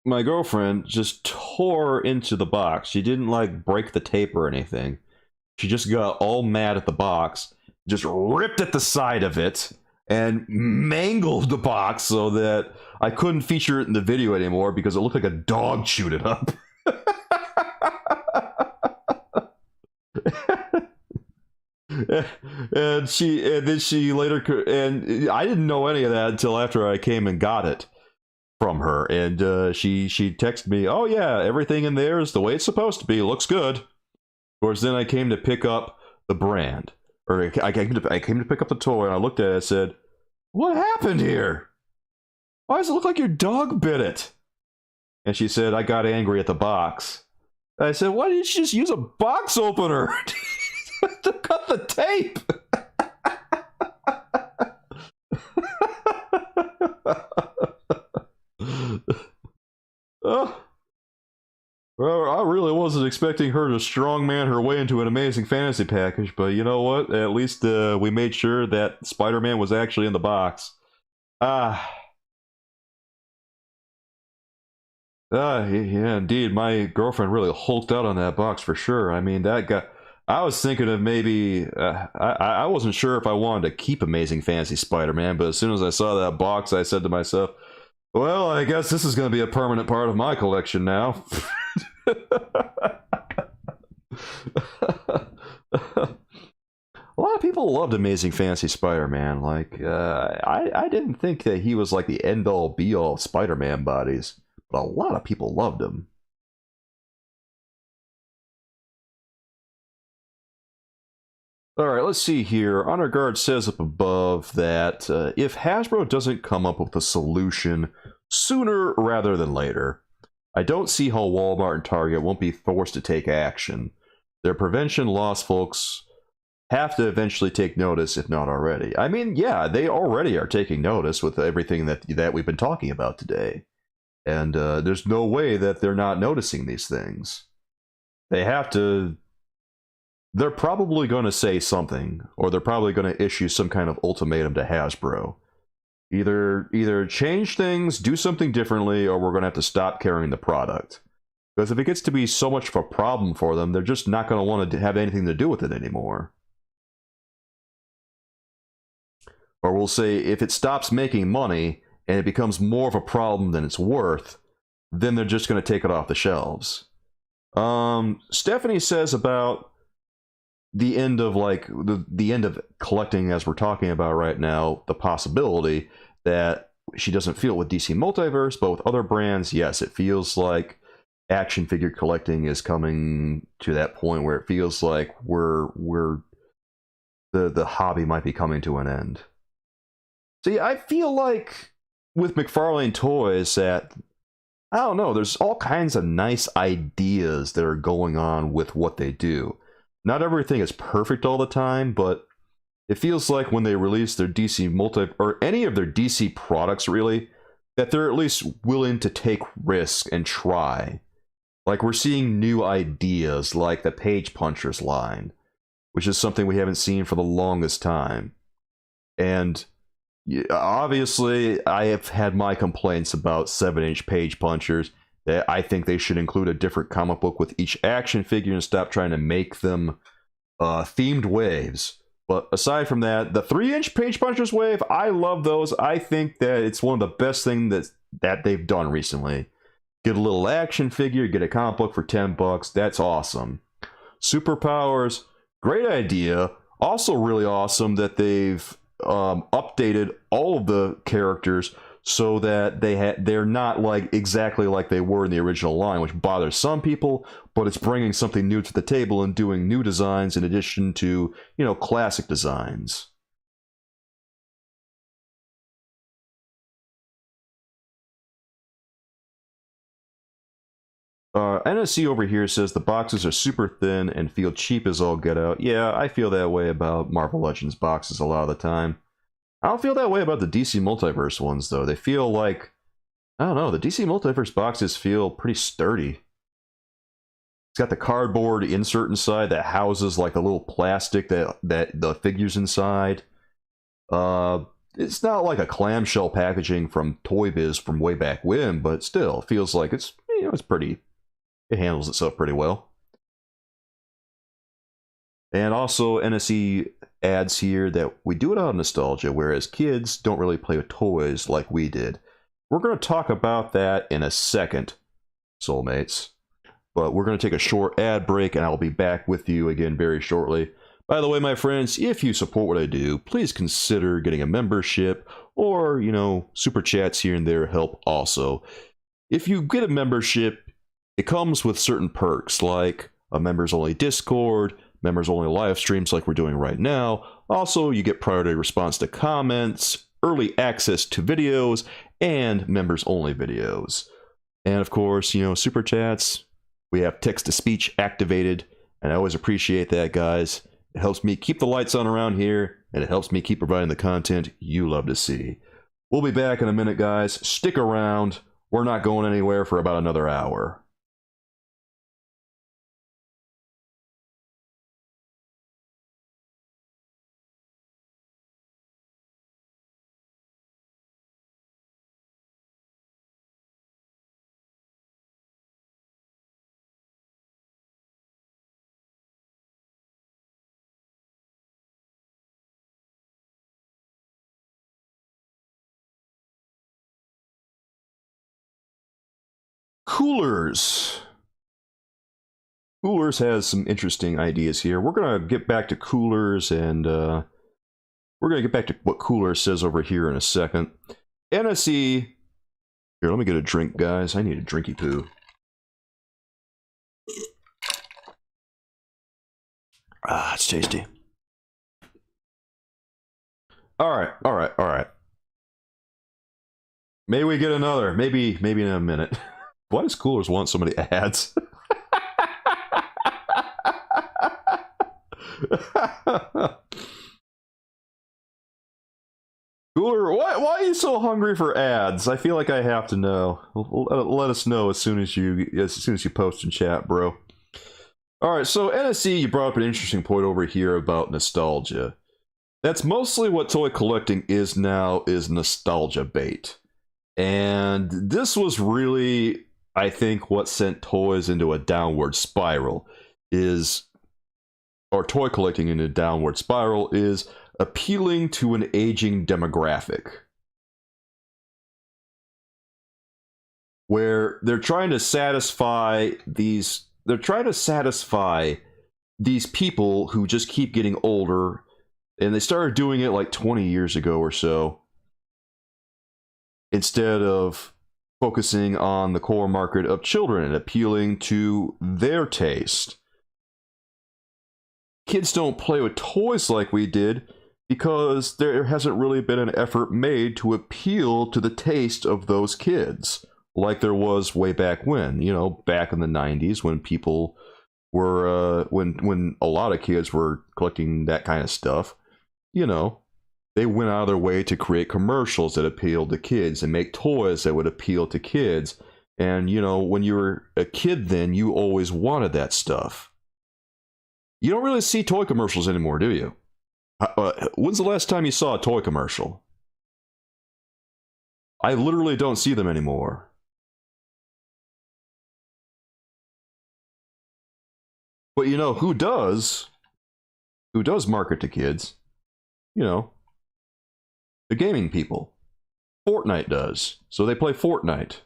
my girlfriend just tore into the box. She didn't like break the tape or anything. She just got all mad at the box, just ripped at the side of it, and mangled the box so that I couldn't feature it in the video anymore because it looked like a dog chewed it up. and then she later, and I didn't know any of that until after I came and got it from her, and she texted me, oh yeah, everything in there is the way it's supposed to be, looks good. Of course, then I came to pick up the brand, or I came to pick up the toy, and I looked at it and said, what happened here? Why does it look like your dog bit it? And she said, I got angry at the box. And I said, why didn't you just use a box opener to cut the tape? Well, I really wasn't expecting her to strongman her way into an amazing fantasy package, but you know what? At least we made sure that Spider-Man was actually in the box. Yeah, indeed. My girlfriend really hulked out on that box for sure. I mean, that guy... I was thinking of maybe... I wasn't sure if I wanted to keep Amazing Fantasy Spider-Man, but as soon as I saw that box, I said to myself, well, I guess this is going to be a permanent part of my collection now. of people loved Amazing Fantasy Spider-Man. Like, I didn't think that he was like the end-all be-all of Spider-Man bodies, but a lot of people loved him. Alright, let's see here. Honor Guard says up above that if Hasbro doesn't come up with a solution sooner rather than later, I don't see how Walmart and Target won't be forced to take action. Their prevention loss folks have to eventually take notice, if not already. I mean, yeah, they already are taking notice with everything that we've been talking about today. And there's no way that they're not noticing these things. They have to... They're probably going to say something, or they're probably going to issue some kind of ultimatum to Hasbro. Either change things, do something differently, or we're going to have to stop carrying the product. Because if it gets to be so much of a problem for them, they're just not going to want to have anything to do with it anymore. Or we'll say, if it stops making money, and it becomes more of a problem than it's worth, then they're just going to take it off the shelves. Stephanie says about the end of the end of collecting, as we're talking about right now, the possibility that she doesn't feel it with DC Multiverse, but with other brands, yes, it feels like action figure collecting is coming to that point where it feels like the hobby might be coming to an end. See, I feel like with McFarlane Toys that, I don't know, there's all kinds of nice ideas that are going on with what they do. Not everything is perfect all the time, but it feels like when they release their DC or any of their DC products, really, that they're at least willing to take risks and try. Like, we're seeing new ideas, like the Page Punchers line, which is something we haven't seen for the longest time. And obviously, I have had my complaints about 7-inch Page Punchers. That I think they should include a different comic book with each action figure and stop trying to make them themed waves. But aside from that, the 3-inch Page Punchers wave, I love those. I think that it's one of the best things that they've done recently. Get a little action figure, get a comic book for $10. That's awesome. Superpowers, great idea. Also really awesome that they've updated all of the characters so that they're not like exactly like they were in the original line, which bothers some people, but it's bringing something new to the table and doing new designs in addition to, you know, classic designs. NSC over here says the boxes are super thin and feel cheap as all get out. Yeah, I feel that way about Marvel Legends boxes a lot of the time. I don't feel that way about the DC Multiverse ones, though. They feel like, I don't know, the DC Multiverse boxes feel pretty sturdy. It's got the cardboard insert inside that houses like the little plastic that the figure's inside. It's not like a clamshell packaging from Toy Biz from way back when, but still, it feels like it's, you know, it's pretty, it handles itself pretty well. And also, NSE adds here that we do it out of nostalgia, whereas kids don't really play with toys like we did. We're going to talk about that in a second, soulmates. But we're going to take a short ad break, and I'll be back with you again very shortly. By the way, my friends, if you support what I do, please consider getting a membership, or, you know, super chats here and there help also. If you get a membership, it comes with certain perks, like a members-only Discord, members-only live streams like we're doing right now. Also, you get priority response to comments, early access to videos, and members-only videos. And of course, you know, super chats, we have text-to-speech activated, and I always appreciate that, guys. It helps me keep the lights on around here, and it helps me keep providing the content you love to see. We'll be back in a minute, guys. Stick around. We're not going anywhere for about another hour. Coolers. Coolers has some interesting ideas here. We're going to get back to Coolers, and we're going to get back to what Cooler says over here in a second. NSE. Here, let me get a drink, guys. I need a drinky poo. Ah, it's tasty. All right. Maybe we get another. Maybe in a minute. Why does Coolers want so many ads? Cooler, why are you so hungry for ads? I feel like I have to know. Let us know as soon as you post in chat, bro. All right, so NSE, you brought up an interesting point over here about nostalgia. That's mostly what toy collecting is now, is nostalgia bait. And this was really, I think, what sent toys into a downward spiral or toy collecting into a downward spiral is appealing to an aging demographic. Where they're trying to satisfy these people who just keep getting older, and they started doing it like 20 years ago or so, instead of focusing on the core market of children and appealing to their taste. Kids don't play with toys like we did because there hasn't really been an effort made to appeal to the taste of those kids, like there was way back when, you know, back in the 90s when people were, when a lot of kids were collecting that kind of stuff. You know, they went out of their way to create commercials that appealed to kids and make toys that would appeal to kids. And, you know, when you were a kid then, you always wanted that stuff. You don't really see toy commercials anymore, do you? When's the last time you saw a toy commercial? I literally don't see them anymore. But you know, who does market to kids? You know, the gaming people. Fortnite does. So they play Fortnite.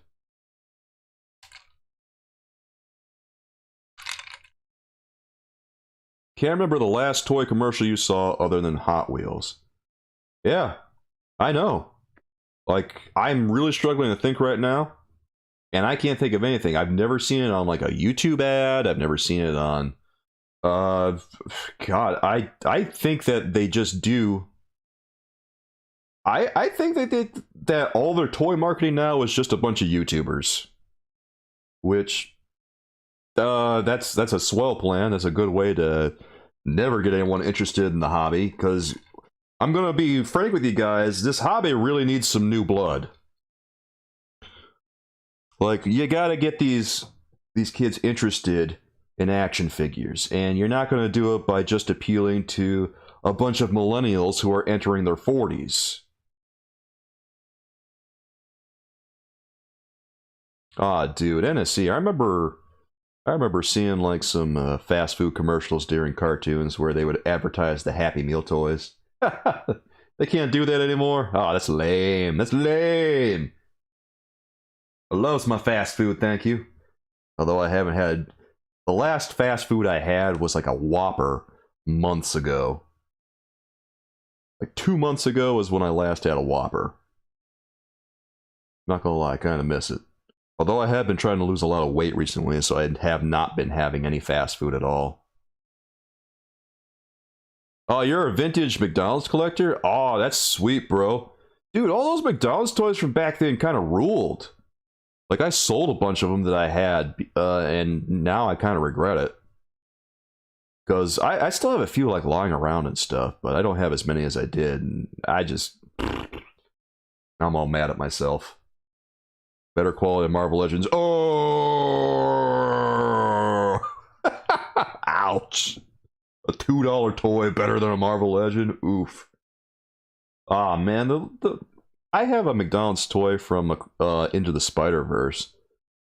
Can't remember the last toy commercial you saw other than Hot Wheels. Yeah, I know. Like, I'm really struggling to think right now, and I can't think of anything. I've never seen it on like a YouTube ad. I've never seen it on God, I think that they just do. I think that all their toy marketing now is just a bunch of YouTubers, which that's a swell plan. That's a good way to never get anyone interested in the hobby. Because I'm gonna be frank with you guys, this hobby really needs some new blood. Like, you gotta get these kids interested in action figures, and you're not going to do it by just appealing to a bunch of millennials who are entering their 40s. Ah, dude, NSC. I remember seeing like some fast food commercials during cartoons where they would advertise the Happy Meal toys. They can't do that anymore. Oh, that's lame. That's lame. I love my fast food, thank you. Although I haven't had. The last fast food I had was like a Whopper months ago. Like 2 months ago is when I last had a Whopper. Not gonna lie, I kind of miss it. Although I have been trying to lose a lot of weight recently, so I have not been having any fast food at all. Oh, you're a vintage McDonald's collector? Oh, that's sweet, bro. Dude, all those McDonald's toys from back then kind of ruled. Like, I sold a bunch of them that I had, and now I kind of regret it. Because I still have a few, like, lying around and stuff, but I don't have as many as I did, and I'm all mad at myself. Better quality of Marvel Legends. Oh! Ouch! A $2 toy better than a Marvel Legend? Oof. Ah, man, I have a McDonald's toy from Into the Spider-Verse.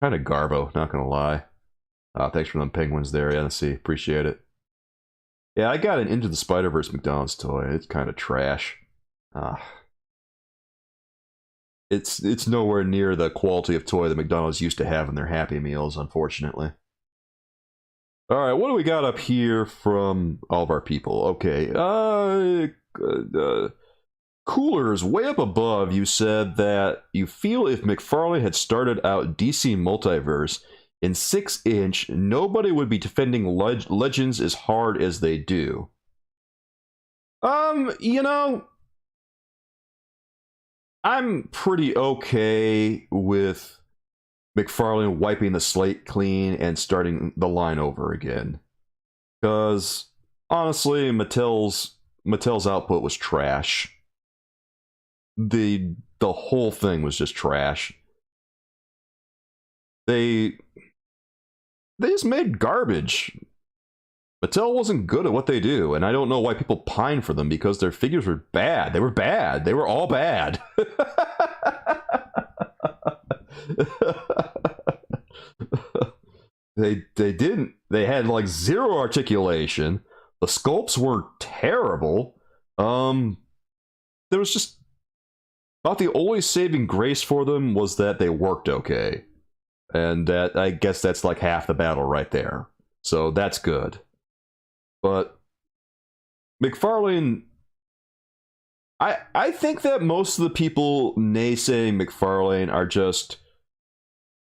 Kind of garbo, not gonna lie. Thanks for them penguins there, NC. Appreciate it. Yeah, I got an Into the Spider-Verse McDonald's toy. It's kind of trash. It's nowhere near the quality of toy that McDonald's used to have in their Happy Meals, unfortunately. All right, what do we got up here from all of our people? Okay, Coolers, way up above, you said that you feel if McFarlane had started out DC Multiverse in 6-inch, nobody would be defending Legends as hard as they do. You know, I'm pretty okay with McFarlane wiping the slate clean and starting the line over again. Because, honestly, Mattel's output was trash. The whole thing was just trash. They just made garbage. Mattel wasn't good at what they do, and I don't know why people pine for them, because their figures were bad. They were bad. They were all bad. They had like zero articulation. The sculpts were terrible. There was just about the only saving grace for them was that they worked okay. And that, I guess that's like half the battle right there. So that's good. But McFarlane, I think that most of the people naysaying McFarlane are just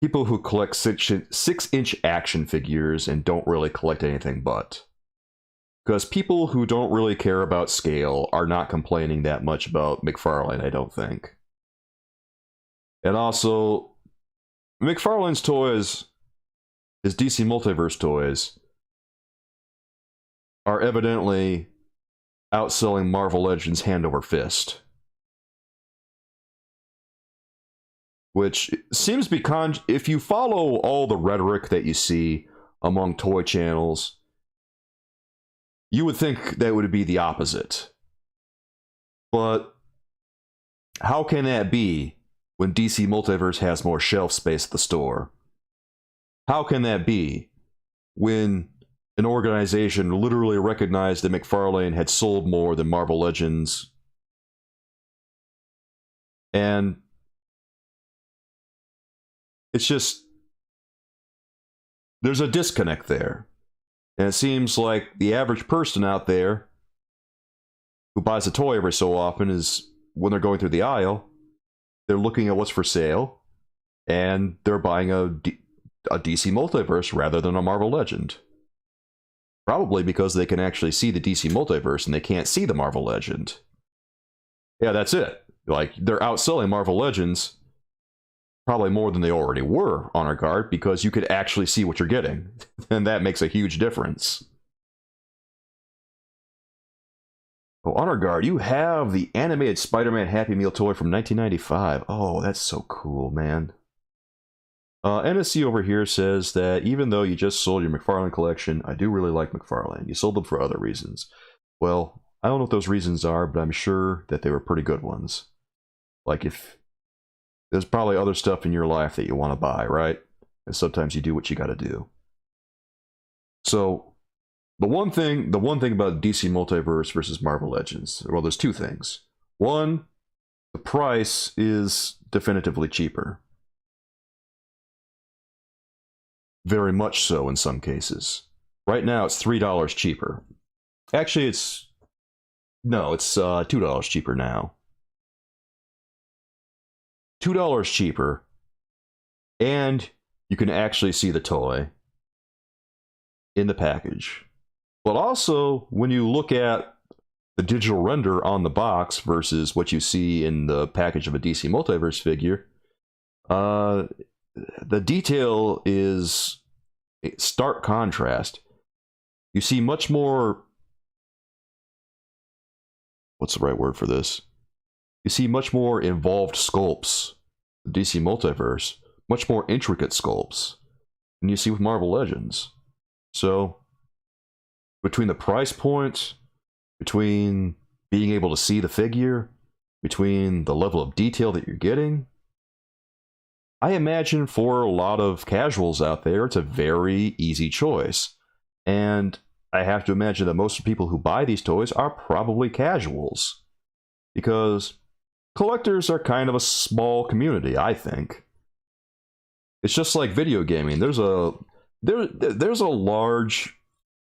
people who collect 6-inch action figures and don't really collect anything but. Because people who don't really care about scale are not complaining that much about McFarlane, I don't think. And also, McFarlane's toys, his DC Multiverse toys, are evidently outselling Marvel Legends hand over fist. Which seems to be if you follow all the rhetoric that you see among toy channels, you would think that would be the opposite. But how can that be when DC Multiverse has more shelf space at the store? How can that be when an organization literally recognized that McFarlane had sold more than Marvel Legends? And it's just, there's a disconnect there. And it seems like the average person out there who buys a toy every so often is, when they're going through the aisle, they're looking at what's for sale, and they're buying a DC Multiverse rather than a Marvel Legend. Probably because they can actually see the DC Multiverse and they can't see the Marvel Legend. Yeah, that's it. Like, they're outselling Marvel Legends probably more than they already were, Honor Guard, because you could actually see what you're getting. And that makes a huge difference. Oh, Honor Guard, you have the animated Spider-Man Happy Meal toy from 1995. Oh, that's so cool, man. NSC over here says that even though you just sold your McFarlane collection, I do really like McFarlane. You sold them for other reasons. Well, I don't know what those reasons are, but I'm sure that they were pretty good ones. Like, if there's probably other stuff in your life that you want to buy, right? And sometimes you do what you got to do. So, the one thing about DC Multiverse versus Marvel Legends, well, there's two things. One, the price is definitively cheaper. Very much so in some cases. Right now, it's $3 cheaper. Actually, it's $2 cheaper now. $2 cheaper, and you can actually see the toy in the package. But also, when you look at the digital render on the box versus what you see in the package of a DC Multiverse figure, the detail is a stark contrast. You see much more... What's the right word for this? You see much more involved sculpts, the DC Multiverse, much more intricate sculpts than you see with Marvel Legends. So, between the price point, between being able to see the figure, between the level of detail that you're getting, I imagine for a lot of casuals out there, it's a very easy choice. And I have to imagine that most people who buy these toys are probably casuals. Because collectors are kind of a small community, I think. It's just like video gaming. There's a large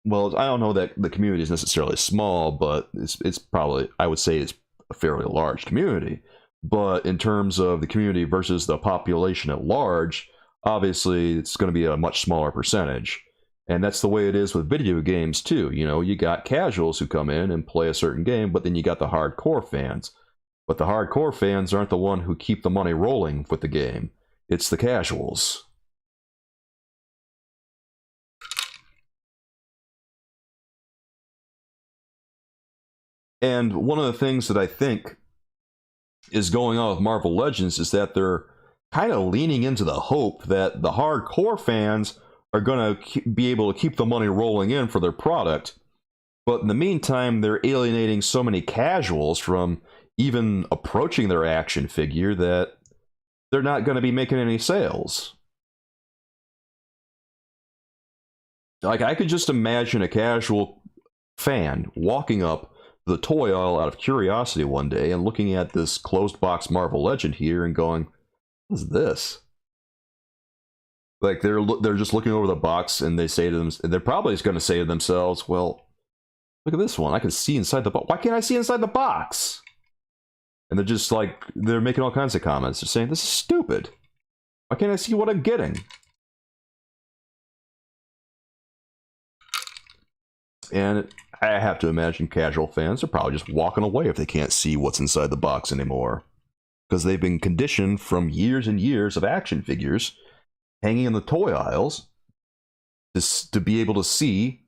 well, I don't know that the community is necessarily small, but it's probably, I would say it's a fairly large community. But in terms of the community versus the population at large, obviously it's going to be a much smaller percentage. And that's the way it is with video games too. You know, you got casuals who come in and play a certain game, but then you got the hardcore fans. But the hardcore fans aren't the one who keep the money rolling with the game. It's the casuals. And one of the things that I think is going on with Marvel Legends is that they're kind of leaning into the hope that the hardcore fans are going to be able to keep the money rolling in for their product. But in the meantime, they're alienating so many casuals from even approaching their action figure that they're not going to be making any sales. Like, I could just imagine a casual fan walking up the toy aisle out of curiosity one day and looking at this closed box Marvel Legend here and going, "What is this?" Like, they're just looking over the box and they say to them, they're probably going to say to themselves, "Well, look at this one. I can see inside the box. Why can't I see inside the box?" And they're just like, they're making all kinds of comments. They're saying, "This is stupid. Why can't I see what I'm getting?" And I have to imagine casual fans are probably just walking away if they can't see what's inside the box anymore. Because they've been conditioned from years and years of action figures hanging in the toy aisles to be able to see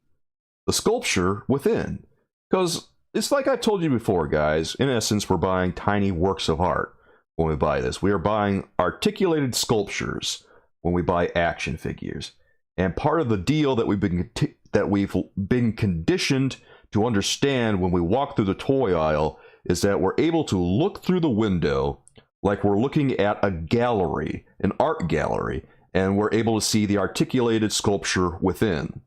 the sculpture within. Because it's like I've told you before, guys. In essence, we're buying tiny works of art when we buy this. We are buying articulated sculptures when we buy action figures. And part of the deal that we've been conditioned to understand when we walk through the toy aisle is that we're able to look through the window like we're looking at a gallery, an art gallery, and we're able to see the articulated sculpture within.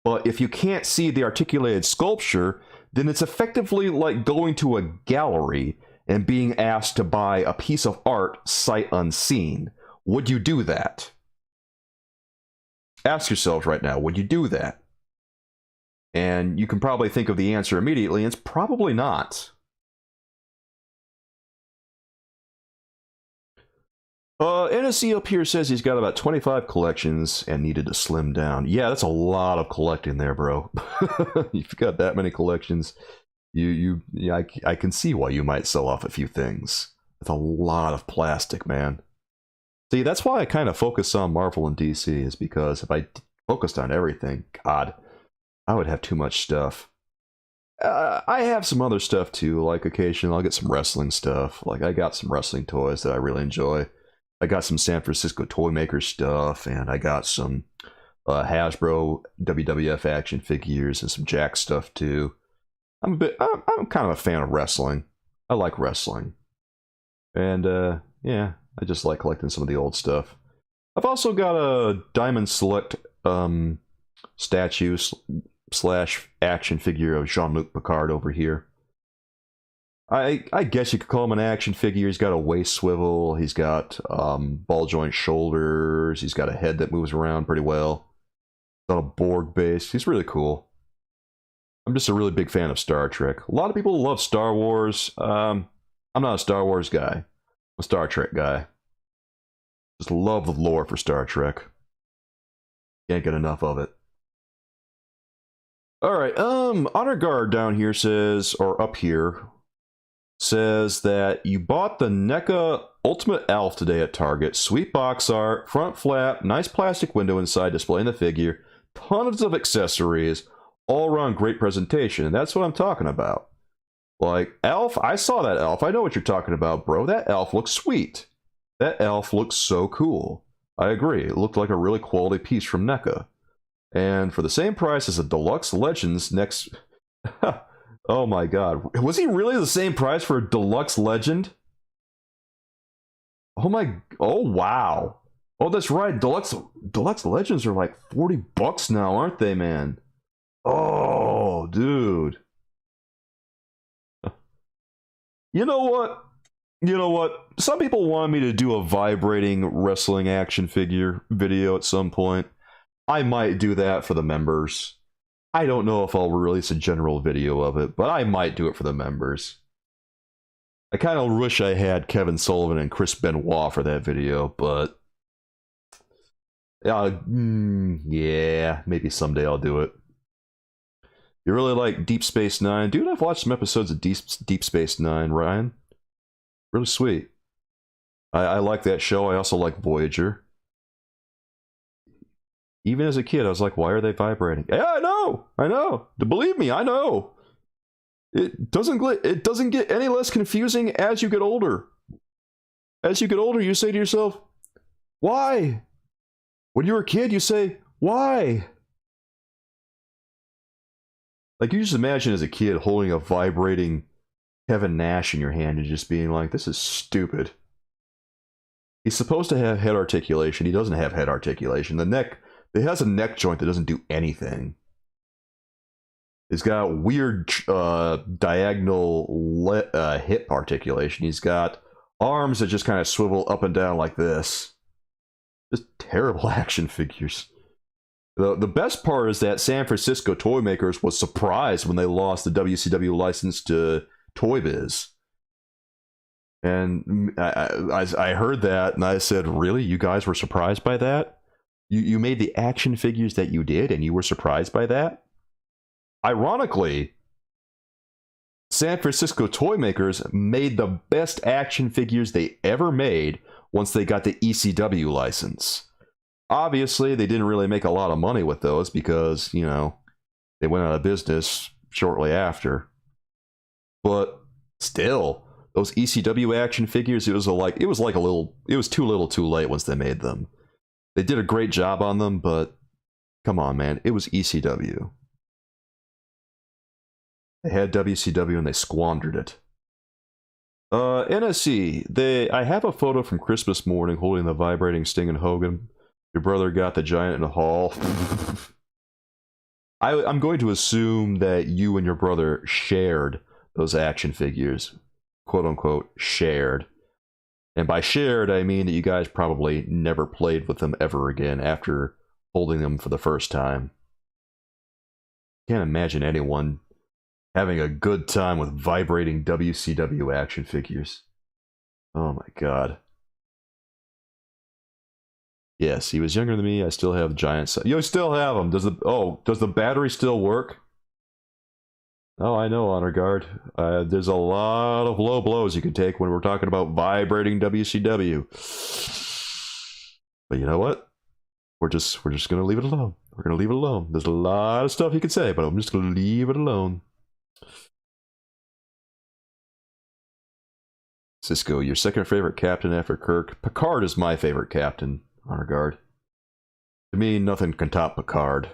But if you can't see the articulated sculpture, then it's effectively like going to a gallery and being asked to buy a piece of art sight unseen. Would you do that? Ask yourselves right now, would you do that? And you can probably think of the answer immediately, and it's probably not. NSC up here says he's got about 25 collections and needed to slim down. Yeah, that's a lot of collecting there, bro. If you've got that many collections, I can see why you might sell off a few things. That's a lot of plastic, man. See, that's why I kind of focus on Marvel and DC, is because if I focused on everything, God, I would have too much stuff. I have some other stuff too, like occasionally I'll get some wrestling stuff. Like, I got some wrestling toys that I really enjoy. I got some San Francisco Toy Maker stuff, and I got some Hasbro WWF action figures and some Jack stuff too. I'm kind of a fan of wrestling. I like wrestling. And yeah, I just like collecting some of the old stuff. I've also got a Diamond Select statue / action figure of Jean-Luc Picard over here. I guess you could call him an action figure. He's got a waist swivel. He's got ball joint shoulders. He's got a head that moves around pretty well. He's on a Borg base. He's really cool. I'm just a really big fan of Star Trek. A lot of people love Star Wars. I'm not a Star Wars guy. I'm a Star Trek guy. Just love the lore for Star Trek. Can't get enough of it. Alright, Honor Guard down here says, or up here, says that you bought the NECA Ultimate Elf today at Target. Sweet box art, front flap, nice plastic window inside displaying the figure, tons of accessories, all around great presentation. And that's what I'm talking about. Like, Elf, I saw that Elf. I know what you're talking about, bro. That Elf looks sweet. That Elf looks so cool. I agree. It looked like a really quality piece from NECA. And for the same price as a Deluxe Legends next... Oh my god. Was he really the same price for a Deluxe Legend? Oh wow. Oh, that's right. Deluxe Legends are like $40 now, aren't they, man? Oh, dude. You know what? Some people want me to do a vibrating wrestling action figure video at some point. I might do that for the members. I don't know if I'll release a general video of it, but I might do it for the members. I kind of wish I had Kevin Sullivan and Chris Benoit for that video, but yeah, maybe someday I'll do it. You really like Deep Space Nine? Dude, I've watched some episodes of Deep Space Nine, Ryan. Really sweet. I like that show. I also like Voyager. Even as a kid, I was like, why are they vibrating? Yeah, I know. Believe me, I know. It doesn't get any less confusing as you get older. As you get older, you say to yourself, why? When you were a kid, you say, why? Like, you just imagine as a kid holding a vibrating Kevin Nash in your hand and just being like, this is stupid. He's supposed to have head articulation. He doesn't have head articulation. It has a neck joint that doesn't do anything. He's got weird diagonal hip articulation. He's got arms that just kind of swivel up and down like this. Just terrible action figures. The best part is that San Francisco Toy Makers was surprised when they lost the WCW license to Toy Biz. And I heard that and I said, really? You guys were surprised by that? You made the action figures that you did and you were surprised by that? Ironically, San Francisco Toy Makers made the best action figures they ever made once they got the ECW license. Obviously, they didn't really make a lot of money with those because, you know, they went out of business shortly after. But still, those ECW action figures, it was too little too late once they made them. They did a great job on them, but come on, man, it was ECW. They had WCW and they squandered it. NSC, I have a photo from Christmas morning holding the vibrating Sting and Hogan. Your brother got the giant in the hall. I'm going to assume that you and your brother shared those action figures. Quote unquote, shared. And by shared, I mean that you guys probably never played with them ever again after holding them for the first time. Can't imagine anyone having a good time with vibrating WCW action figures. Oh my god. Yes, he was younger than me. I still have giant. You still have them. Does the battery still work? Oh, I know, Honor Guard. There's a lot of low blows you can take when we're talking about vibrating WCW. But you know what? We're just gonna leave it alone. We're gonna leave it alone. There's a lot of stuff you could say, but I'm just gonna leave it alone. Cisco, your second favorite captain after Kirk. Picard is my favorite captain, Honor Guard. To me, nothing can top Picard.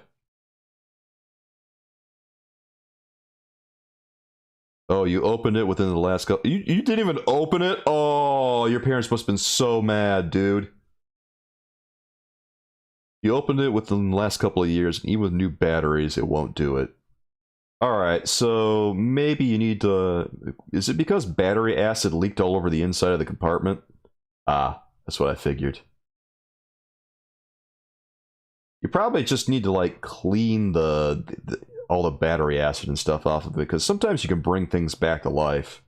Oh, you opened it within the last couple... You didn't even open it? Oh, your parents must have been so mad, dude. You opened it within the last couple of years, and even with new batteries, it won't do it. Alright, so maybe you need to... Is it because battery acid leaked all over the inside of the compartment? Ah, that's what I figured. You probably just need to, like, clean all the battery acid and stuff off of it, because sometimes you can bring things back to life.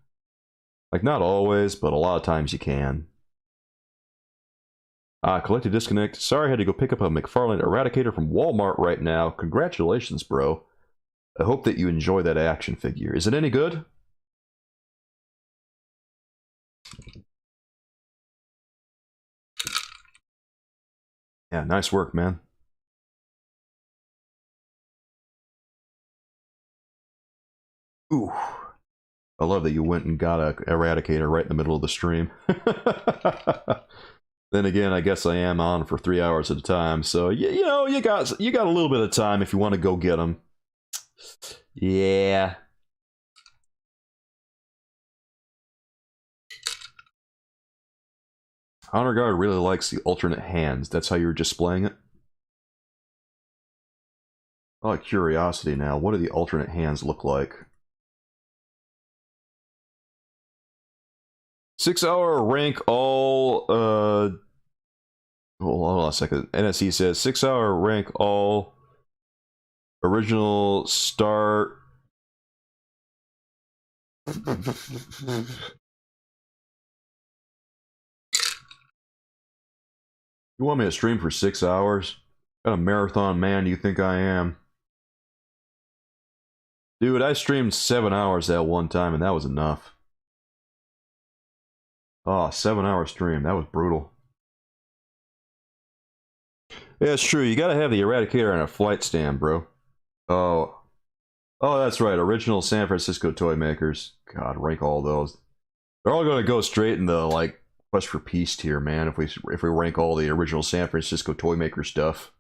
Like, not always, but a lot of times you can. Collective disconnect. Sorry, I had to go pick up a McFarlane Eradicator from Walmart right now. Congratulations, bro. I hope that you enjoy that action figure. Is it any good? Yeah, nice work, man. Ooh. I love that you went and got a Eradicator right in the middle of the stream. Then again, I guess I am on for 3 hours at a time, so you know, you got a little bit of time if you want to go get them. Yeah. Honor Guard really likes the alternate hands. That's how you're displaying it? Oh, curiosity now. What do the alternate hands look like? 6 hour rank all, hold on a second. NSE says 6 hour rank all, Original start. You want me to stream for 6 hours? What kind of marathon man do you think I am? Dude, I streamed 7 hours that one time and that was enough. Oh, 7-hour stream. That was brutal. Yeah, it's true. You gotta have the Eradicator on a flight stand, bro. Oh. Oh, that's right. Original San Francisco toy makers. God, rank all those. They're all gonna go straight in the, like, Quest for Peace tier, man, if we rank all the original San Francisco toy maker stuff.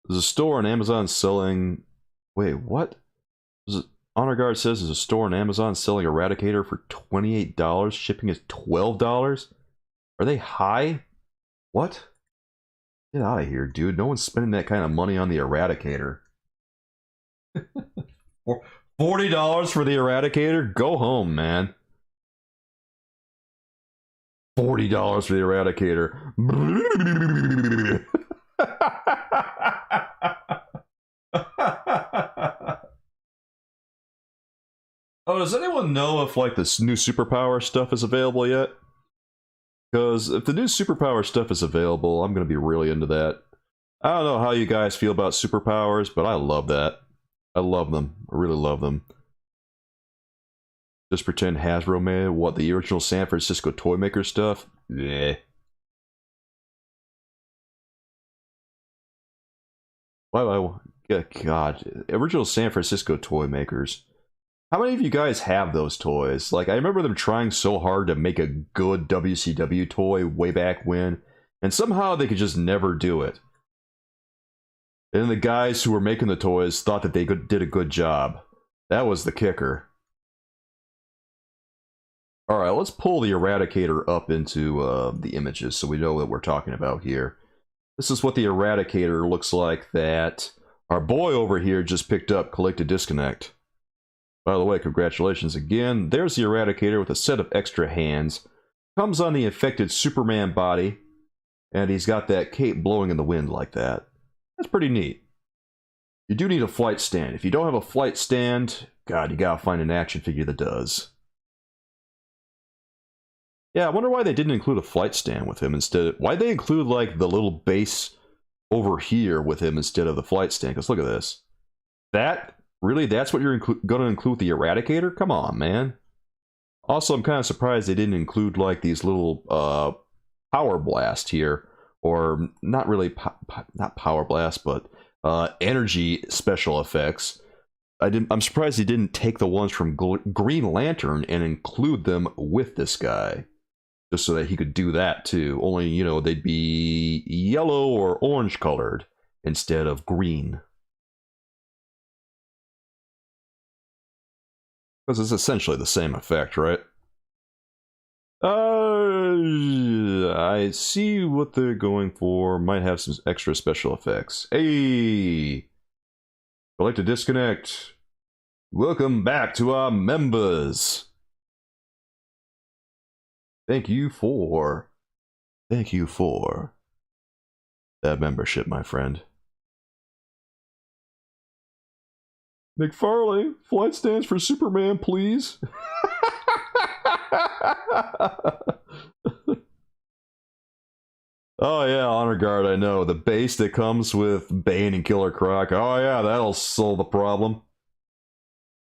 There's a store on Amazon selling... Wait, what? Honor Guard says there's a store on Amazon selling Eradicator for $28. Shipping is $12? Are they high? What? Get out of here, dude. No one's spending that kind of money on the Eradicator. $40 for the Eradicator? Go home, man. $40 for the Eradicator. Oh, does anyone know if, like, this new superpower stuff is available yet? Because if the new superpower stuff is available, I'm going to be really into that. I don't know how you guys feel about superpowers, but I love that. I love them. I really love them. Just pretend Hasbro made what, the original San Francisco toy maker stuff? Yeah. Why? God, original San Francisco toy makers. How many of you guys have those toys? Like, I remember them trying so hard to make a good WCW toy way back when, and somehow they could just never do it. And the guys who were making the toys thought that they did a good job. That was the kicker. Alright, let's pull the Eradicator up into the images so we know what we're talking about here. This is what the Eradicator looks like that our boy over here just picked up, Collect to Disconnect. By the way, congratulations again. There's the Eradicator with a set of extra hands. Comes on the infected Superman body, and he's got that cape blowing in the wind like that. That's pretty neat. You do need a flight stand. If you don't have a flight stand, God, you gotta find an action figure that does. Yeah, I wonder why they didn't include a flight stand with him instead. Why'd they include, like, the little base over here with him instead of the flight stand? Because look at this. Really? That's what you're going to include with the Eradicator? Come on, man. Also, I'm kind of surprised they didn't include, like, these little Power Blast here. Or, not really, not Power Blast, but energy special effects. I'm surprised they didn't take the ones from Green Lantern and include them with this guy. Just so that he could do that too. Only, you know, they'd be yellow or orange colored instead of green. Because it's essentially the same effect, right? I see what they're going for. Might have some extra special effects. Hey! Collect to Disconnect. Welcome back to our members. Thank you for that membership, my friend. McFarlane, flight stands for Superman, please. Oh yeah, Honor Guard, I know. The base that comes with Bane and Killer Croc. Oh yeah, that'll solve the problem.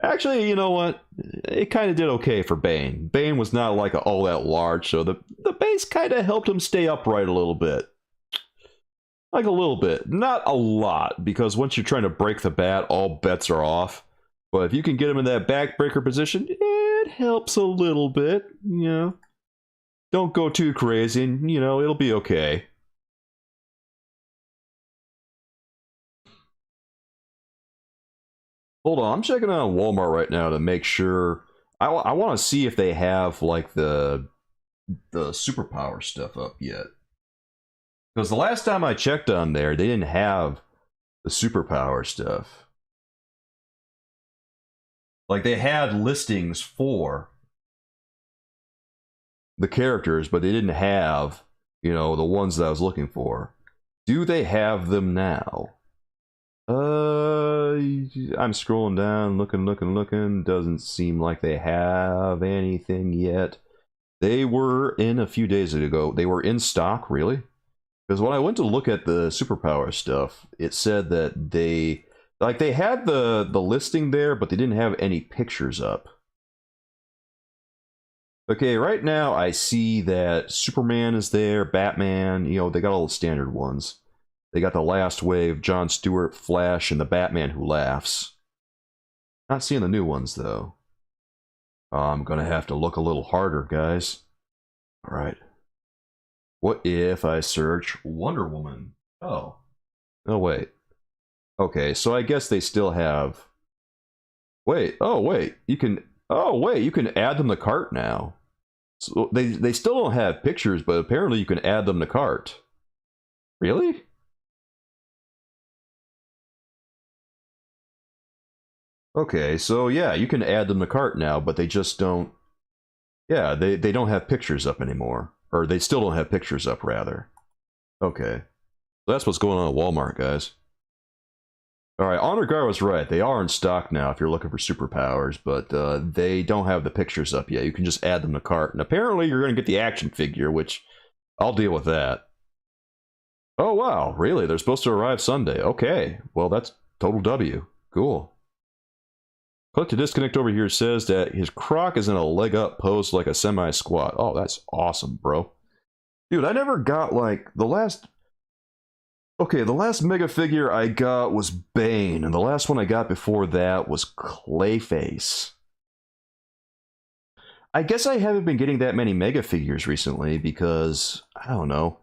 Actually, you know what? It kind of did okay for Bane. Bane was not like all that large, so the base kind of helped him stay upright a little bit. Like a little bit. Not a lot, because once you're trying to break the bat, all bets are off. But if you can get him in that backbreaker position, it helps a little bit, you know. Don't go too crazy, and, you know, it'll be okay. Hold on, I'm checking out Walmart right now to make sure. I want to see if they have, like, the superpower stuff up yet. Because the last time I checked on there, they didn't have the superpower stuff. Like, they had listings for the characters, but they didn't have, you know, the ones that I was looking for. Do they have them now? I'm scrolling down, looking. Doesn't seem like they have anything yet. They were in a few days ago. They were in stock, really? Because when I went to look at the superpower stuff, it said that they had the listing there, but they didn't have any pictures up. Okay, right now I see that Superman is there, Batman, you know, they got all the standard ones. They got the Last Wave, Jon Stewart, Flash, and the Batman Who Laughs. Not seeing the new ones, though. I'm gonna have to look a little harder, guys. Alright. What if I search Wonder Woman? Oh. Oh, wait. Okay, so I guess they still have... Wait, oh, wait. You can... Oh, wait, you can add them to cart now. So they still don't have pictures, but apparently you can add them to cart. Really? Okay, so yeah, you can add them to cart now, but they just don't... Yeah, they don't have pictures up anymore. Or they still don't have pictures up, rather. Okay. So that's what's going on at Walmart, guys. Alright, Honorgar was right. They are in stock now if you're looking for superpowers, but they don't have the pictures up yet. You can just add them to cart. And apparently you're going to get the action figure, which I'll deal with that. Oh, wow. Really? They're supposed to arrive Sunday. Okay. Well, that's total W. Cool. Click to disconnect over here says that his croc is in a leg up pose like a semi-squat. Oh, that's awesome, bro. Dude, I never got, like, the last... Okay, the last Mega figure I got was Bane, and the last one I got before that was Clayface. I guess I haven't been getting that many Mega figures recently because, I don't know,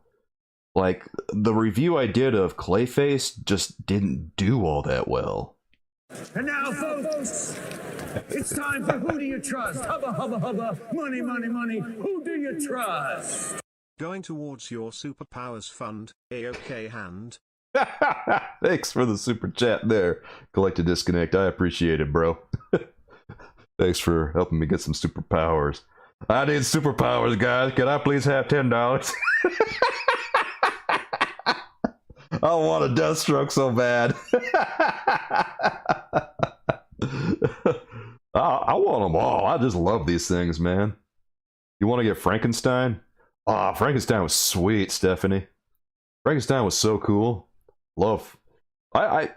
like, the review I did of Clayface just didn't do all that well. And now, folks, it's time for Who Do You Trust? Hubba, hubba, hubba. Money, money, money. Who do you trust? Going towards your superpowers fund, A-OK hand. Thanks for the super chat there. Collect to disconnect. I appreciate it, bro. Thanks for helping me get some superpowers. I need superpowers, guys. Can I please have $10? I want a Deathstroke so bad. I want them all. I just love these things, man. You want to get Frankenstein? Ah, Frankenstein was sweet, Stephanie. Frankenstein was so cool. Love. Boy.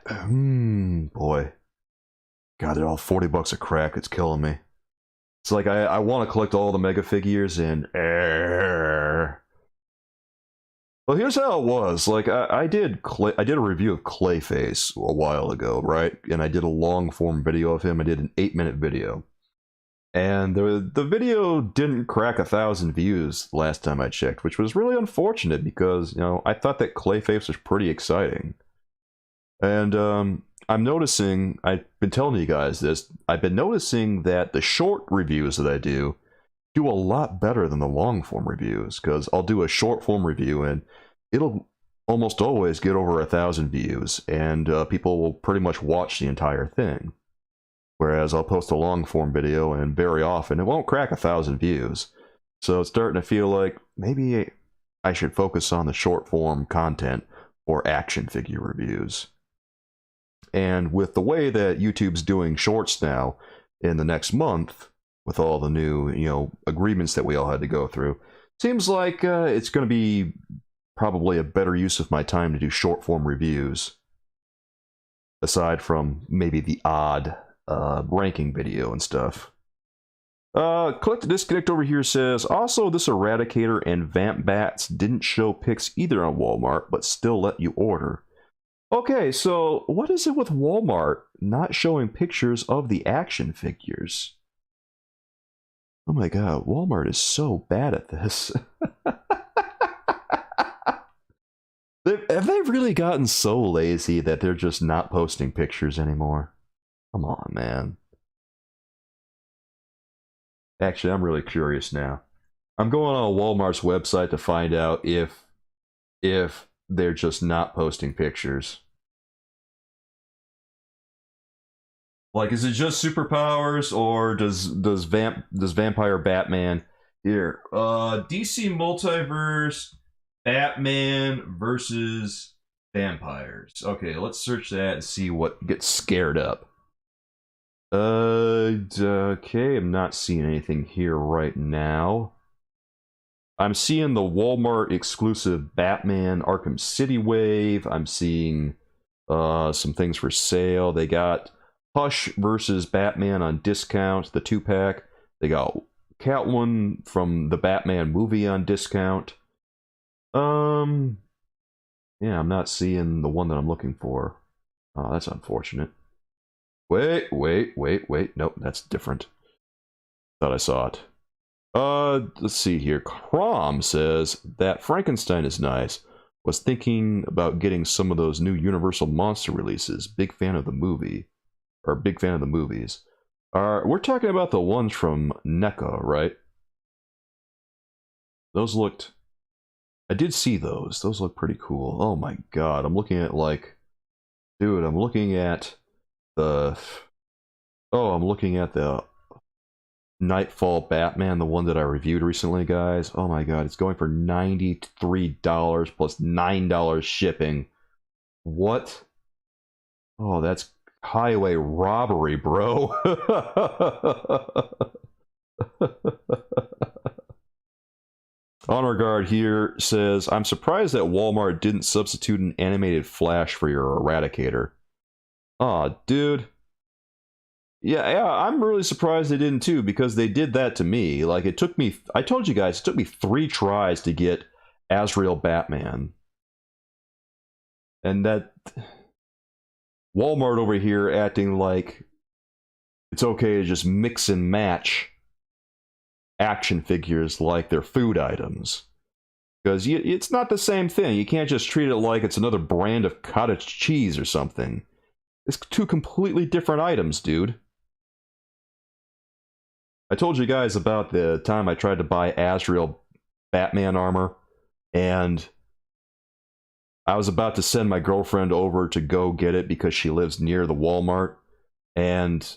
God, they're all $40 a crack. It's killing me. It's like I want to collect all the Mega figures and... Well, here's how it was. Like, I did a review of Clayface a while ago, right? And I did a long-form video of him. I did an 8-minute video. And the video didn't crack 1,000 views last time I checked, which was really unfortunate because, you know, I thought that Clayface was pretty exciting. And I'm noticing, I've been telling you guys this, I've been noticing that the short reviews that I do a lot better than the long form reviews, because I'll do a short form review and it'll almost always get over 1,000 views, and people will pretty much watch the entire thing. Whereas I'll post a long form video and very often it won't crack 1,000 views. So it's starting to feel like maybe I should focus on the short form content for action figure reviews. And with the way that YouTube's doing shorts now in the next month, with all the new, you know, agreements that we all had to go through, seems like it's going to be probably a better use of my time to do short form reviews, aside from maybe the odd ranking video and stuff. Click to disconnect over here says, also this Eradicator and Vamp Bats didn't show pics either on Walmart, but still let you order. Okay, so what is it with Walmart not showing pictures of the action figures? Oh my god, Walmart is so bad at this. Have they really gotten so lazy that they're just not posting pictures anymore? Come on, man. Actually, I'm really curious now. I'm going on Walmart's website to find out if they're just not posting pictures. Like, is it just superpowers, or does Vampire Batman here? DC Multiverse Batman versus Vampires. Okay, let's search that and see what gets scared up. Okay, I'm not seeing anything here right now. I'm seeing the Walmart exclusive Batman Arkham City wave. I'm seeing some things for sale. They got Hush versus Batman on discount, the 2-pack. They got Catwoman from the Batman movie on discount. Yeah, I'm not seeing the one that I'm looking for. Oh, that's unfortunate. Wait. Nope, that's different. Thought I saw it. Let's see here. Crom says that Frankenstein is nice. Was thinking about getting some of those new Universal Monster releases. Big fan of the movie. Or big fan of the movies. We're talking about the ones from NECA, right? Those looked... I did see those. Those look pretty cool. Oh my god. I'm looking at like... Dude, I'm looking at the... Oh, I'm looking at the Nightfall Batman, the one that I reviewed recently, guys. Oh my god, it's going for $93 plus $9 shipping. What? Oh, that's highway robbery, bro. Honor Guard here says, I'm surprised that Walmart didn't substitute an animated Flash for your Eradicator. Aw, dude. Yeah, I'm really surprised they didn't too, because they did that to me. Like, it took me, I told you guys, it took me 3 tries to get Azrael Batman. And that... Walmart over here acting like it's okay to just mix and match action figures like they're food items. Because it's not the same thing. You can't just treat it like it's another brand of cottage cheese or something. It's 2 completely different items, dude. I told you guys about the time I tried to buy Azrael Batman armor, and I was about to send my girlfriend over to go get it because she lives near the Walmart, and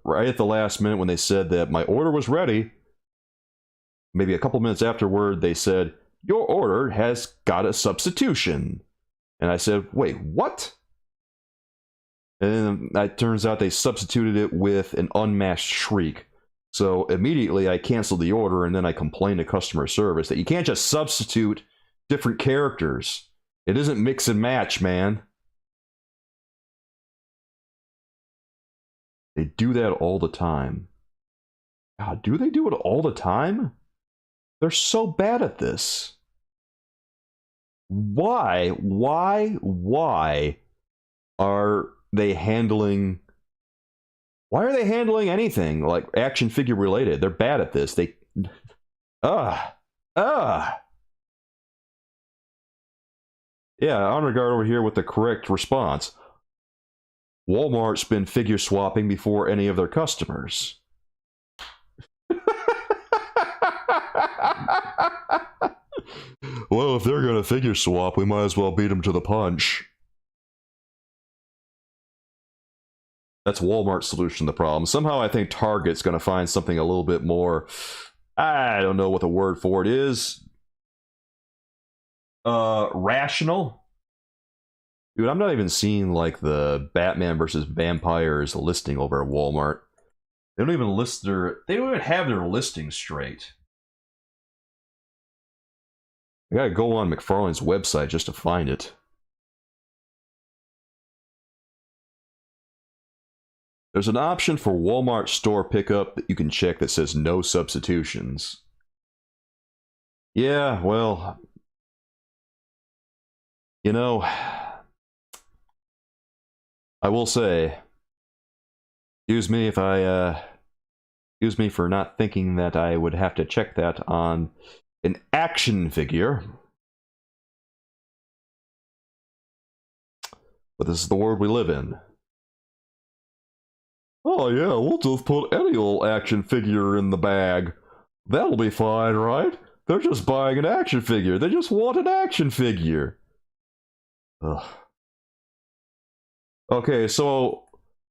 right at the last minute when they said that my order was ready, maybe a couple minutes afterward, they said, your order has got a substitution. And I said, wait, what? And then it turns out they substituted it with an unmasked Shriek. So immediately I canceled the order, and then I complained to customer service that you can't just substitute different characters. It isn't mix and match, man. They do that all the time. God, do they do it all the time? They're so bad at this. Why are they handling... Why are they handling anything like action figure related? They're bad at this. They... Yeah, Honor Guard over here with the correct response. Walmart's been figure swapping before any of their customers. Well, if they're gonna figure swap, we might as well beat them to the punch. That's Walmart's solution to the problem. Somehow I think Target's gonna find something a little bit more... I don't know what the word for it is. Rational? Dude, I'm not even seeing like the Batman versus Vampires listing over at Walmart. They don't even list their... They don't even have their listing straight. I gotta go on McFarlane's website just to find it. There's an option for Walmart store pickup that you can check that says no substitutions. Yeah, well... You know... I will say... Excuse me if I, excuse me for not thinking that I would have to check that on an action figure. But this is the world we live in. Oh yeah, we'll just put any old action figure in the bag. That'll be fine, right? They're just buying an action figure. They just want an action figure. Ugh. Okay, so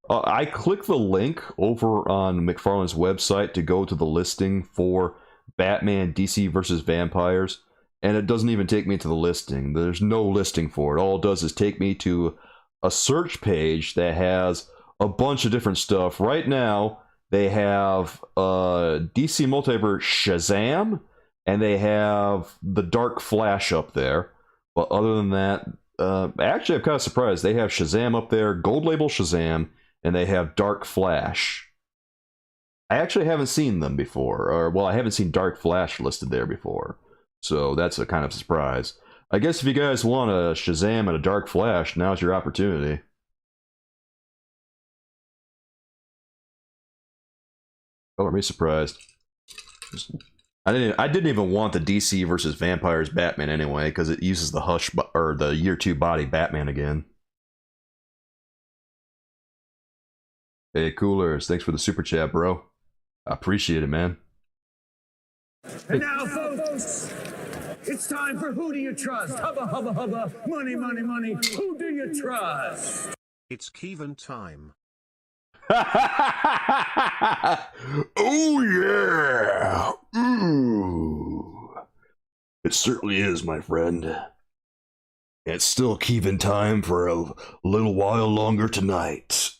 I click the link over on McFarlane's website to go to the listing for Batman DC vs. Vampires, and it doesn't even take me to the listing. There's no listing for it. All it does is take me to a search page that has a bunch of different stuff. Right now, they have DC Multiverse Shazam, and they have the Dark Flash up there. But other than that, actually, I'm kind of surprised. They have Shazam up there, Gold Label Shazam, and they have Dark Flash. I actually haven't seen them before, or well, I haven't seen Dark Flash listed there before. So that's a kind of surprise. I guess if you guys want a Shazam and a Dark Flash, now's your opportunity. Oh, me surprised. I didn't even want the DC versus Vampires Batman anyway, because it uses the or the Year 2 body Batman again. Hey, Coolers, thanks for the super chat, bro. I appreciate it, man. And now, folks, it's time for Who Do You Trust? Hubba, hubba, hubba, money, money, money. Who do you trust? It's Kevin time. Oh yeah! Ooh. It certainly is, my friend. It's still Kevin time for a little while longer tonight.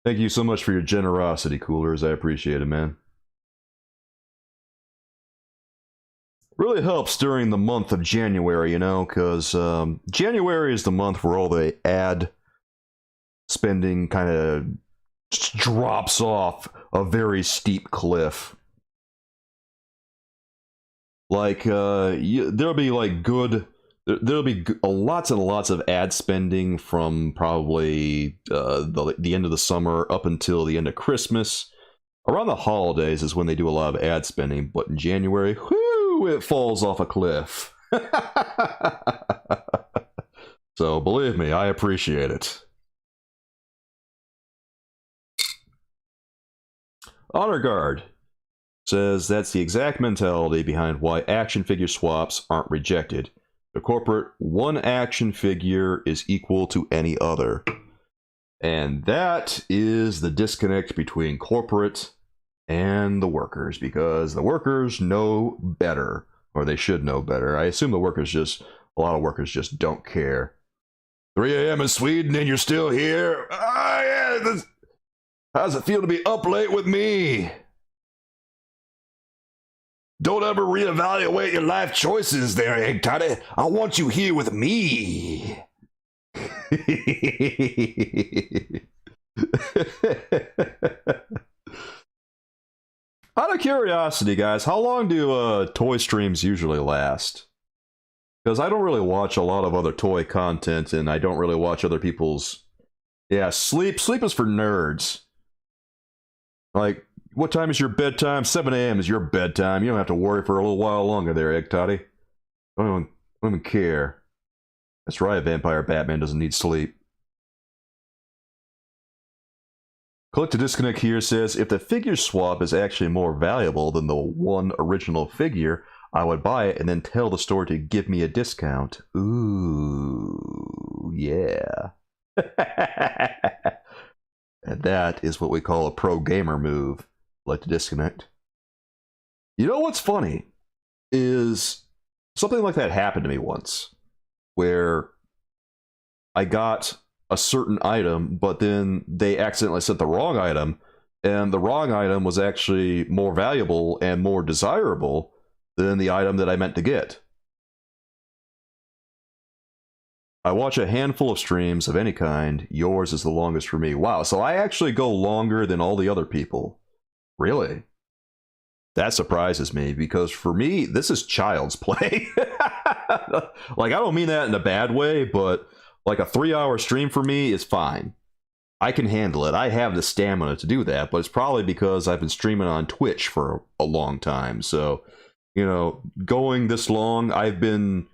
Thank you so much for your generosity, Coolers. I appreciate it, man. Really helps during the month of January, you know, because January is the month where all the ad spending kind of drops off a very steep cliff. Like, there'll be like there'll be lots and lots of ad spending from probably the end of the summer up until the end of Christmas. Around the holidays is when they do a lot of ad spending, but in January, whoo, it falls off a cliff. So believe me, I appreciate it. Honor Guard says that's the exact mentality behind why action figure swaps aren't rejected. The corporate one action figure is equal to any other. And that is the disconnect between corporate and the workers, because the workers know better, or they should know better. I assume a lot of workers just don't care. 3 a.m. in Sweden and you're still here? Ah, yeah, how's it feel to be up late with me? Don't ever reevaluate your life choices there, Egg Toddy. I want you here with me. Out of curiosity, guys, how long do toy streams usually last? Because I don't really watch a lot of other toy content, and I don't really watch other people's... Yeah, sleep is for nerds. Like, what time is your bedtime? 7 a.m. is your bedtime. You don't have to worry for a little while longer there, Egg Toddy. I don't even care. That's right, Vampire Batman doesn't need sleep. Click to Disconnect here says, if the figure swap is actually more valuable than the one original figure, I would buy it and then tell the store to give me a discount. Ooh, yeah. And that is what we call a pro gamer move. Like to Disconnect. You know what's funny? Is something like that happened to me once, where I got a certain item, but then they accidentally sent the wrong item, and the wrong item was actually more valuable and more desirable than the item that I meant to get. I watch a handful of streams of any kind. Yours is the longest for me. Wow, so I actually go longer than all the other people. Really? That surprises me, because for me, this is child's play. Like, I don't mean that in a bad way, but like a 3-hour stream for me is fine. I can handle it. I have the stamina to do that, but it's probably because I've been streaming on Twitch for a long time. So, you know, going this long, I've been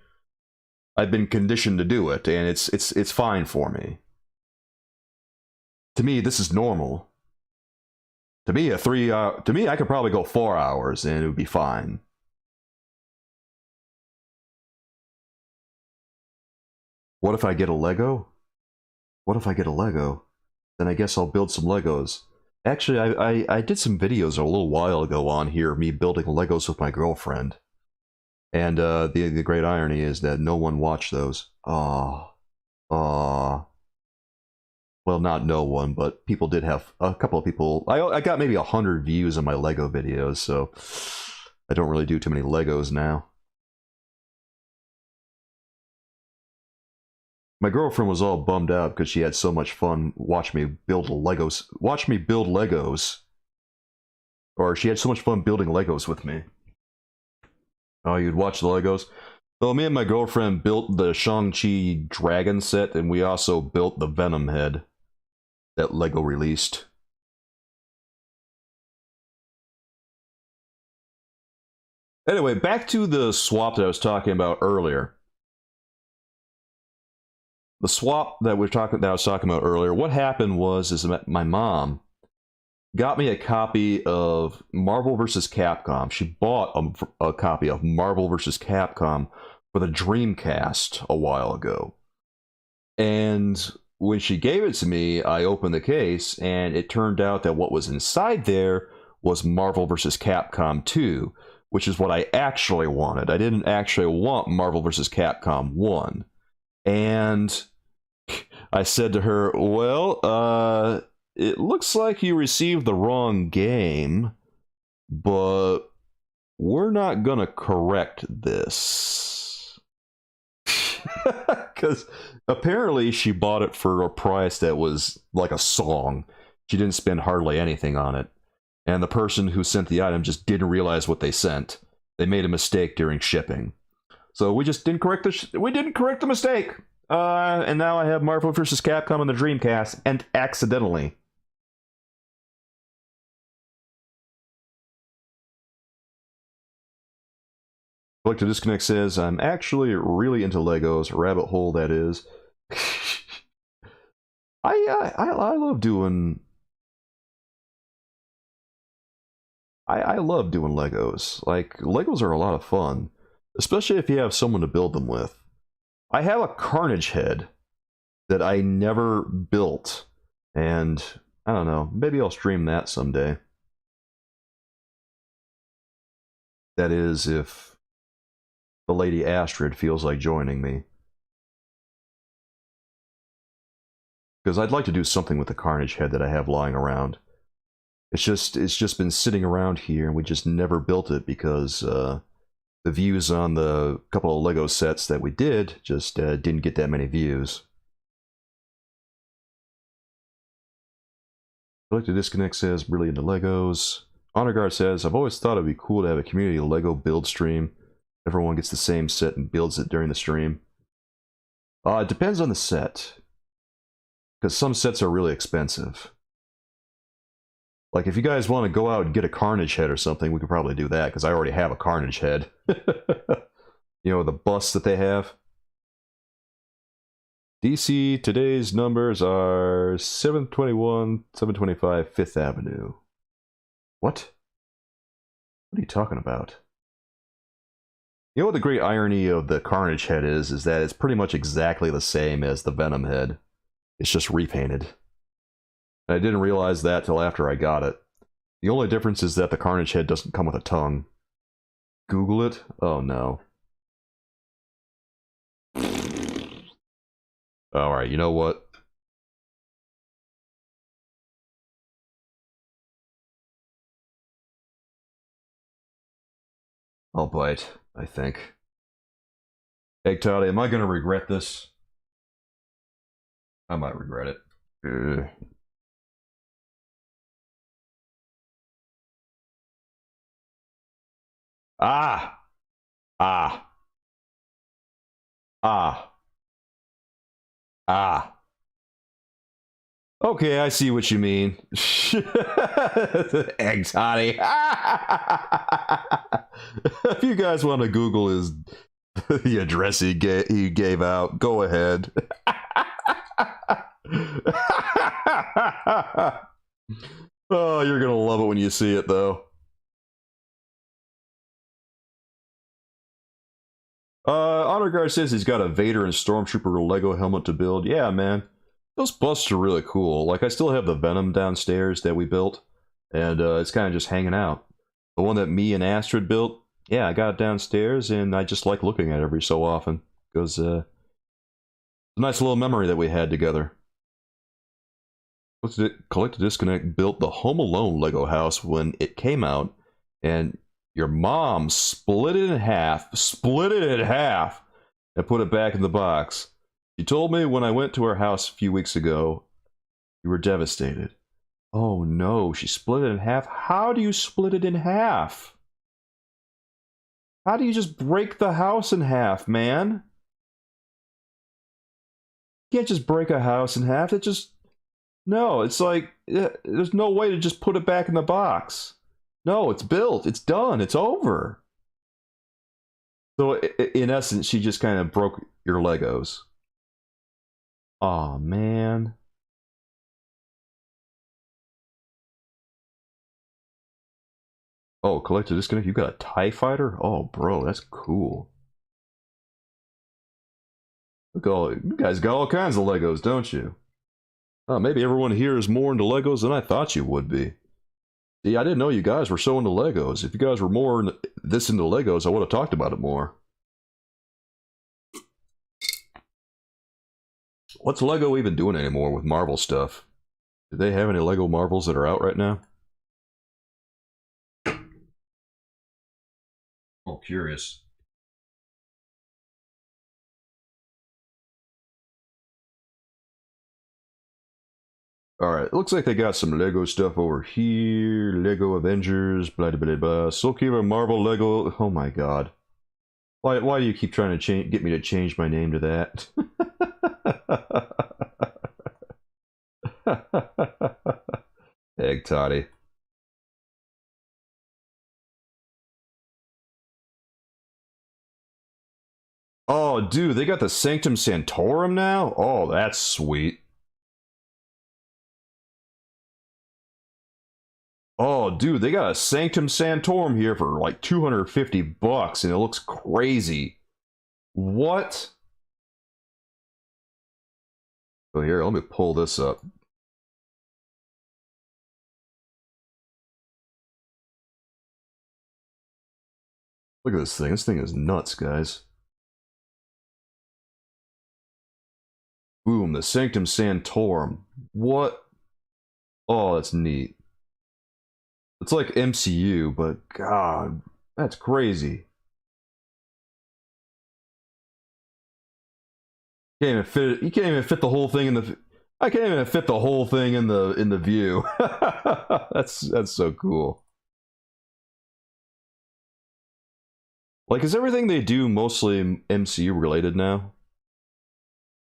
conditioned to do it, and it's fine for me. To me, this is normal. To me, I could probably go 4 hours and it would be fine. What if I get a Lego? What if I get a Lego? Then I guess I'll build some Legos. Actually, I did some videos a little while ago on here, me building Legos with my girlfriend. And the great irony is that no one watched those. Aw. Aw. Well, not no one, but people did have, a couple of people. I got maybe 100 views on my Lego videos, so I don't really do too many Legos now. My girlfriend was all bummed out because she had so much fun watching me build Legos. Watch me build Legos. Or she had so much fun building Legos with me. Oh, you'd watch the Legos? Well, me and my girlfriend built the Shang-Chi dragon set, and we also built the Venom head that Lego released. Anyway, back to the swap that I was talking about earlier. The swap that I was talking about earlier, what happened was that my mom got me a copy of Marvel vs. Capcom. She bought a copy of Marvel vs. Capcom for the Dreamcast a while ago. And when she gave it to me, I opened the case, and it turned out that what was inside there was Marvel vs. Capcom 2, which is what I actually wanted. I didn't actually want Marvel vs. Capcom 1. And I said to her, well, it looks like you received the wrong game, but we're not gonna correct this. Because apparently she bought it for a price that was like a song. She didn't spend hardly anything on it. And the person who sent the item just didn't realize what they sent. They made a mistake during shipping. So we just didn't correct the mistake. And now I have Marvel vs. Capcom on the Dreamcast, and accidentally. Like to Disconnect says, I'm actually really into Legos, rabbit hole that is. I love doing... I love doing Legos. Like, Legos are a lot of fun, especially if you have someone to build them with. I have a Carnage head that I never built, and I don't know, maybe I'll stream that someday. That is, if the Lady Astrid feels like joining me. Because I'd like to do something with the Carnage head that I have lying around. It's just been sitting around here, and we just never built it because the views on the couple of Lego sets that we did just didn't get that many views. I like to Disconnect says, really into Legos. Honor Guard says, I've always thought it'd be cool to have a community Lego build stream. Everyone gets the same set and builds it during the stream. It depends on the set. Because some sets are really expensive. Like, if you guys want to go out and get a Carnage head or something, we could probably do that, because I already have a Carnage head. You know, the bust that they have. DC, today's numbers are 721, 725, 5th Avenue. What? What are you talking about? You know what the great irony of the Carnage head is that it's pretty much exactly the same as the Venom head. It's just repainted. And I didn't realize that till after I got it. The only difference is that the Carnage head doesn't come with a tongue. Google it? Oh no. Alright, you know what? I'll bite, I think. Egg Toddy, am I gonna regret this? I might regret it. Ah! Ah! Ah! Ah! Okay, I see what you mean. Egg Toddy. If you guys want to Google the address he gave out, go ahead. Oh, you're gonna love it when you see it, though. Honor Guard says he's got a Vader and Stormtrooper Lego helmet to build. Yeah, man. Those busts are really cool. Like, I still have the Venom downstairs that we built, and it's kind of just hanging out. The one that me and Astrid built, yeah, I got it downstairs, and I just like looking at it every so often, because it's a nice little memory that we had together. Collect to Disconnect built the Home Alone Lego house when it came out, and your mom split it in half, and put it back in the box. She told me when I went to her house a few weeks ago, you were devastated. Oh no, she split it in half? How do you split it in half? How do you just break the house in half, man? You can't just break a house in half. It just... No, it's like, there's no way to just put it back in the box. No, it's built. It's done. It's over. So, in essence, she just kind of broke your Legos. Aw, man. Oh, Collect to Disconnect, you got a TIE Fighter? Oh, bro, that's cool. Look, you guys got all kinds of Legos, don't you? Oh, maybe everyone here is more into Legos than I thought you would be. See, I didn't know you guys were so into Legos. If you guys were more into Legos, I would have talked about it more. What's Lego even doing anymore with Marvel stuff? Do they have any Lego Marvels that are out right now? Oh, curious. Alright, it looks like they got some Lego stuff over here. Lego Avengers, blah, blah, blah, blah. Soulkeeper, Marvel, Lego. Oh my god. Why do you keep trying to get me to change my name to that? Egg Toddy. Oh, dude, they got the Sanctum Sanctorum now? Oh, that's sweet. Oh, dude, they got a Sanctum Sanctorum here for like 250 bucks, and it looks crazy. What? Oh, here, let me pull this up. Look at this thing. This thing is nuts, guys. Boom, the Sanctum Sanctorum. What? Oh, that's neat. It's like MCU, but God, that's crazy. You can't even fit. You can't even fit the whole thing in the. I can't even fit the whole thing in the view. That's so cool. Like, is everything they do mostly MCU related now?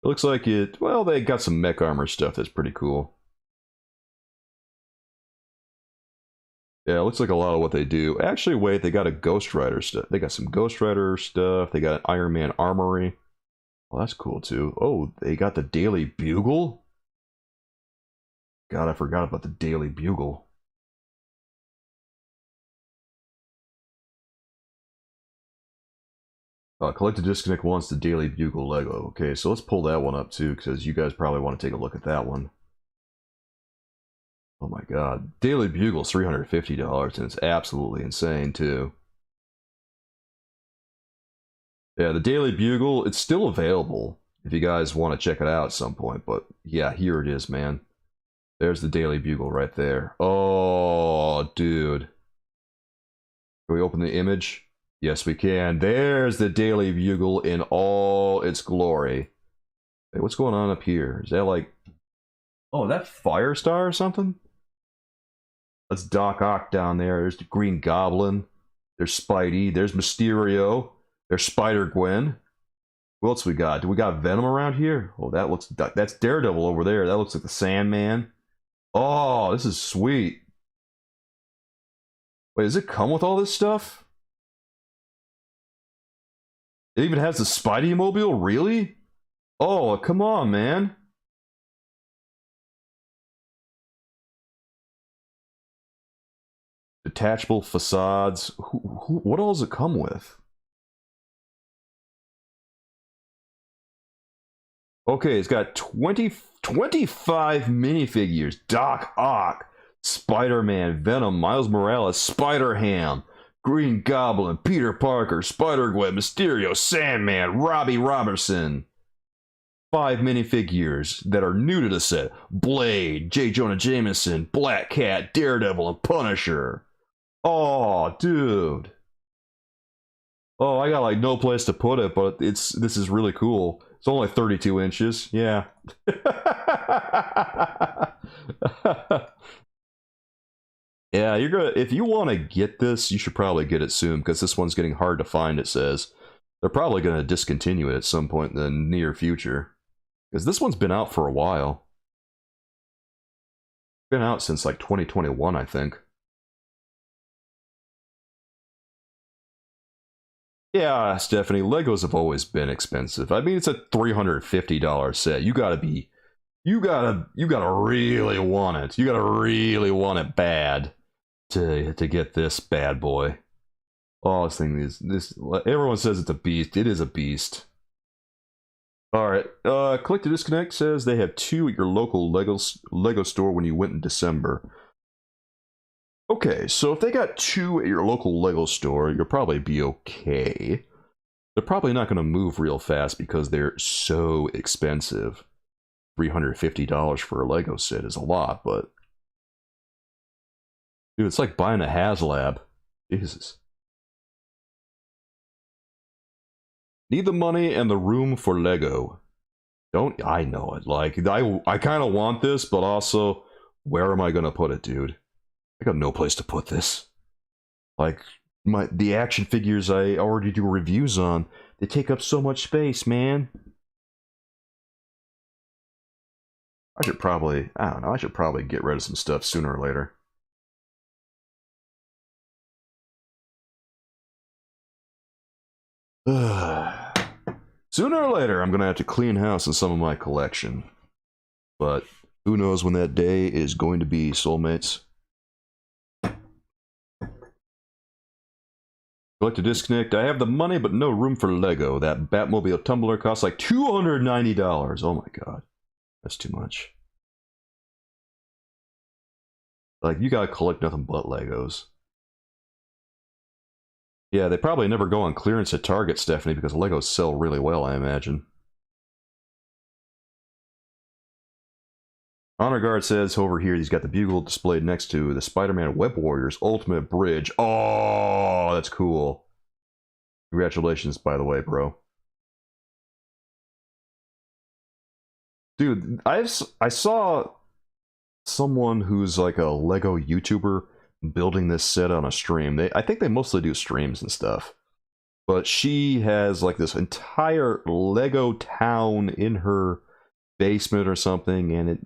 It looks like it. Well, they got some mech armor stuff that's pretty cool. Yeah, it looks like a lot of what they do. Actually, wait, they got a Ghost Rider stuff. They got some Ghost Rider stuff. They got an Iron Man armory. Well, that's cool too. Oh, they got the Daily Bugle? God, I forgot about the Daily Bugle. Collect to Disconnect wants the Daily Bugle Lego. Okay, so let's pull that one up too, because you guys probably want to take a look at that one. Oh my god. Daily Bugle's $350, and it's absolutely insane too. Yeah, the Daily Bugle, it's still available if you guys want to check it out at some point, but yeah, here it is, man. There's the Daily Bugle right there. Oh, dude. Can we open the image? Yes, we can. There's the Daily Bugle in all its glory. Hey, what's going on up here? Is that like... Oh, that Firestar or something? That's Doc Ock down there. There's the Green Goblin. There's Spidey. There's Mysterio. There's Spider-Gwen. What else we got? Do we got Venom around here? Oh, that looks... That's Daredevil over there. That looks like the Sandman. Oh, this is sweet. Wait, does it come with all this stuff? It even has the Spidey mobile? Really? Oh, come on, man. Detachable facades. What all does it come with? Okay, it's got 20 25 minifigures. Doc Ock, Spider-Man, Venom, Miles Morales, Spider-Ham, Green Goblin, Peter Parker, Spider-Gwen, Mysterio, Sandman, Robbie Robertson. 5 minifigures that are new to the set. Blade, J. Jonah Jameson, Black Cat, Daredevil, and Punisher. Oh, dude. Oh, I got like no place to put it, but this is really cool. It's only 32 inches. Yeah. Yeah, you're gonna, if you want to get this, you should probably get it soon, because this one's getting hard to find, it says. They're probably going to discontinue it at some point in the near future. Because this one's been out for a while. Been out since like 2021, I think. Yeah, Stephanie, Legos have always been expensive. I mean, it's a $350 set. You gotta really want it. You gotta really want it bad to get this bad boy. Oh, this thing is everyone says it's a beast. It is a beast. Alright, Click to Disconnect says they have 2 at your local Lego store when you went in December. Okay, so if they got 2 at your local Lego store, you'll probably be okay. They're probably not going to move real fast because they're so expensive. $350 for a Lego set is a lot, but... Dude, it's like buying a HasLab. Jesus. Need the money and the room for Lego. Don't I know it? Like, I kind of want this, but also, where am I going to put it, dude? I got no place to put this. Like, the action figures I already do reviews on, they take up so much space, man. I don't know, I should probably get rid of some stuff sooner or later. Sooner or later, I'm gonna have to clean house in some of my collection. But who knows when that day is going to be, soulmates. Like to disconnect. I have the money, but no room for Lego. That Batmobile tumbler costs like $290. Oh my god. That's too much. Like, you gotta collect nothing but Legos. Yeah, they probably never go on clearance at Target, Stephanie, because Legos sell really well, I imagine. Honor Guard says over here he's got the bugle displayed next to the Spider-Man Web Warriors Ultimate Bridge. Oh, that's cool. Congratulations, by the way, bro. Dude, I saw someone who's like a Lego YouTuber building this set on a stream. I think they mostly do streams and stuff. But she has like this entire Lego town in her basement or something, and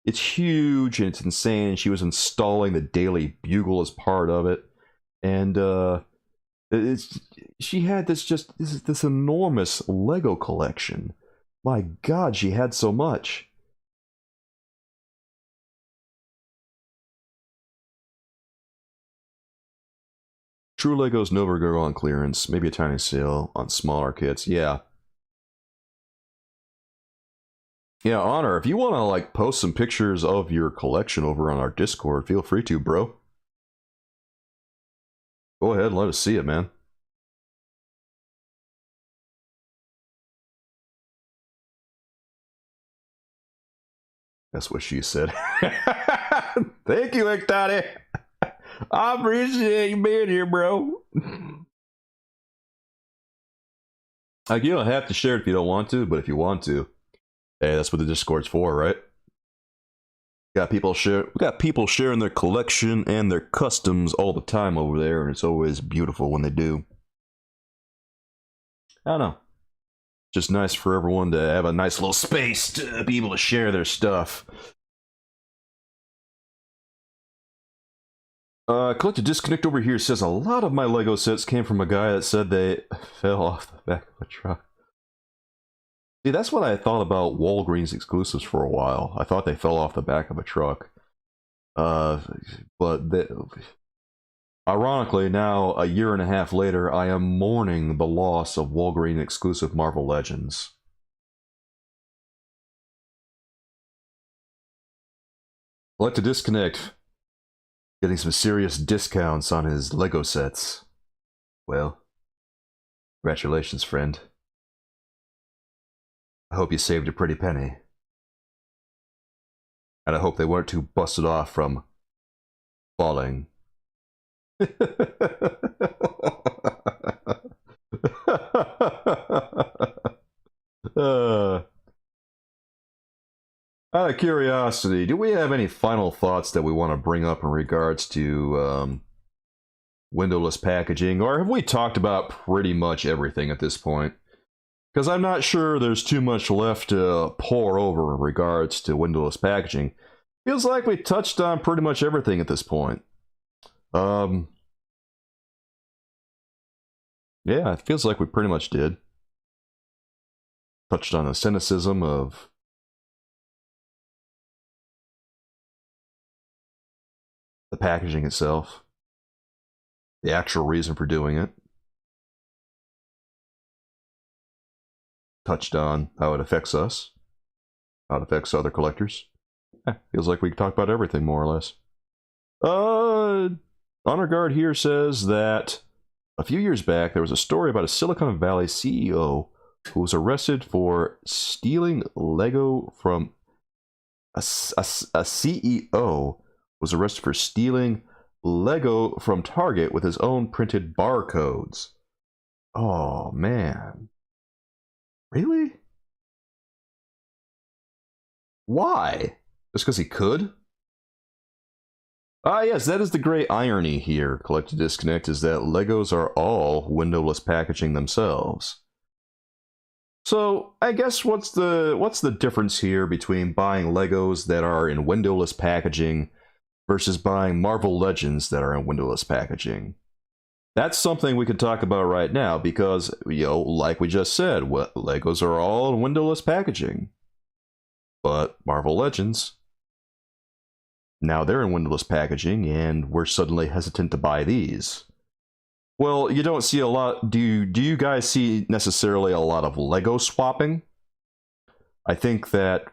it's huge and it's insane, and she was installing the Daily Bugle as part of it, and she had this enormous Lego collection. My god, she had so much. True Legos never go on clearance, maybe a tiny sale on smaller kits. Yeah, Honor, if you want to like post some pictures of your collection over on our Discord, feel free to, bro. Go ahead and let us see it, man. That's what she said. Thank you, Ectati. I appreciate you being here, bro. Like, you don't have to share it if you don't want to, but if you want to, hey, that's what the Discord's for, right? We got people sharing their collection and their customs all the time over there, and it's always beautiful when they do. I don't know. Just nice for everyone to have a nice little space to be able to share their stuff. Click to Disconnect over here says a lot of my Lego sets came from a guy that said they fell off the back of a truck. See, that's what I thought about Walgreens exclusives for a while. I thought they fell off the back of a truck. But ironically, now, a year and a half later, I am mourning the loss of Walgreens exclusive Marvel Legends. Like to disconnect. Getting some serious discounts on his Lego sets. Well, congratulations, friend. I hope you saved a pretty penny. And I hope they weren't too busted off from falling. Out of curiosity, do we have any final thoughts that we want to bring up in regards to windowless packaging, or have we talked about pretty much everything at this point? Because I'm not sure there's too much left to pour over in regards to windowless packaging. Feels like we touched on pretty much everything at this point. Yeah, it feels like we pretty much did. Touched on the cynicism of the packaging itself, the actual reason for doing it. Touched on how it affects us, how it affects other collectors. Feels like we can talk about everything more or less. Honor Guard here says that a few years back there was a story about a Silicon Valley CEO who was arrested for stealing Lego from a CEO was arrested for stealing Lego from Target with his own printed barcodes. Oh man. Really? Why? Just because he could? Ah, yes, that is the great irony here, Collect to Disconnect, is that Legos are all windowless packaging themselves. So, I guess what's the difference here between buying Legos that are in windowless packaging versus buying Marvel Legends that are in windowless packaging? That's something we can talk about right now because, you know, like we just said, Legos are all in windowless packaging. But Marvel Legends, now they're in windowless packaging and we're suddenly hesitant to buy these. Well, you don't see a lot. Do you guys see necessarily a lot of Lego swapping? I think that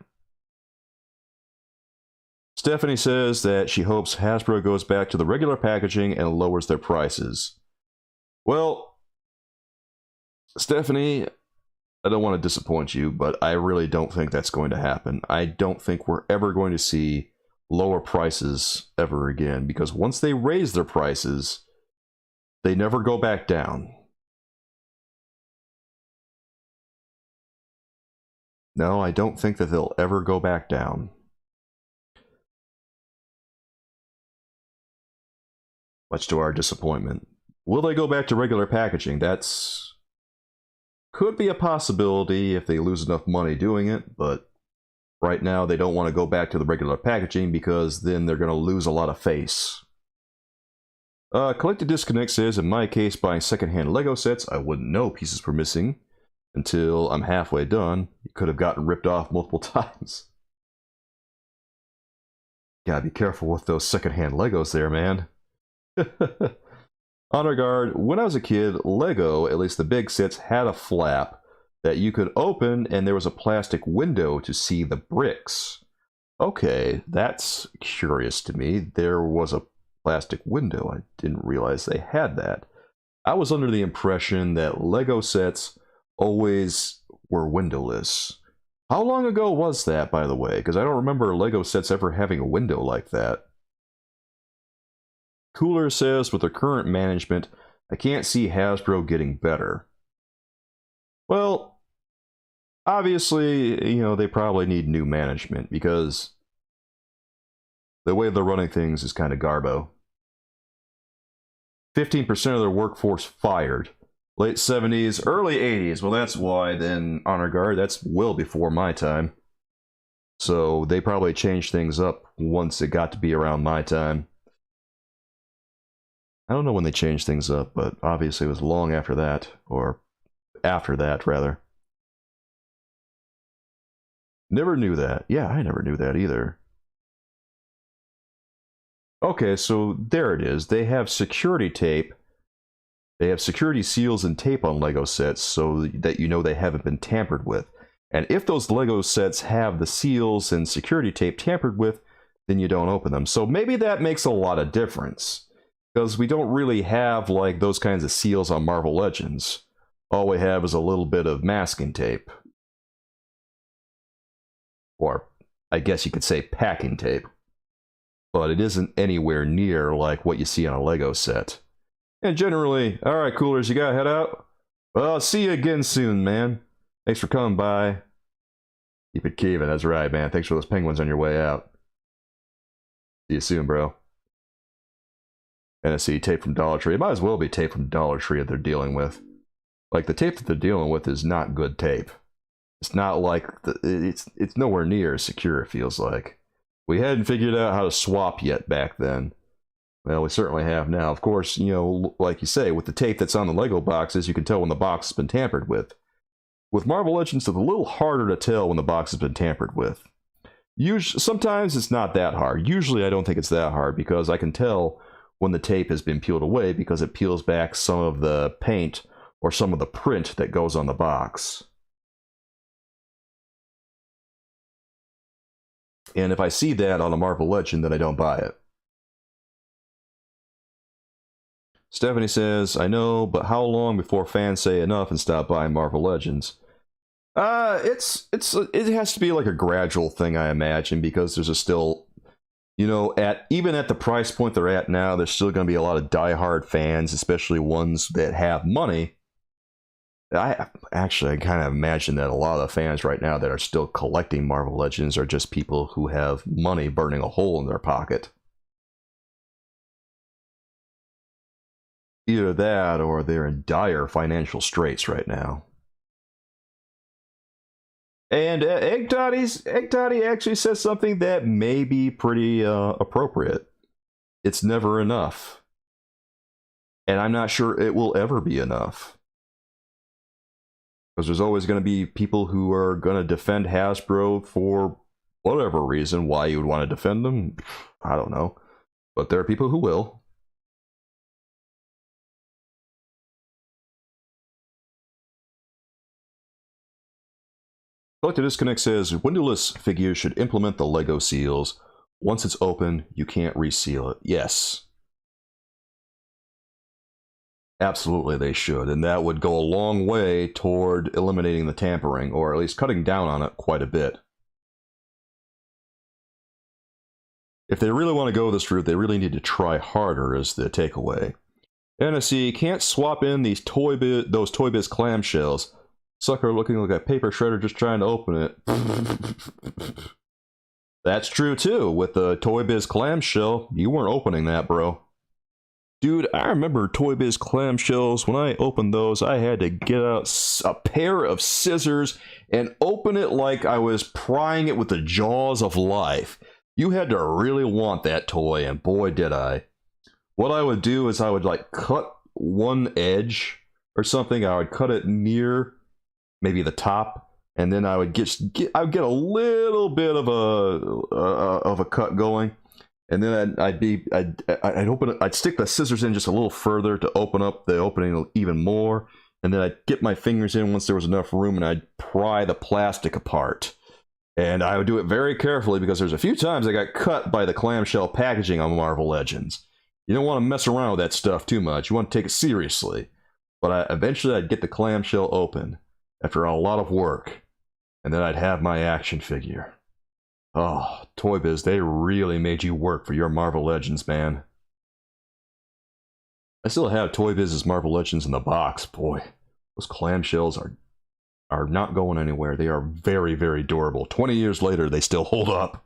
Stephanie says that she hopes Hasbro goes back to the regular packaging and lowers their prices. Well, Stephanie, I don't want to disappoint you, but I really don't think that's going to happen. I don't think we're ever going to see lower prices ever again, because once they raise their prices, they never go back down. No, I don't think that they'll ever go back down. Much to our disappointment. Will they go back to regular packaging? That's could be a possibility if they lose enough money doing it, but right now they don't want to go back to the regular packaging because then they're going to lose a lot of face. Collect to Disconnect says, in my case, buying secondhand Lego sets, I wouldn't know pieces were missing until I'm halfway done. You could have gotten ripped off multiple times. Gotta be careful with those secondhand Legos there, man. Honor Guard, when I was a kid, Lego, at least the big sets, had a flap that you could open and there was a plastic window to see the bricks. Okay, that's curious to me. There was a plastic window. I didn't realize they had that. I was under the impression that Lego sets always were windowless. How long ago was that, by the way? Because I don't remember Lego sets ever having a window like that. Cooler says, with the current management, I can't see Hasbro getting better. Well, obviously, you know, they probably need new management because the way they're running things is kind of garbo. 15% of their workforce fired. Late 70s, early 80s. Well, that's why then, Honor Guard, that's well before my time. So they probably changed things up once it got to be around my time. I don't know when they changed things up, but obviously it was long after that, or after that, rather. Never knew that. Yeah, I never knew that either. Okay, so there it is. They have security tape. They have security seals and tape on Lego sets so that you know they haven't been tampered with. And if those Lego sets have the seals and security tape tampered with, then you don't open them. So maybe that makes a lot of difference. Because we don't really have like those kinds of seals on Marvel Legends. All we have is a little bit of masking tape. Or I guess you could say packing tape. But it isn't anywhere near like what you see on a Lego set. And generally, alright coolers, you gotta head out? Well, I'll see you again soon, man. Thanks for coming by. Keep it keeping, that's right, man. Thanks for those penguins on your way out. See you soon, bro. And I see tape from Dollar Tree. It might as well be tape from Dollar Tree that they're dealing with. Like, the tape that they're dealing with is not good tape. It's not like... It's nowhere near as secure, it feels like. We hadn't figured out how to swap yet back then. Well, we certainly have now. Of course, you know, like you say, with the tape that's on the Lego boxes, you can tell when the box has been tampered with. With Marvel Legends, it's a little harder to tell when the box has been tampered with. Sometimes it's not that hard. Usually I don't think it's that hard, because I can tell when the tape has been peeled away, because it peels back some of the paint or some of the print that goes on the box. And if I see that on a Marvel Legend, then I don't buy it. Stephanie says, I know, but how long before fans say enough and stop buying Marvel Legends? It has to be like a gradual thing, I imagine, because there's still, you know, even at the price point they're at now, there's still going to be a lot of diehard fans, especially ones that have money. I kind of imagine that a lot of the fans right now that are still collecting Marvel Legends are just people who have money burning a hole in their pocket. Either that, or they're in dire financial straits right now. And Egg Toddy actually says something that may be pretty appropriate. It's never enough. And I'm not sure it will ever be enough. Because there's always going to be people who are going to defend Hasbro for whatever reason. Why you would want to defend them, I don't know. But there are people who will. Collected Disconnect says, Windowless figures should implement the Lego seals. Once it's open, you can't reseal it. Yes. Absolutely, they should. And that would go a long way toward eliminating the tampering, or at least cutting down on it quite a bit. If they really want to go this route, they really need to try harder, is the takeaway. NSC can't swap in those Toy Biz clamshells. Sucker looking like a paper shredder just trying to open it. That's true too. With the Toy Biz clamshell, you weren't opening that, bro. Dude, I remember Toy Biz clamshells. When I opened those, I had to get out a pair of scissors and open it like I was prying it with the jaws of life. You had to really want that toy, and boy did I. What I would do is I would like cut one edge or something. I would cut it near maybe the top, and then I would get a little bit of a cut going, and then I'd open it. I'd stick the scissors in just a little further to open up the opening even more, and then I'd get my fingers in once there was enough room, and I'd pry the plastic apart. And I would do it very carefully, because there's a few times I got cut by the clamshell packaging on Marvel Legends. You don't want to mess around with that stuff too much. You want to take it seriously. But eventually I'd get the clamshell open after a lot of work, and then I'd have my action figure. Oh, Toy Biz, they really made you work for your Marvel Legends, man. I still have Toy Biz's Marvel Legends in the box. Boy, those clamshells are not going anywhere. They are very, very durable. 20 years later, they still hold up.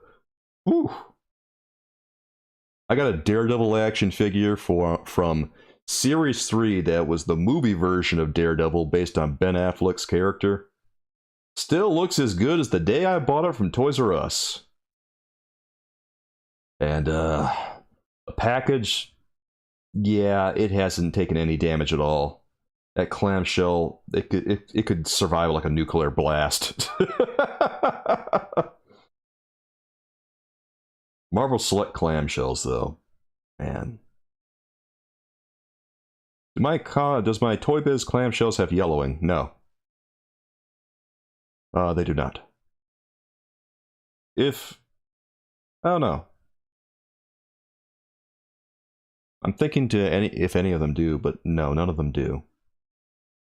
Whew. I got a Daredevil action figure from Series 3 that was the movie version of Daredevil based on Ben Affleck's character. Still looks as good as the day I bought it from Toys R Us. And the package, yeah, it hasn't taken any damage at all. That clamshell, it could survive like a nuclear blast. Marvel Select clamshells, though, man. Does my Toy Biz clamshells have yellowing? No. They do not. I don't know. I'm thinking to if any of them do, but no, none of them do.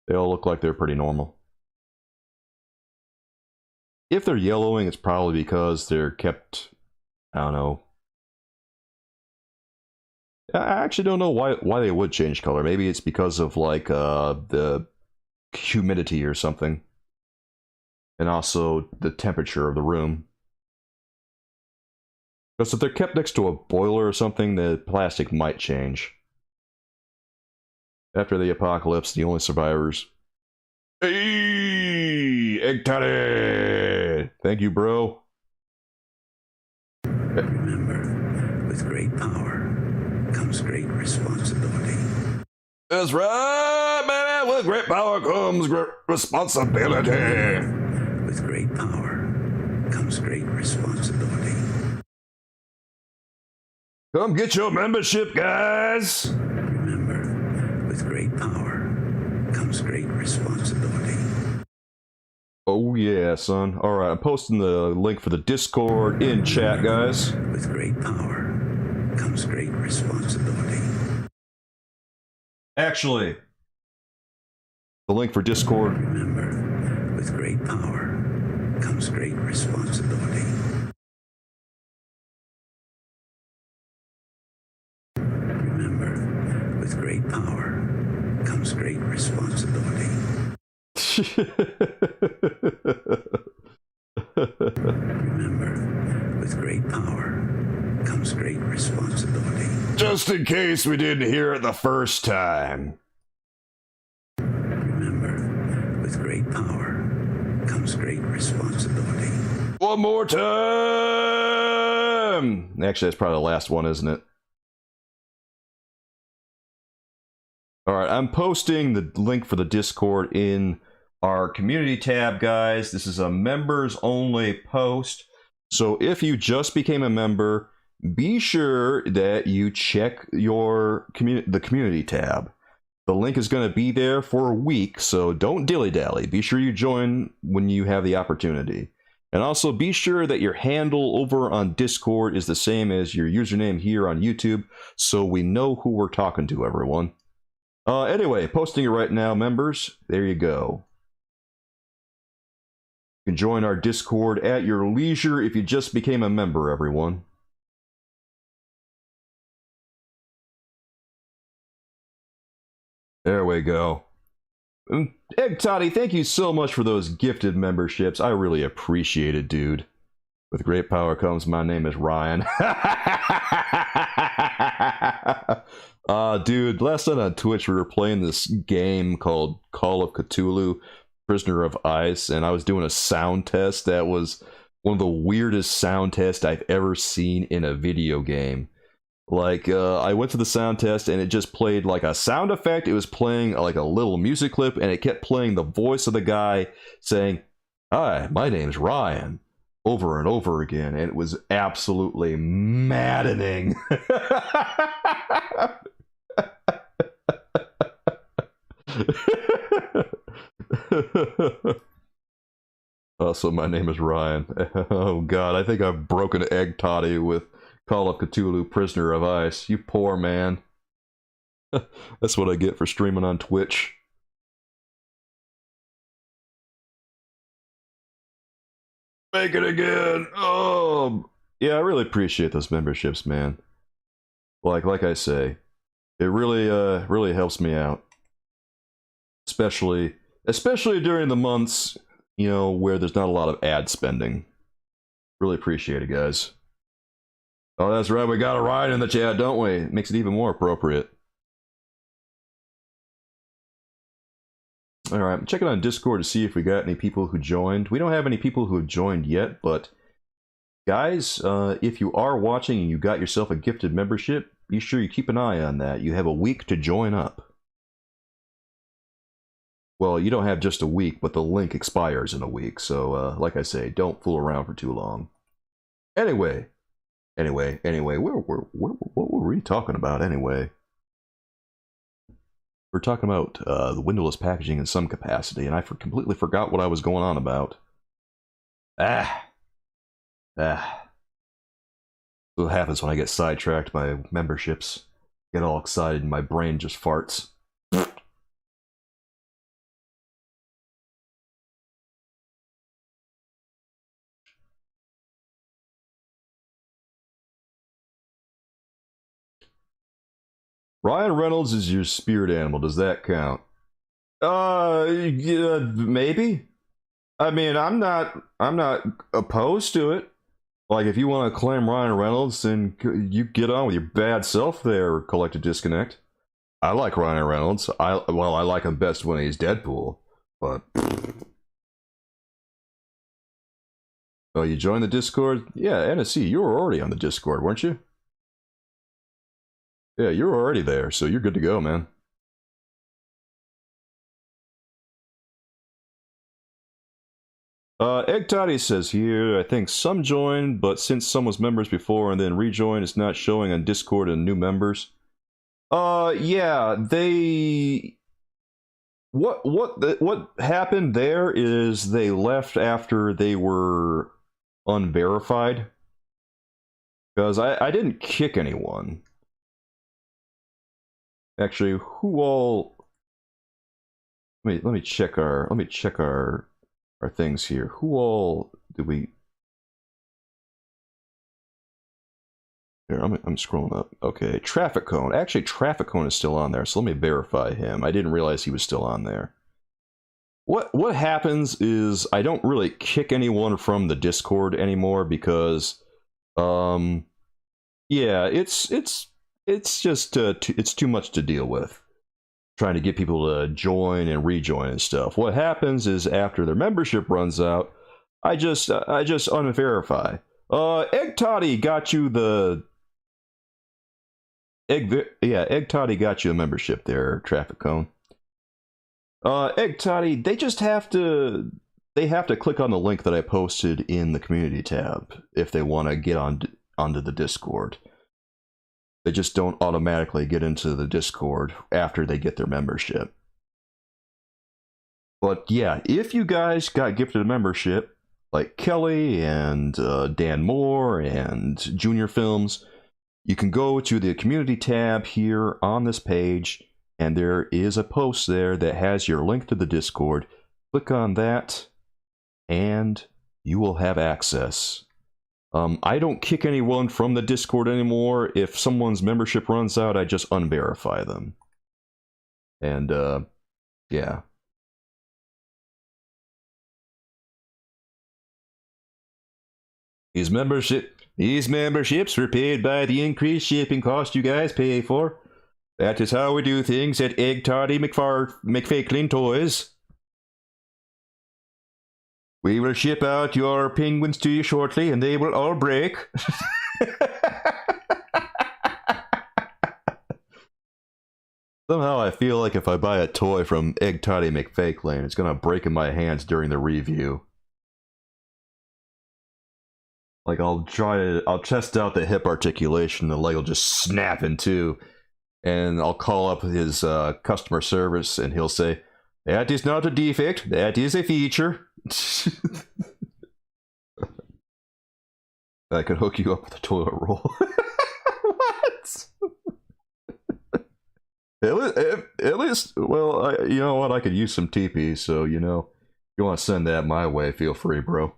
They all look like they're pretty normal. If they're yellowing, it's probably because they're kept, I don't know. I actually don't know why they would change color. Maybe it's because of like the humidity or something. And also the temperature of the room. Because if they're kept next to a boiler or something, the plastic might change. After the apocalypse, the only survivors. Hey, Egg Toddy! Thank you, bro. Remember, with great power comes great responsibility. That's right, man. With great power comes great responsibility. With great power comes great responsibility. Come get your membership, guys. Remember, with great power comes great responsibility. Oh yeah, son. Alright, I'm posting the link for the Discord in chat, guys. With great power comes great responsibility. Actually, the link for Discord. Remember, with great power comes great responsibility. Remember, with great power comes great responsibility. Remember, with great power comes great responsibility. Just in case we didn't hear it the first time. Remember, with great power comes great responsibility. One more time! Actually, that's probably the last one, isn't it? Alright, I'm posting the link for the Discord in our community tab, guys. This is a members only post. So if you just became a member, be sure that you check the community tab. The link is going to be there for a week, so don't dilly-dally. Be sure you join when you have the opportunity. And also be sure that your handle over on Discord is the same as your username here on YouTube, so we know who we're talking to, everyone. Anyway, posting it right now, members. There you go. You can join our Discord at your leisure if you just became a member, everyone. There we go. Egg Toddy, thank you so much for those gifted memberships. I really appreciate it, dude. With great power comes, my name is Ryan. Dude, last night on Twitch we were playing this game called Call of Cthulhu, Prisoner of Ice, and I was doing a sound test that was one of the weirdest sound tests I've ever seen in a video game. Like, I went to the sound test and it just played like a sound effect. It was playing like a little music clip and it kept playing the voice of the guy saying, "Hi, my name's Ryan," over and over again. And it was absolutely maddening. Also, my name is Ryan. Oh god, I think I've broken Egg Toddy with Call of Cthulhu, Prisoner of Ice. You poor man. That's what I get for streaming on Twitch. Make it again. Oh, yeah, I really appreciate those memberships, man. Like I say, it really helps me out. Especially during the months, you know, where there's not a lot of ad spending. Really appreciate it, guys. Oh, that's right, we got a Ryan in the chat, don't we? It makes it even more appropriate. Alright, I'm checking on Discord to see if we got any people who joined. We don't have any people who have joined yet, but guys, if you are watching and you got yourself a gifted membership, be sure you keep an eye on that. You have a week to join up. Well, you don't have just a week, but the link expires in a week, so like I say, don't fool around for too long. Anyway, what were we talking about anyway? We're talking about the windowless packaging in some capacity, and I completely forgot what I was going on about. That's what happens when I get sidetracked by memberships. get all excited and my brain just farts. Ryan Reynolds is your spirit animal. Does that count? Yeah, maybe. I mean, I'm not opposed to it. Like, if you want to claim Ryan Reynolds, then you get on with your bad self there, Collective Disconnect. I like Ryan Reynolds. I like him best when he's Deadpool. But oh, you joined the Discord? Yeah, NSC, you were already on the Discord, weren't you? Yeah, you're already there, so you're good to go, man. Egg Toddy says here, I think some joined, but since some was members before and then rejoined, it's not showing on Discord and new members. Yeah, they... What happened there is they left after they were unverified. Because I didn't kick anyone. Actually, who all... let me check our things here. Who all did we... Here, I'm scrolling up. Okay, Traffic Cone. Actually, Traffic Cone is still on there, so let me verify him. I didn't realize he was still on there. What happens is I don't really kick anyone from the Discord anymore because, yeah, it's just it's too much to deal with. Trying to get people to join and rejoin and stuff. What happens is after their membership runs out, I just unverify. Egg Toddy got you the Egg Toddy got you a membership there, Traffic Cone. Egg Toddy, they have to click on the link that I posted in the community tab if they want to get onto the Discord. They just don't automatically get into the Discord after they get their membership. But yeah, if you guys got gifted a membership, like Kelly and Dan Moore and Junior Films, you can go to the community tab here on this page, and there is a post there that has your link to the Discord. Click on that, and you will have access. I don't kick anyone from the Discord anymore. If someone's membership runs out, I just unverify them. And, yeah. These memberships were paid by the increased shipping cost you guys pay for. That is how we do things at Egg Toddy McFakelin Toys. We will ship out your penguins to you shortly, and they will all break. Somehow I feel like if I buy a toy from Egg Toddy McFakelin, it's gonna break in my hands during the review. Like, I'll test out the hip articulation, the leg will just snap in two, and I'll call up his customer service, and he'll say, "That is not a defect, that is a feature." I could hook you up with a toilet roll. What? At least, well, you know what? I could use some TP, so, you know, if you want to send that my way, feel free, bro.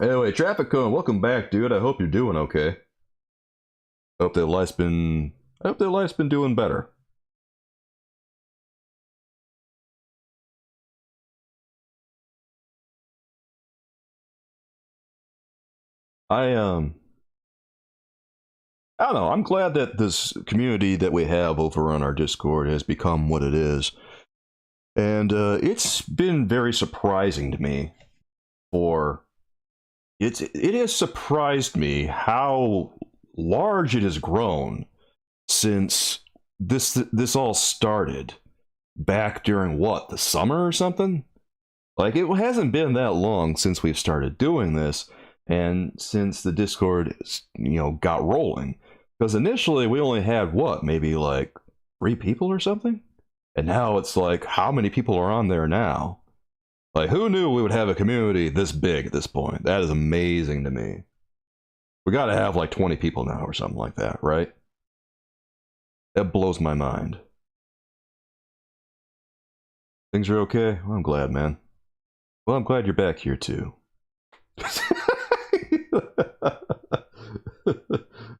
Anyway, Traffic Cone, welcome back, dude. I hope you're doing okay. I hope their life's been doing better. I don't know. I'm glad that this community that we have over on our Discord has become what it is. And it's been very surprising to me it has surprised me how large it has grown since this all started back during what, the summer or something? Like, it hasn't been that long since we've started doing this, and since the Discord, you know, got rolling. Because initially we only had what, maybe like 3 people or something? And now it's like, how many people are on there now? Like, who knew we would have a community this big at this point? That is amazing to me. We gotta have like 20 people now or something like that, right? That blows my mind. Things are okay? Well, I'm glad, man. Well, I'm glad you're back here, too. I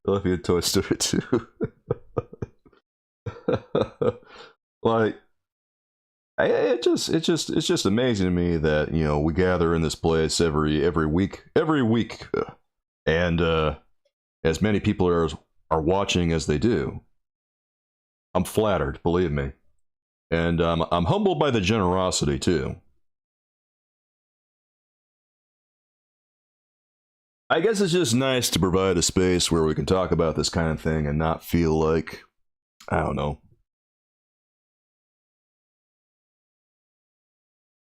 love you in Toy Story 2. Like, it's just amazing to me that, you know, we gather in this place every week, and as many people are watching as they do. I'm flattered, believe me, and I'm humbled by the generosity too. I guess it's just nice to provide a space where we can talk about this kind of thing and not feel like, I don't know,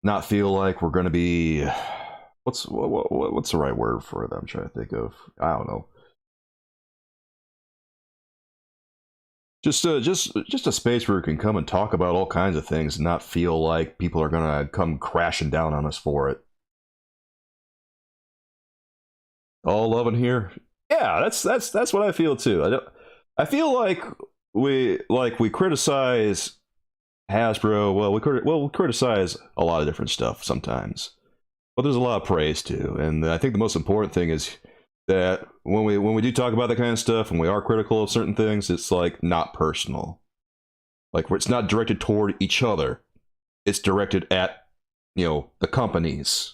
not feel like we're going to be, what's the right word for it? I'm trying to think of. I don't know. Just a space where we can come and talk about all kinds of things and not feel like people are going to come crashing down on us for it. All love in here? Yeah, that's what I feel too. I feel like we criticize Hasbro. Well, we criticize a lot of different stuff sometimes, but there's a lot of praise too. And I think the most important thing is that when we do talk about that kind of stuff and we are critical of certain things, it's like not personal. Like, it's not directed toward each other. It's directed at, you know, the companies,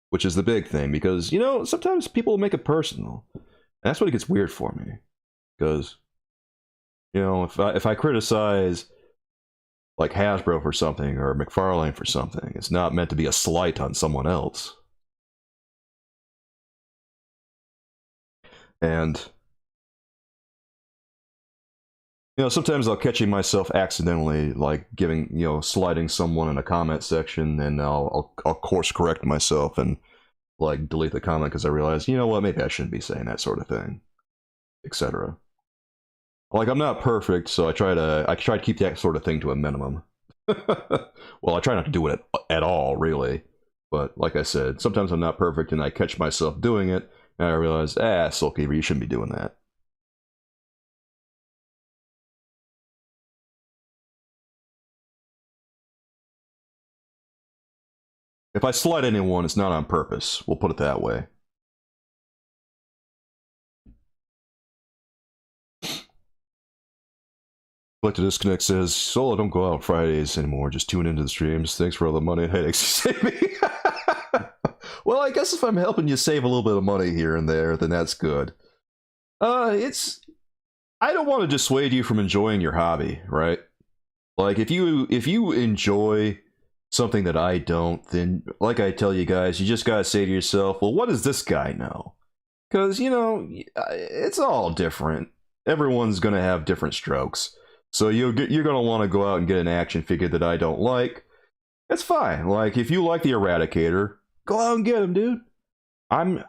which is the big thing, because, you know, sometimes people make it personal. And that's what it gets weird for me. Because, you know, if I criticize like Hasbro for something or McFarlane for something, it's not meant to be a slight on someone else. And, you know, sometimes I'll catch myself accidentally, like giving, you know, slighting someone in a comment section, and I'll course correct myself and like delete the comment because I realize, you know what, maybe I shouldn't be saying that sort of thing, etc. Like, I'm not perfect, so I try to keep that sort of thing to a minimum. Well, I try not to do it at all, really. But like I said, sometimes I'm not perfect, and I catch myself doing it, and I realize, Soulkeeper, you shouldn't be doing that. If I slight anyone, it's not on purpose. We'll put it that way. Like to Disconnect says, Solo, don't go out Fridays anymore. Just tune into the streams. Thanks for all the money and headaches you save me. Well, I guess if I'm helping you save a little bit of money here and there, then that's good. I don't want to dissuade you from enjoying your hobby, right? Like, if you enjoy something that I don't, then, like I tell you guys, you just gotta say to yourself, well, what does this guy know? Because, you know, it's all different. Everyone's gonna have different strokes. So you're gonna want to go out and get an action figure that I don't like. That's fine. Like, if you like the Eradicator, go out and get him, dude. I'm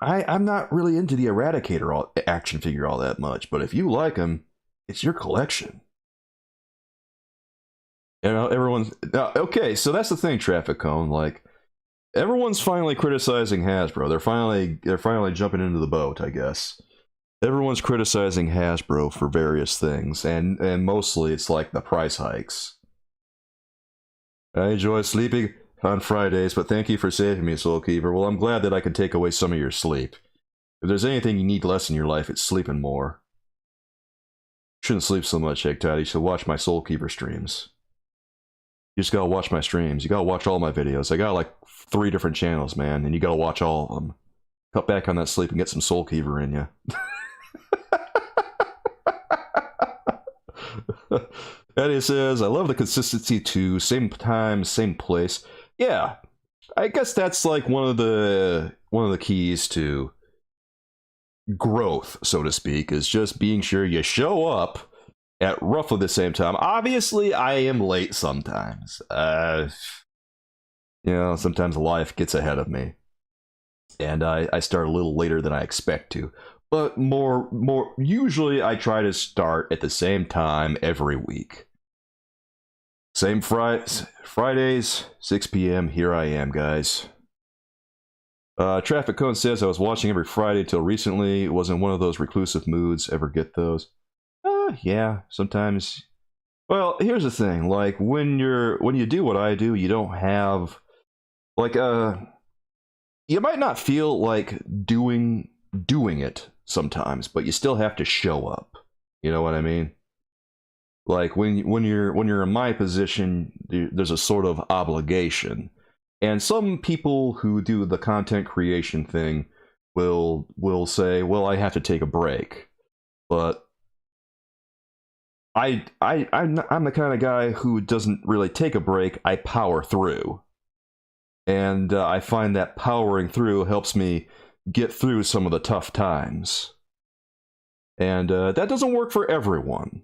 not really into the Eradicator action figure all that much, but if you like him, it's your collection. You know, everyone's okay. So that's the thing, Traffic Cone. Like, everyone's finally criticizing Hasbro. They're finally jumping into the boat, I guess. Everyone's criticizing Hasbro for various things, and mostly it's like the price hikes. I enjoy sleeping on Fridays, but thank you for saving me, Soulkeeper. Well, I'm glad that I can take away some of your sleep. If there's anything you need less in your life, it's sleeping more. You shouldn't sleep so much, Egg-Tied. You should watch my Soulkeeper streams. You just gotta watch my streams. You gotta watch all my videos. I got like 3 different channels, man, and you gotta watch all of them. Cut back on that sleep and get some Soulkeeper in you. Eddie says, I love the consistency too. Same time, same place. Yeah, I guess that's like one of the keys to growth, so to speak, is just being sure you show up at roughly the same time. Obviously, I am late sometimes. You know, sometimes life gets ahead of me, and I start a little later than I expect to. But more usually I try to start at the same time every week. Same Fridays, 6 p.m. Here I am, guys. Traffic Cone says I was watching every Friday till recently. Was in one of those reclusive moods. Ever get those? Yeah, sometimes. Well, here's the thing. Like when you do what I do, you don't have like you might not feel like doing it sometimes, but you still have to show up. You know what I mean? Like when you're in my position, there's a sort of obligation. And some people who do the content creation thing will say, "Well, I have to take a break." But I'm the kind of guy who doesn't really take a break. I power through. And I find that powering through helps me get through some of the tough times. And that doesn't work for everyone.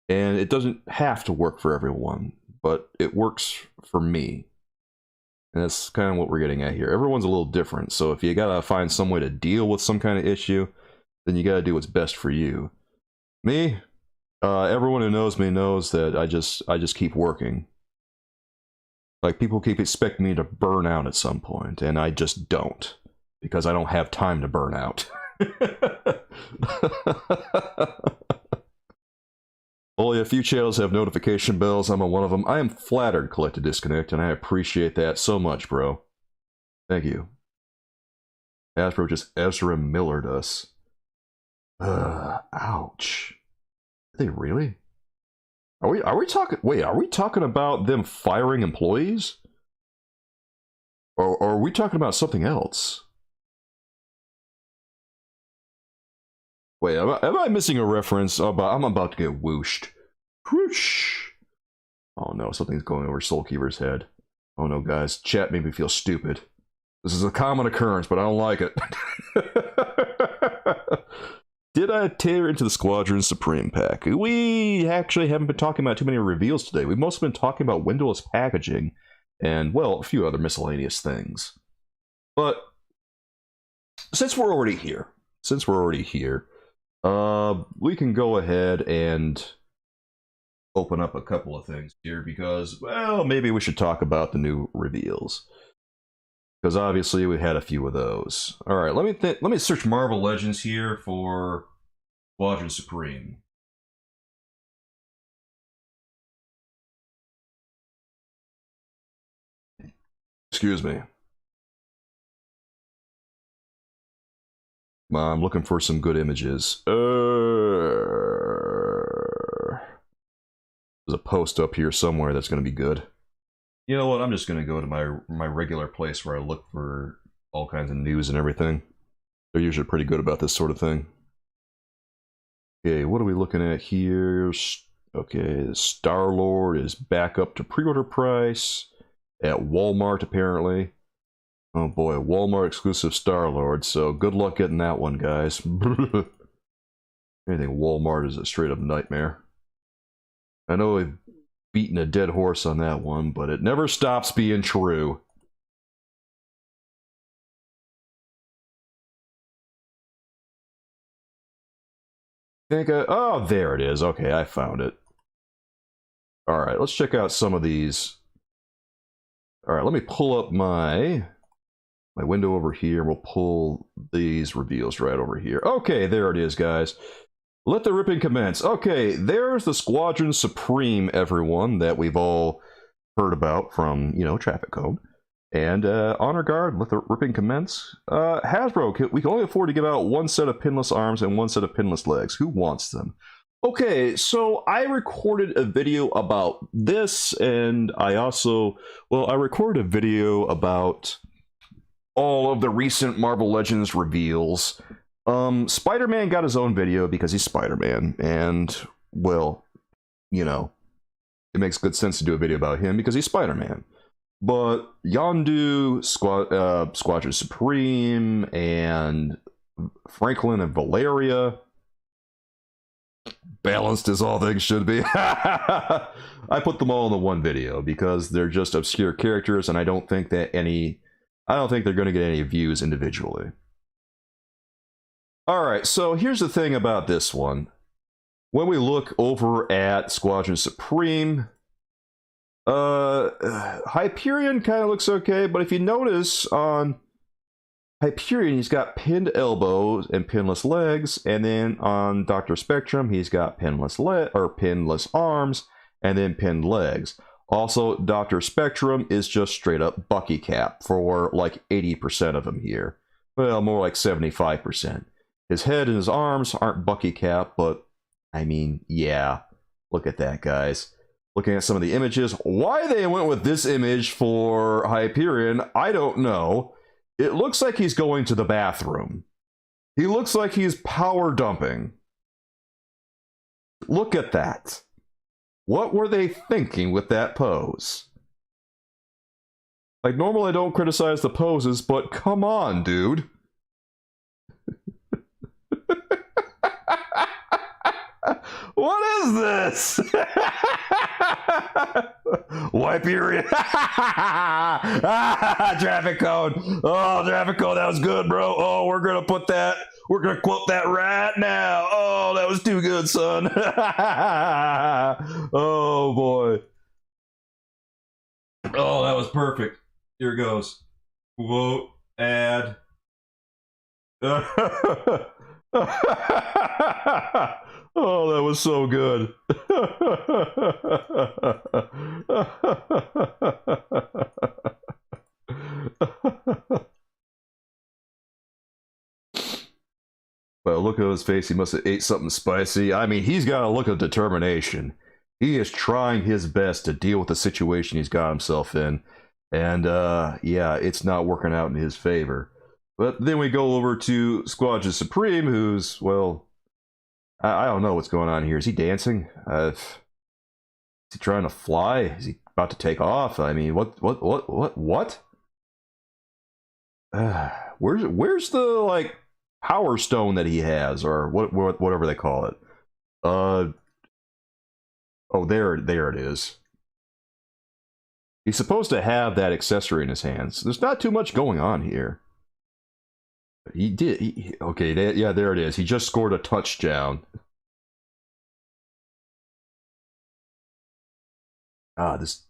And it doesn't have to work for everyone, but it works for me. And that's kind of what we're getting at here. Everyone's a little different, so if you gotta find some way to deal with some kind of issue, then you gotta do what's best for you. Me, everyone who knows me knows that I just keep working. Like, people keep expecting me to burn out at some point, and I just don't. Because I don't have time to burn out. Only a few channels have notification bells. I'm on one of them. I am flattered, Collect to Disconnect, and I appreciate that so much, bro. Thank you. Hasbro just Ezra Millered us. Ouch. Are they really? Are we talking? Wait, are we talking about them firing employees? Or are we talking about something else? Wait, am I missing a reference? I'm about to get whooshed. Whoosh! Oh no, something's going over Soulkeeper's head. Oh no, guys, chat made me feel stupid. This is a common occurrence, but I don't like it. Did I tear into the Squadron Supreme pack? We actually haven't been talking about too many reveals today. We've mostly been talking about windowless packaging and, well, a few other miscellaneous things. But since we're already here, we can go ahead and open up a couple of things here because, well, maybe we should talk about the new reveals. Because obviously we had a few of those. All right, let me search Marvel Legends here for Squadron Supreme. Excuse me. I'm looking for some good images. There's a post up here somewhere that's going to be good. You know what? I'm just going to go to my regular place where I look for all kinds of news and everything. They're usually pretty good about this sort of thing. Okay, what are we looking at here? Okay, Star-Lord is back up to pre-order price at Walmart, apparently. Oh boy, Walmart exclusive Star-Lord, so good luck getting that one, guys. Anything Walmart is a straight-up nightmare. I know we've beaten a dead horse on that one, but it never stops being true. Oh, there it is. Okay, I found it. Alright, let's check out some of these. Alright, let me pull up my window over here. We'll pull these reveals right over here. Okay, there it is, guys. Let the ripping commence. Okay, there's the Squadron Supreme, everyone, that we've all heard about from, you know, Traffic Cone. And Honor Guard, let the ripping commence. Hasbro, we can only afford to give out one set of pinless arms and one set of pinless legs. Who wants them? Okay, so I recorded a video about this, and I recorded a video about all of the recent Marvel Legends reveals. Spider-Man got his own video because he's Spider-Man, and, well, you know, it makes good sense to do a video about him because he's Spider-Man. But Yondu, Squadron Supreme, and Franklin and Valeria, balanced as all things should be. I put them all in the one video because they're just obscure characters, and I don't think they're going to get any views individually. Alright, so here's the thing about this one. when we look over at Squadron Supreme, Hyperion kind of looks okay, but if you notice on Hyperion, he's got pinned elbows and pinless legs, and then on Dr. Spectrum, he's got pinless arms and then pinned legs. Also, Dr. Spectrum is just straight up Bucky Cap for like 80% of him here. Well, more like 75%. His head and his arms aren't Bucky Cap, but I mean, yeah. Look at that, guys. Looking at some of the images. Why they went with this image for Hyperion, I don't know. It looks like he's going to the bathroom. He looks like he's power dumping. Look at that. What were they thinking with that pose? Like, normally I don't criticize the poses, but come on, dude. What is this? Hyperion. Traffic code. Oh, traffic code. That was good, bro. Oh, we're going to quote that right now. Oh, that was too good, son. Oh, boy. Oh, that was perfect. Here it goes. Quote, add. Oh, that was so good. Well, look at his face. He must have ate something spicy. I mean, he's got a look of determination. He is trying his best to deal with the situation he's got himself in. And, yeah, it's not working out in his favor. But then we go over to Squadron Supreme, who's, well, I don't know what's going on here. Is he dancing? Is he trying to fly? Is he about to take off? I mean, what? Where's the, like, power stone that he has, or whatever they call it? Oh, there it is. He's supposed to have that accessory in his hands. There's not too much going on here. He did. Okay, yeah, there it is. He just scored a touchdown. This.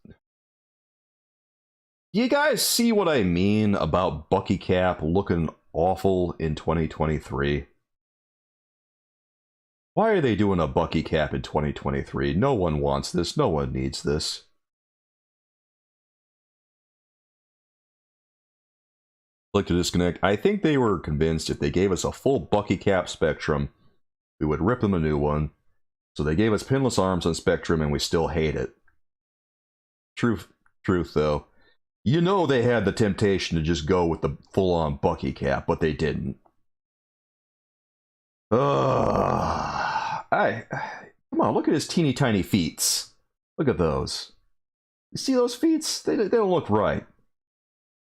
You guys see what I mean about Bucky Cap looking awful in 2023? Why are they doing a Bucky Cap in 2023? No one wants this. No one needs this. Click to disconnect. I think they were convinced if they gave us a full Bucky Cap Spectrum, we would rip them a new one. So they gave us pinless arms on Spectrum, and we still hate it. Truth though. You know they had the temptation to just go with the full-on Bucky Cap, but they didn't. Come on, look at his teeny tiny feet. Look at those. You see those feet? They don't look right.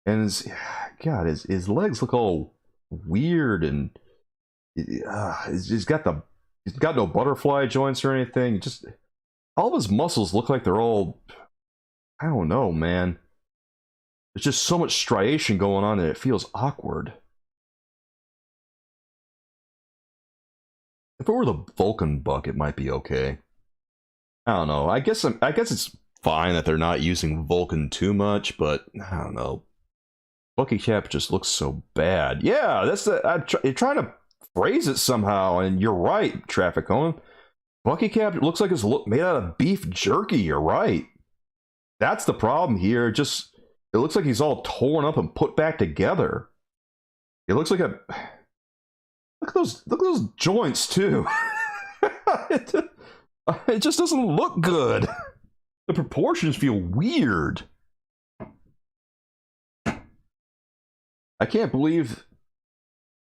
And his legs look all weird, and he's got no butterfly joints or anything. Just all of his muscles look like they're all, I don't know, man. There's just so much striation going on that it feels awkward. If it were the Vulcan buck, it might be okay. I don't know. I guess it's fine that they're not using Vulcan too much, but I don't know. Bucky Cap just looks so bad. Yeah, that's you're trying to phrase it somehow, and you're right, Traffic Cone. Bucky Cap looks like it's made out of beef jerky. You're right. That's the problem here. It looks like he's all torn up and put back together. It looks like a. Look at those joints too. It just doesn't look good. The proportions feel weird. I can't believe.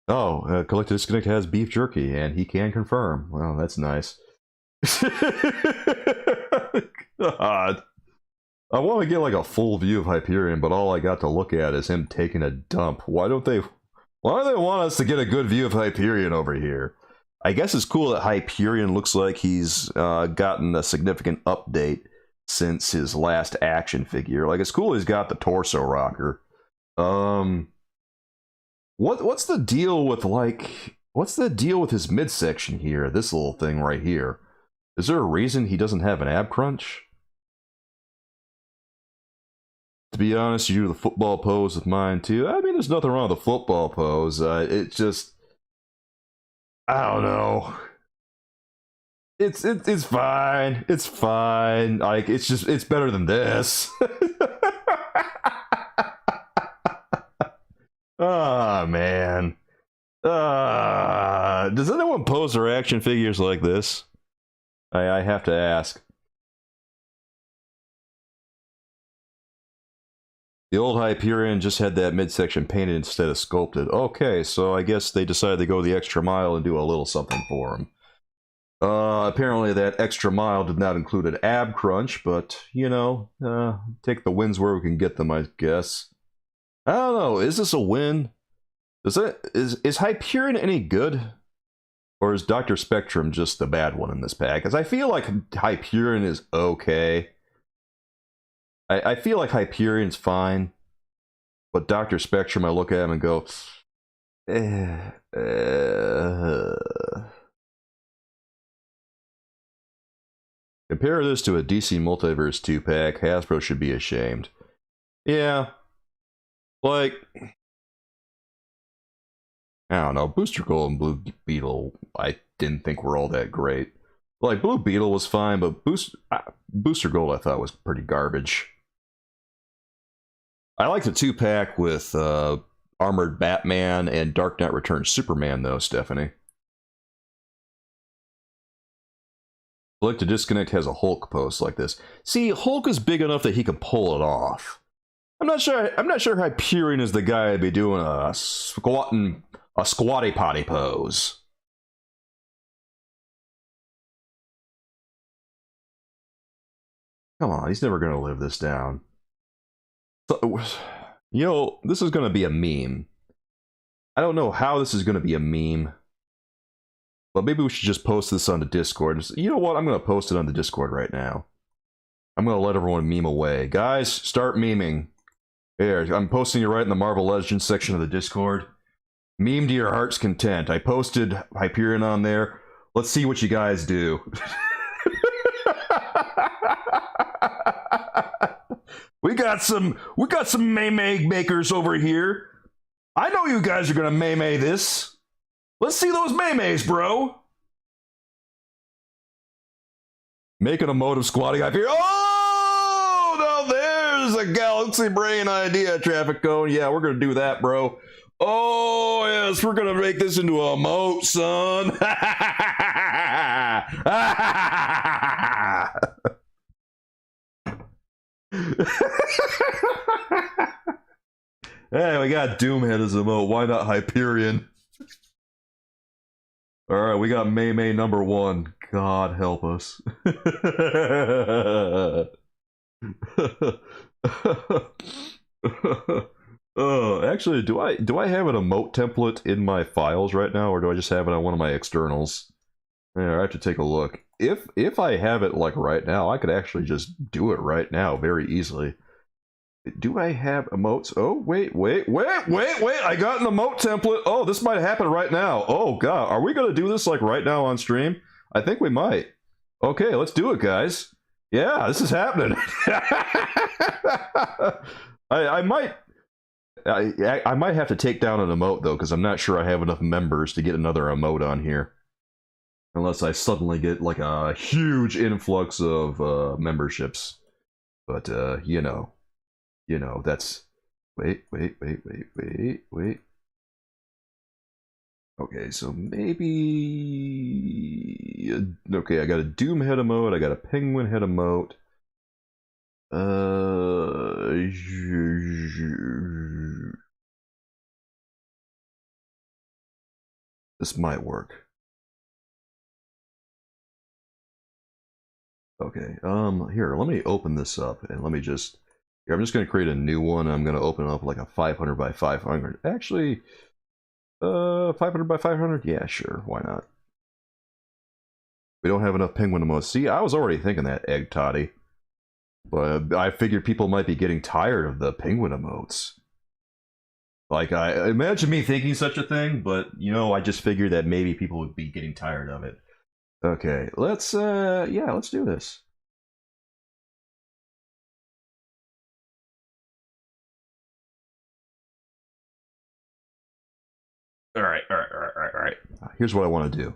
Oh, Collect to Disconnect has beef jerky, and he can confirm. Well, that's nice. God. I want to get like a full view of Hyperion, but all I got to look at is him taking a dump. Why do they want us to get a good view of Hyperion over here? I guess it's cool that Hyperion looks like he's gotten a significant update since his last action figure. Like, it's cool he's got the torso rocker. What's the deal with his midsection here? This little thing right here. Is there a reason he doesn't have an ab crunch? To be honest, you do the football pose with mine too. I mean, there's nothing wrong with the football pose. It just, I don't know. It's fine. It's fine. Like, it's better than this. Oh man. Does anyone pose their action figures like this? I have to ask. The old Hyperion just had that midsection painted instead of sculpted. Okay, so I guess they decided to go the extra mile and do a little something for him. Apparently that extra mile did not include an ab crunch, but, you know, take the wins where we can get them, I guess. I don't know, is this a win? Is Hyperion any good? Or is Dr. Spectrum just the bad one in this pack? Because I feel like Hyperion is okay. I feel like Hyperion's fine. But Dr. Spectrum, I look at him and go... Compare this to a DC Multiverse 2-pack. Hasbro should be ashamed. Yeah. Like... I don't know, Booster Gold and Blue Beetle, I didn't think were all that great. Like, Blue Beetle was fine, but Booster Gold I thought was pretty garbage. I like the 2-pack with Armored Batman and Dark Knight Returns Superman, though, Stephanie. Like to Disconnect has a Hulk post like this. See, Hulk is big enough that he can pull it off. I'm not sure Hyperion is the guy to be doing a squatty potty pose. Come on, he's never gonna live this down. You know, this is gonna be a meme. I don't know how this is gonna be a meme. But maybe we should just post this on the Discord. You know what? I'm gonna post it on the Discord right now. I'm gonna let everyone meme away. Guys, start memeing. Here, I'm posting it right in the Marvel Legends section of the Discord. Meme to your heart's content. I posted Hyperion on there. Let's see what you guys do. we got some meme makers over here. I know you guys are gonna meme this. Let's see those memes, bro. Making a mode of squatting Hyperion. Oh, now there's a galaxy brain idea, Traffic Cone. Yeah, we're gonna do that, bro. Oh, yes, we're gonna make this into a moat, son. Hey, we got Doomhead as a moat. Why not Hyperion? Alright, we got May number 1. God help us. Actually, do I have an emote template in my files right now, or do I just have it on one of my externals? Yeah, I have to take a look. If I have it like right now, I could actually just do it right now very easily. Do I have emotes? Oh, wait. I got an emote template. Oh, this might happen right now. Oh, God. Are we going to do this like right now on stream? I think we might. Okay, let's do it, guys. Yeah, this is happening. I might have to take down an emote, though, because I'm not sure I have enough members to get another emote on here. Unless I suddenly get, like, a huge influx of memberships. But, you know, that's... Wait. Okay, so maybe... Okay, I got a Doom head emote, I got a Penguin head emote. This might work. Okay, here, let me open this up, and let me just... Here, I'm just going to create a new one. I'm going to open up like a 500 by 500. Actually, 500 by 500? Yeah, sure. Why not? We don't have enough penguin emotes. See, I was already thinking that, Egg Toddy. But I figured people might be getting tired of the penguin emotes. Like, I imagine me thinking such a thing, but, you know, I just figured that maybe people would be getting tired of it. Okay, let's yeah, let's do this. All right. Here's what I want to do.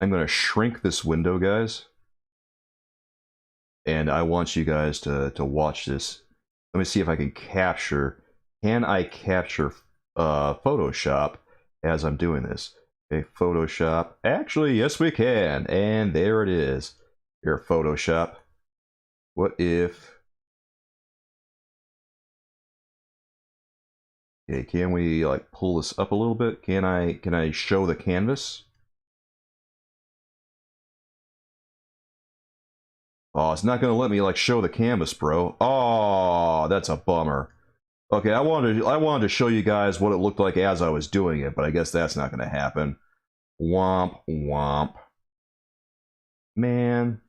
I'm going to shrink this window, guys. And I want you guys to watch this. Let me see if I can capture. Can I capture Photoshop as I'm doing this? Okay, Photoshop. Actually, yes, we can. And there it is. Here, Photoshop. What if... Okay, can we like pull this up a little bit? Can I show the canvas? Oh, it's not gonna let me like show the canvas, bro. Oh, that's a bummer. Okay, I wanted to show you guys what it looked like as I was doing it, but I guess that's not gonna happen. Womp womp. Man.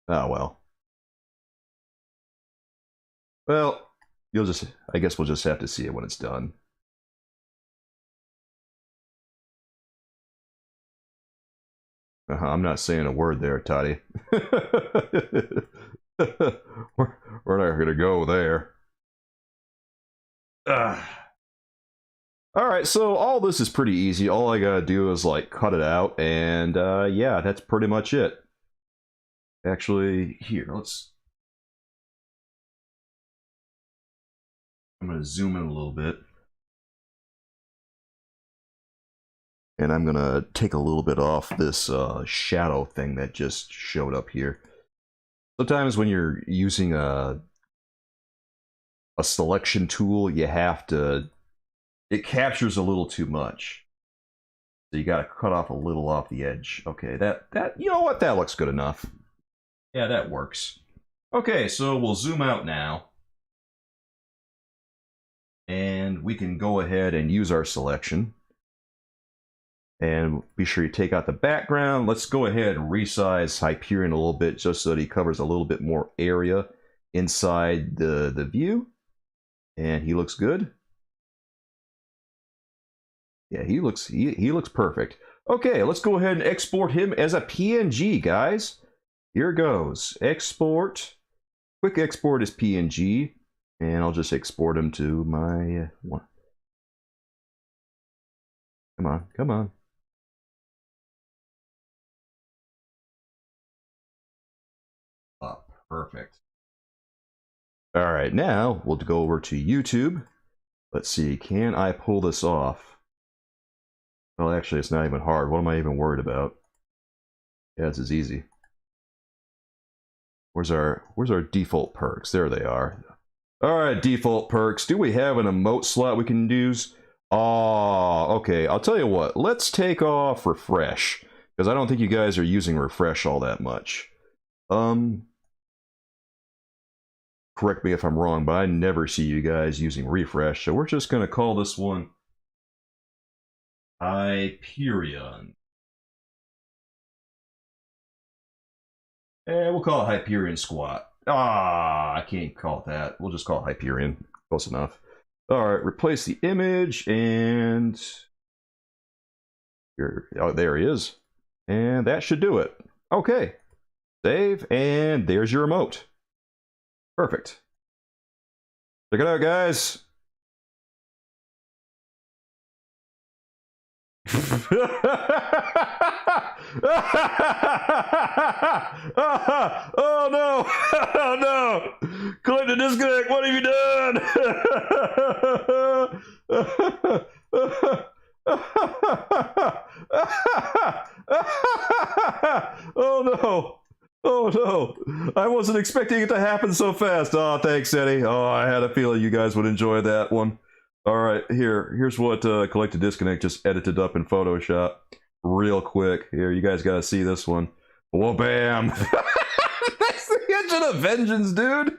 Oh well. Well, I guess we'll just have to see it when it's done. I'm not saying a word there, Toddy. we're not gonna go there. Alright, so all this is pretty easy. All I gotta do is like cut it out, and yeah, that's pretty much it. Actually, here, I'm gonna zoom in a little bit. And I'm gonna take a little bit off this shadow thing that just showed up here. Sometimes when you're using a selection tool, you have to... It captures a little too much. So you gotta cut off a little off the edge. Okay, that you know what? That looks good enough. Yeah, that works. Okay, so we'll zoom out now. And we can go ahead and use our selection. And be sure you take out the background. Let's go ahead and resize Hyperion a little bit just so that he covers a little bit more area inside the view. And he looks good. Yeah, he looks perfect. Okay, let's go ahead and export him as a PNG, guys. Here goes. Export. Quick export is PNG. And I'll just export him to my one. Come on, come on. Oh, perfect. All right, now we'll go over to YouTube. Let's see, can I pull this off? Well, actually, it's not even hard. What am I even worried about? Yeah, this is easy. Where's our default perks? There they are. All right, default perks. Do we have an emote slot we can use? Oh, okay. I'll tell you what. Let's take off refresh, because I don't think you guys are using refresh all that much. Correct me if I'm wrong, but I never see you guys using refresh, so we're just going to call this one Hyperion. And we'll call it Hyperion Squat. Ah, I can't call it that. We'll just call it Hyperion. Close enough. Alright, replace the image, and... Here, oh, there he is. And that should do it. Okay. Save, and there's your emote. Perfect. Check it out, guys. Oh no! Oh no! Click the disconnect. What have you done? Oh no! Oh no! I wasn't expecting it to happen so fast. Oh, thanks, Eddie. Oh, I had a feeling you guys would enjoy that one. All right, here's what Collect to Disconnect just edited up in Photoshop real quick. Here, you guys got to see this one. Whoa, bam! That's the engine of vengeance, dude.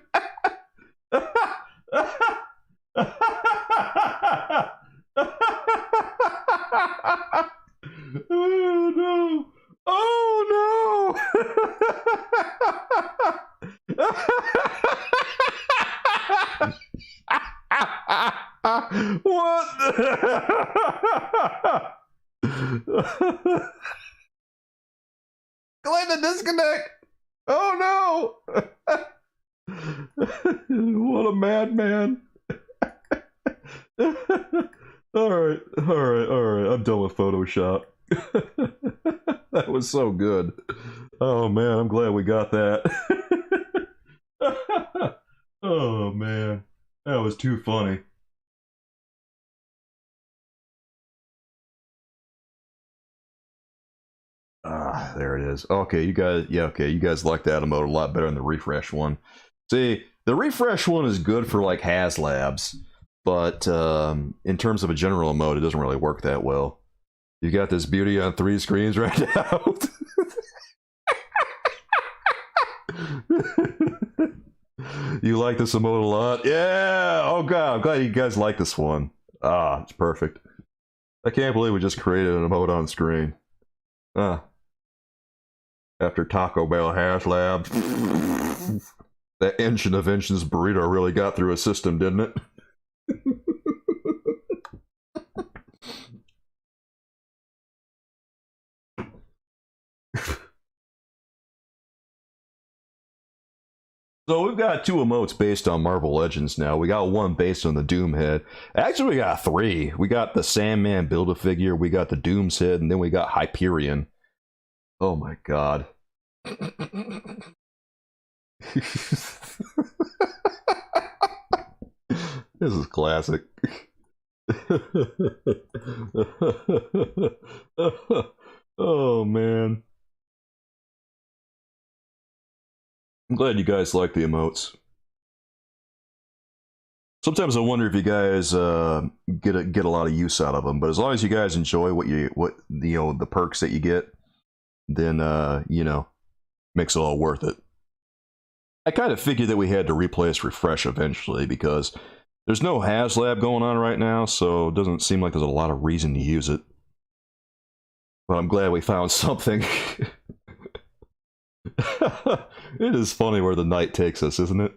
Oh no! Oh no! What? Glad to disconnect! Oh no! What a madman. Alright, I'm done with Photoshop. That was so good. Oh man, I'm glad we got that. Oh man, that was too funny. Ah, there it is. Okay, you guys, yeah, okay, you guys like that emote a lot better than the refresh one. See, the refresh one is good for like HasLabs, but in terms of a general emote, it doesn't really work that well. You got this beauty on 3 screens right now. You like this emote a lot? Yeah! Oh god, I'm glad you guys like this one. Ah, it's perfect. I can't believe we just created an emote on screen. Ah. After Taco Bell HasLabs. That engine of engines burrito really got through a system, didn't it? So we've got 2 emotes based on Marvel Legends now. We got one based on the Doom head. Actually, we got 3. We got the Sandman Build-A-Figure, we got the Doom's head, and then we got Hyperion. Oh my god. This is classic. Oh man. I'm glad you guys like the emotes. Sometimes I wonder if you guys get a lot of use out of them, but as long as you guys enjoy what the perks that you get, then you know, makes it all worth it. I kind of figured that we had to replace Refresh eventually because there's no HasLab going on right now, so it doesn't seem like there's a lot of reason to use it. But I'm glad we found something. It is funny where the night takes us, isn't it?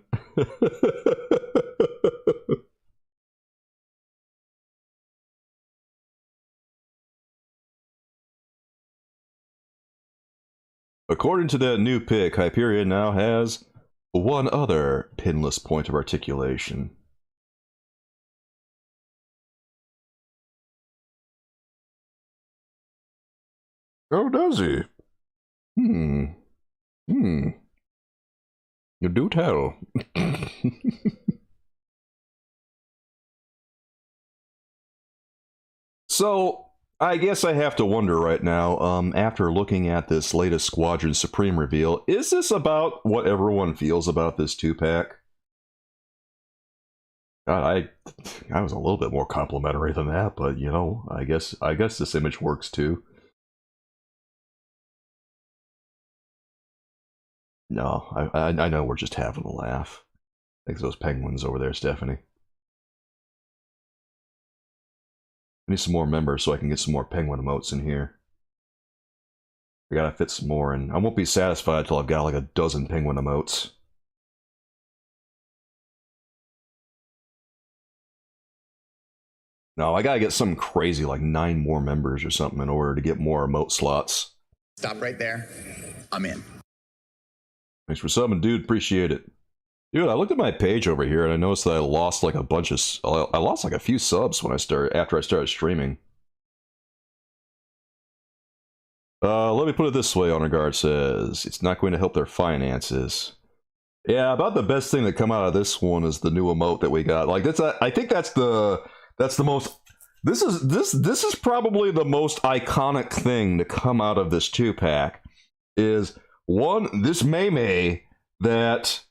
According to that new pick, Hyperion now has one other pinless point of articulation. Oh, does he? You do tell. So, I guess I have to wonder right now, after looking at this latest Squadron Supreme reveal, is this about what everyone feels about this 2-pack? God, I was a little bit more complimentary than that, but you know, I guess this image works too. No, I know we're just having a laugh. Thanks those penguins over there, Stephanie. I need some more members so I can get some more penguin emotes in here. I gotta fit some more in. I won't be satisfied until I've got like a dozen penguin emotes. No, I gotta get something crazy like 9 more members or something in order to get more emote slots. Stop right there. I'm in. Thanks for subbing, dude. Appreciate it. Dude, I looked at my page over here and I noticed that I lost like a bunch of... I lost like a few subs when after I started streaming. Let me put it this way, Honor Guard says. It's not going to help their finances. Yeah, about the best thing that come out of this one is the new emote that we got. Like, I think that's the most... This is probably the most iconic thing to come out of this 2-pack. Is, one, this May that...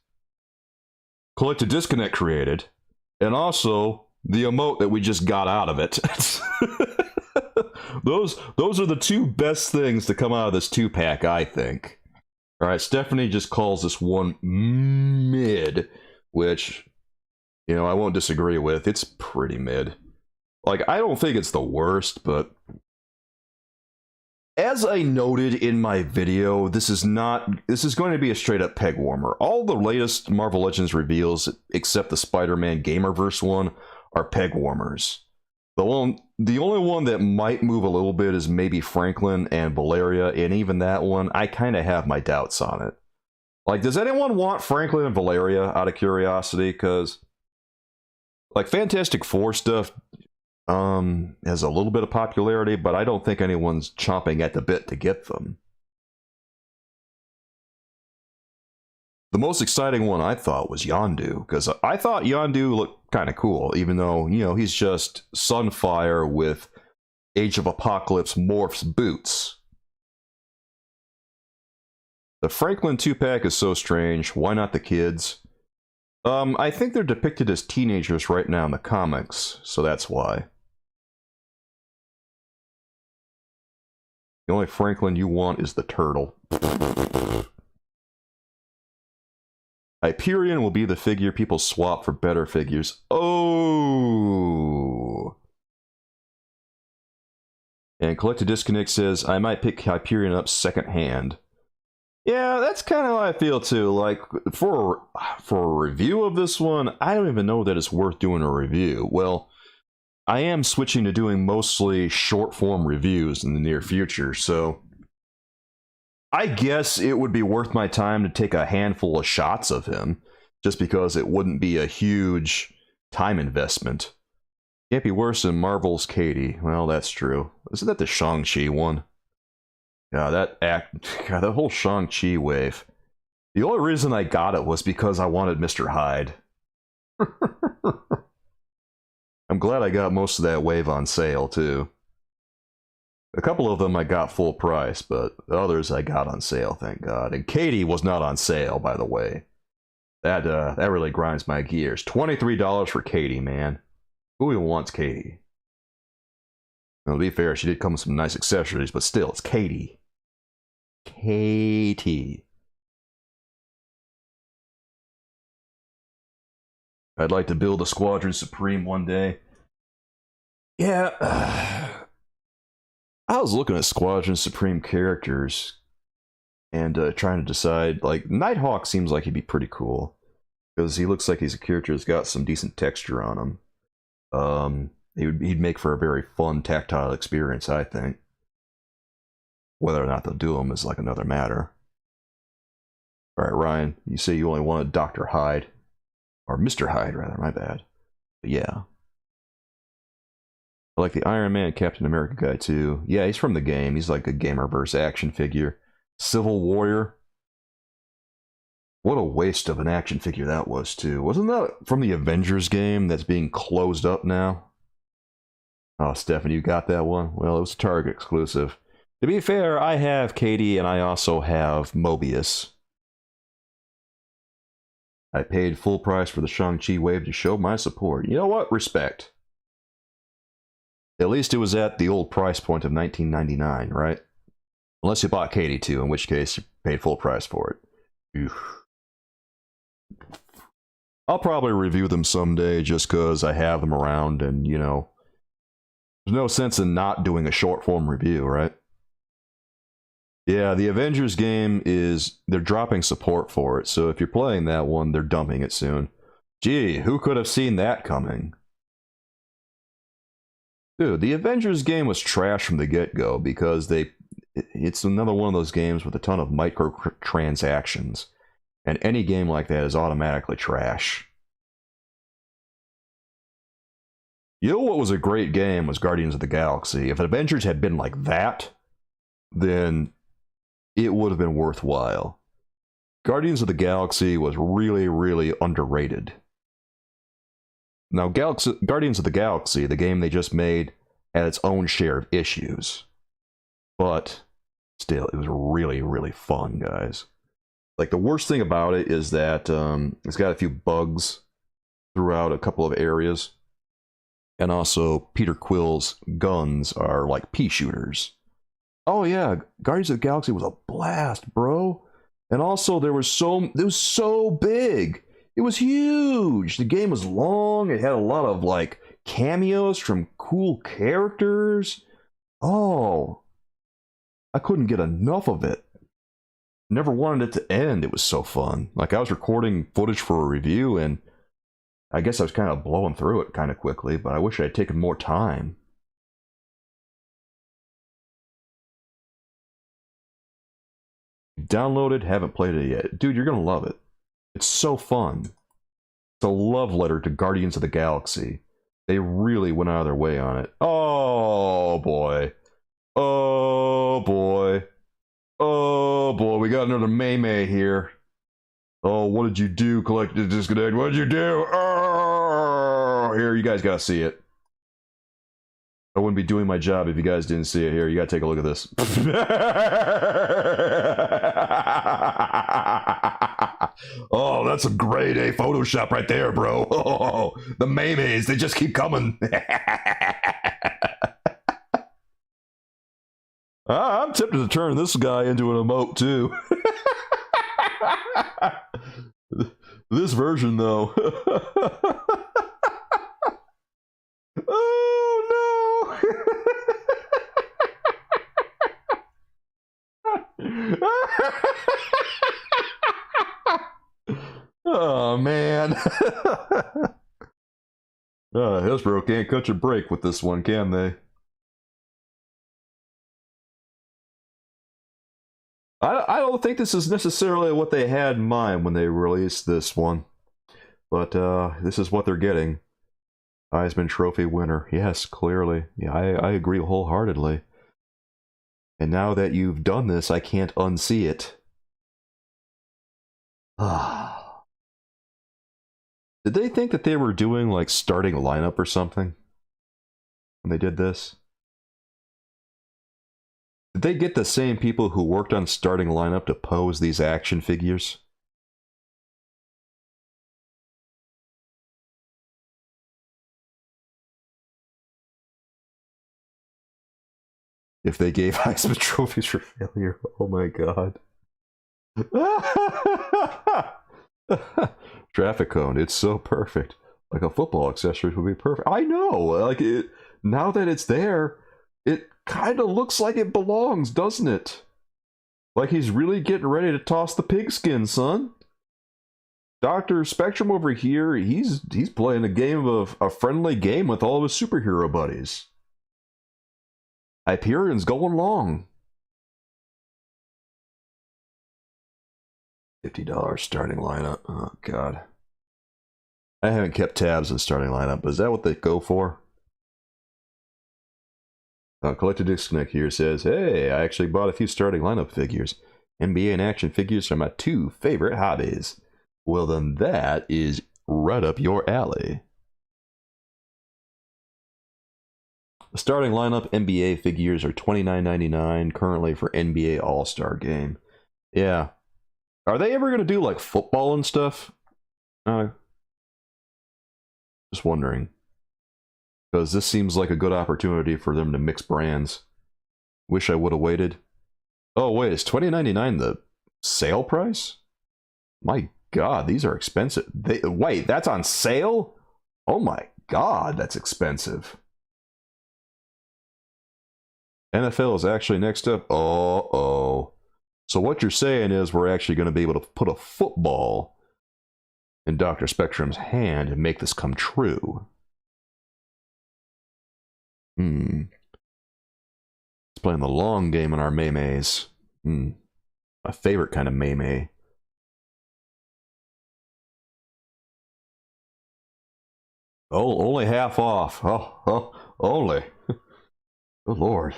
Collected Disconnect created, and also the emote that we just got out of it. Those are the 2 best things to come out of this 2-pack, I think. Alright, Stephanie just calls this one mid, which, you know, I won't disagree with. It's pretty mid. Like, I don't think it's the worst, but... As I noted in my video, this is going to be a straight up peg warmer. All the latest Marvel Legends reveals, except the Spider-Man Gamerverse one, are peg warmers. The The only one that might move a little bit is maybe Franklin and Valeria, and even that one, I kind of have my doubts on it. Like, does anyone want Franklin and Valeria out of curiosity? Because, like, Fantastic Four stuff has a little bit of popularity, but I don't think anyone's chomping at the bit to get them. The most exciting one I thought was Yondu, because I thought Yondu looked kind of cool, even though, you know, he's just Sunfire with Age of Apocalypse Morph's boots. The Franklin 2-pack is so strange. Why not the kids? I think they're depicted as teenagers right now in the comics, so that's why. The only Franklin you want is the turtle. Hyperion will be the figure people swap for better figures. Oh! And Collected Disconnect says, I might pick Hyperion up secondhand. Yeah, that's kind of how I feel too. Like, for a review of this one, I don't even know that it's worth doing a review. Well, I am switching to doing mostly short-form reviews in the near future, so I guess it would be worth my time to take a handful of shots of him, just because it wouldn't be a huge time investment. Can't be worse than Marvel's Katie. Well, that's true. Isn't that the Shang-Chi one? Yeah, that whole Shang-Chi wave. The only reason I got it was because I wanted Mr. Hyde. I'm glad I got most of that wave on sale, too. A couple of them I got full price, but the others I got on sale, thank God. And Katie was not on sale, by the way. That really grinds my gears. $23 for Katie, man. Who even wants Katie? Now, to be fair, she did come with some nice accessories, but still, it's Katie. Katie. I'd like to build a Squadron Supreme one day. Yeah. I was looking at Squadron Supreme characters and trying to decide, like, Nighthawk seems like he'd be pretty cool. Because he looks like he's a character that's got some decent texture on him. He'd make for a very fun tactile experience, I think. Whether or not they'll do him is like another matter. Alright, Ryan, you say you only wanted Dr. Hyde. Or Mr. Hyde, rather, my bad. But yeah. I like the Iron Man Captain America guy, too. Yeah, he's from the game. He's like a Gamerverse action figure. Civil Warrior. What a waste of an action figure that was, too. Wasn't that from the Avengers game that's being closed up now? Oh, Stephanie, you got that one? Well, it was Target exclusive. To be fair, I have Katie and I also have Mobius. I paid full price for the Shang-Chi wave to show my support. You know what? Respect. At least it was at the old price point of $19.99, right? Unless you bought Katie too, in which case you paid full price for it. Oof. I'll probably review them someday just because I have them around and, you know, there's no sense in not doing a short form review, right? Yeah, the Avengers game they're dropping support for it, so if you're playing that one, they're dumping it soon. Gee, who could have seen that coming? Dude, the Avengers game was trash from the get-go because it's another one of those games with a ton of microtransactions. And any game like that is automatically trash. You know what was a great game was Guardians of the Galaxy. If Avengers had been like that, then it would have been worthwhile. Guardians of the Galaxy was really, really underrated. Now, Guardians of the Galaxy, the game they just made, had its own share of issues. But still, it was really, really fun, guys. Like, the worst thing about it is that it's got a few bugs throughout a couple of areas. And also, Peter Quill's guns are like pea shooters. Oh yeah, Guardians of the Galaxy was a blast, bro. And also, it was so big. It was huge. The game was long. It had a lot of like cameos from cool characters. Oh, I couldn't get enough of it. Never wanted it to end. It was so fun. Like, I was recording footage for a review, and I guess I was kind of blowing through it kind of quickly, but I wish I had taken more time. downloaded, haven't played it yet. Dude, you're gonna love it. It's so fun. It's a love letter to Guardians of the Galaxy. They really went out of their way on it. Oh boy. Oh boy. Oh boy, we got another May here. Oh, what did you do, Collected Disconnect? What did you do? Oh, here, you guys gotta see it. I wouldn't be doing my job if you guys didn't see it. Here, you gotta take a look at this. Oh, that's a grade A Photoshop right there, bro. Oh, the Maymays, they just keep coming. I'm tempted to turn this guy into an emote, too. This version, though. Oh, no. Oh, man. Hasbro can't catch a break with this one, can they? I don't think this is necessarily what they had in mind when they released this one. But this is what they're getting. Heisman Trophy winner. Yes, clearly. Yeah, I agree wholeheartedly. And now that you've done this, I can't unsee it. Did they think that they were doing, like, starting lineup or something when they did this? Did they get the same people who worked on starting lineup to pose these action figures? If they gave Heisman trophies for failure, oh my god. Traffic cone, it's so perfect. Like a football accessory would be perfect. I know, like it. Now that it's there, it kind of looks like it belongs, doesn't it? Like he's really getting ready to toss the pigskin, son. Dr. Spectrum over here, he's playing a friendly game with all of his superhero buddies. Hyperion's going long. $50 starting lineup. Oh, God. I haven't kept tabs on starting lineup, but is that what they go for? Collected Disconnect here says, hey, I actually bought a few starting lineup figures. NBA and action figures are my two favorite hobbies. Well, then that is right up your alley. The starting lineup NBA figures are $29.99 currently for NBA All-Star Game. Yeah. Are they ever going to do like football and stuff? Just wondering. Because this seems like a good opportunity for them to mix brands. Wish I would have waited. Oh wait, is $20.99 the sale price? My god, these are expensive. Wait, that's on sale? Oh my god, that's expensive. NFL is actually next up. Uh-oh. So what you're saying is we're actually going to be able to put a football in Dr. Spectrum's hand and make this come true. It's playing the long game in our Maymays. My favorite kind of Maymay. Oh, only half off. Oh, only. Good lord.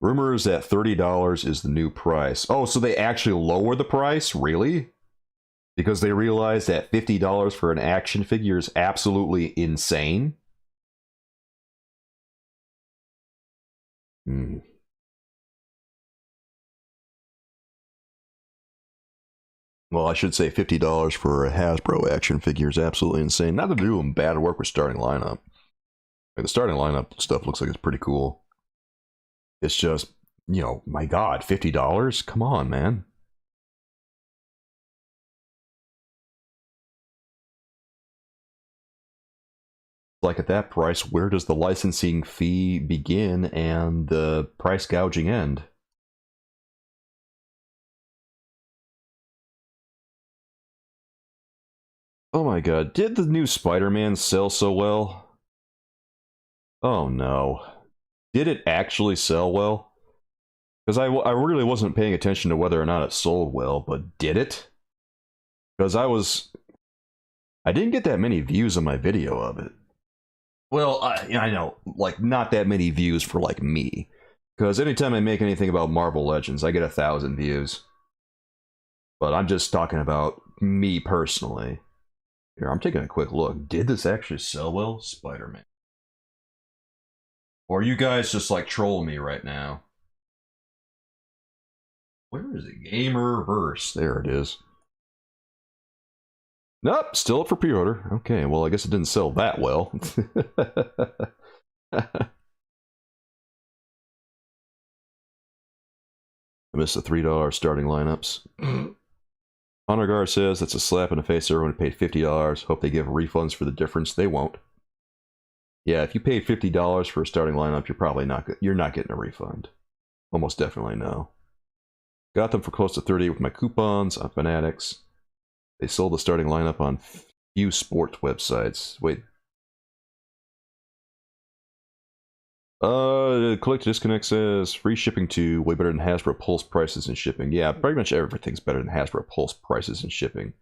Rumors that $30 is the new price. Oh, so they actually lower the price? Really? Because they realize that $50 for an action figure is absolutely insane? Well, I should say $50 for a Hasbro action figure is absolutely insane. Not to do them bad work with starting lineup. Like, the starting lineup stuff looks like it's pretty cool. It's just, you know, my god, $50? Come on, man. Like, at that price, where does the licensing fee begin and the price gouging end? Oh my god, did the new Spider-Man sell so well? Oh no. Did it actually sell well? Because I really wasn't paying attention to whether or not it sold well, but did it? Because I didn't get that many views on my video of it. Well, I know, like, not that many views for, like, me. Because anytime I make anything about Marvel Legends, I get 1,000 views. But I'm just talking about me personally. Here, I'm taking a quick look. Did this actually sell well? Spider-Man. Or are you guys just, like, trolling me right now? Where is it? Gamerverse. There it is. Nope, still up for pre-order. Okay, well, I guess it didn't sell that well. I missed the $3 starting lineups. Honorgar says that's a slap in the face to everyone who paid $50. Hope they give refunds for the difference. They won't. Yeah, if you paid $50 for a starting lineup, you're probably not getting a refund. Almost definitely no. Got them for close to 30 with my coupons on Fanatics. They sold the starting lineup on few sports websites. Wait. Collect to Disconnect says free shipping to way better than Hasbro Pulse prices and shipping. Yeah, pretty much everything's better than Hasbro Pulse prices and shipping.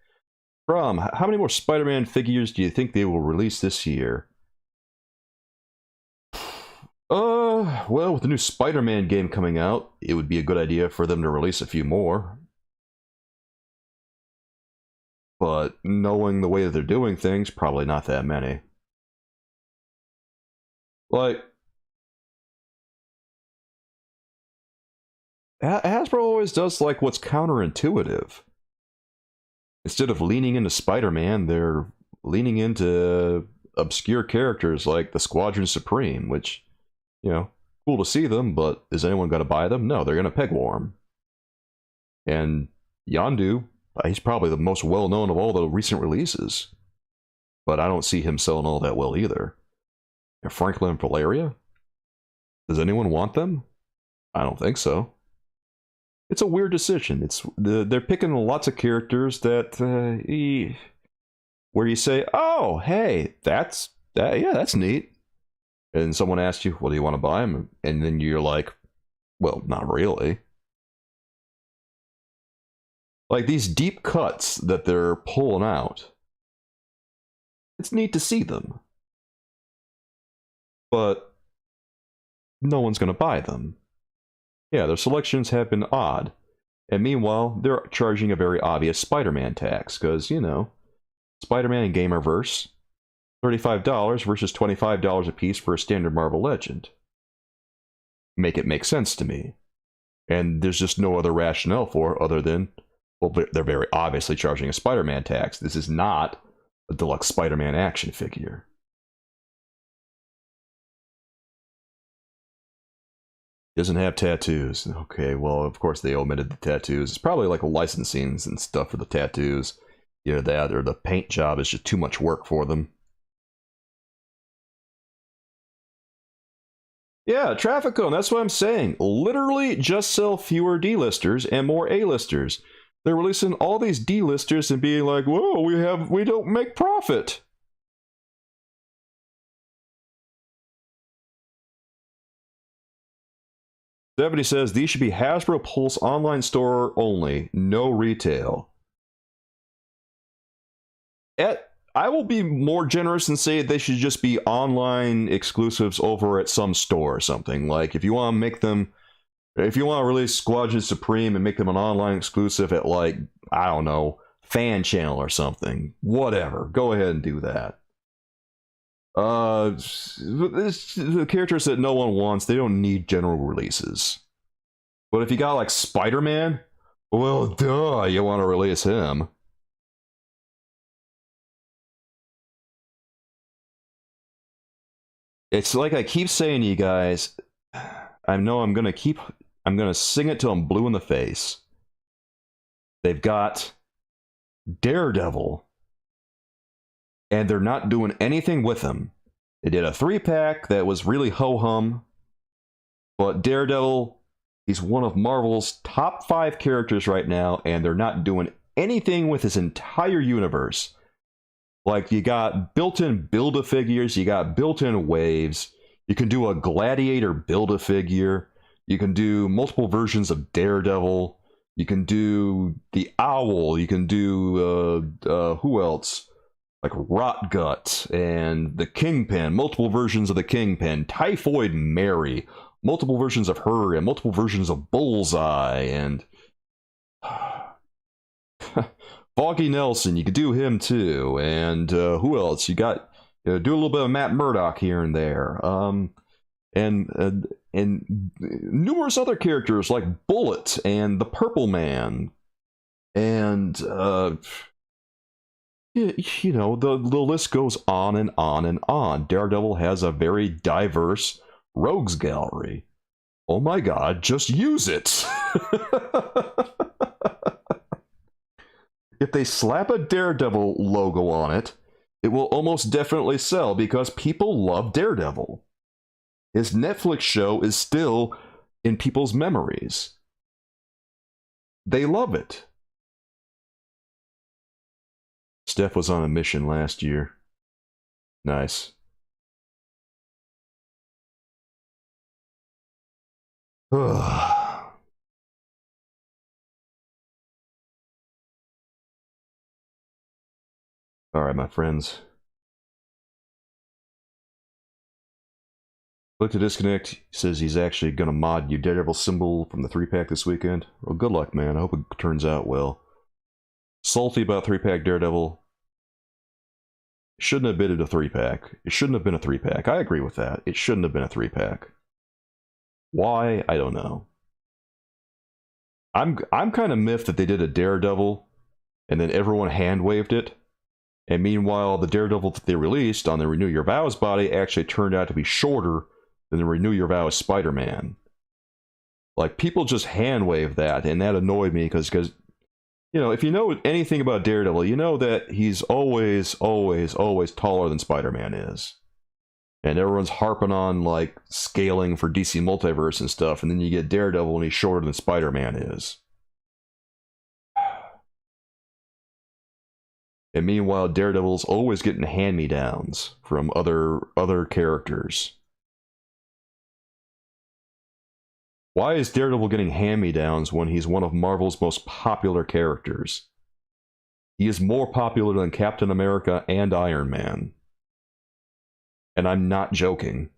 From how many more Spider-Man figures do you think they will release this year? Well, with the new Spider-Man game coming out, it would be a good idea for them to release a few more. But knowing the way that they're doing things, probably not that many. Like, Hasbro always does like what's counterintuitive. Instead of leaning into Spider-Man, they're leaning into obscure characters like the Squadron Supreme, which, you know, cool to see them, but is anyone going to buy them? No, they're going to peg warm. And Yondu, he's probably the most well-known of all the recent releases. But I don't see him selling all that well either. And Franklin and Valeria? Does anyone want them? I don't think so. It's a weird decision. They're picking lots of characters that where you say, "Oh, hey, that's neat," and someone asks you, "Well, do you want to buy them?" And then you're like, "Well, not really." Like these deep cuts that they're pulling out, it's neat to see them, but no one's going to buy them. Yeah, their selections have been odd. And meanwhile, they're charging a very obvious Spider-Man tax, because, you know, Spider-Man and Gamerverse, $35 versus $25 a piece for a standard Marvel Legend. Make it make sense to me. And there's just no other rationale for it other than, well, they're very obviously charging a Spider-Man tax. This is not a deluxe Spider-Man action figure. Doesn't have tattoos. Okay, well, of course they omitted the tattoos. It's probably like licensing and stuff for the tattoos. Either that or the paint job is just too much work for them. Yeah, traffic cone, that's what I'm saying. Literally just sell fewer D-listers and more A-listers. They're releasing all these D-listers and being like, whoa, we don't make profit. Stephanie says, these should be Hasbro Pulse online store only, no retail. I will be more generous and say they should just be online exclusives over at some store or something. Like, if you want to make them, if you want to release Squadron Supreme and make them an online exclusive at, like, I don't know, Fan Channel or something, whatever, go ahead and do that. The characters that no one wants, they don't need general releases. But if you got like Spider-Man, well, duh, you want to release him. It's like I keep saying to you guys, I know I'm gonna sing it till I'm blue in the face. They've got Daredevil, and they're not doing anything with him. They did a 3-pack that was really ho-hum, but Daredevil, he's one of Marvel's top 5 characters right now, and they're not doing anything with his entire universe. Like, you got built-in Build-A-Figures, you got built-in waves, you can do a Gladiator Build-A-Figure, You can do multiple versions of Daredevil. You can do the Owl. You can do who else? Like Rotgut and the Kingpin. Multiple versions of the Kingpin. Typhoid Mary. Multiple versions of her and multiple versions of Bullseye and Foggy Nelson. You could do him too. And who else? You got do a little bit of Matt Murdock here and there. And numerous other characters like Bullet and the Purple Man, and you know, the list goes on and on and on. Daredevil has a very diverse rogues gallery. Oh my God, just use it! If they slap a Daredevil logo on it, it will almost definitely sell because people love Daredevil. His Netflix show is still in people's memories. They love it. Steph was on a mission last year. Nice. All right, my friends. Click to disconnect. He says he's actually going to mod your Daredevil symbol from the 3-pack this weekend. Well, good luck, man. I hope it turns out well. Salty about 3-pack Daredevil. Shouldn't have been a 3-pack. It shouldn't have been a 3-pack. I agree with that. It shouldn't have been a 3-pack. Why? I don't know. I'm kind of miffed that they did a Daredevil and then everyone hand-waved it. And meanwhile, the Daredevil that they released on the Renew Your Vows body actually turned out to be shorter than the Renew Your Vows Spider-Man. Like, people just hand-wave that, and that annoyed me because, you know, if you know anything about Daredevil, you know that he's always taller than Spider-Man is. And everyone's harping on, like, scaling for DC Multiverse and stuff, and then you get Daredevil and he's shorter than Spider-Man is. And meanwhile, Daredevil's always getting hand-me-downs from other characters. Why is Daredevil getting hand-me-downs when he's one of Marvel's most popular characters? He is more popular than Captain America and Iron Man. And I'm not joking.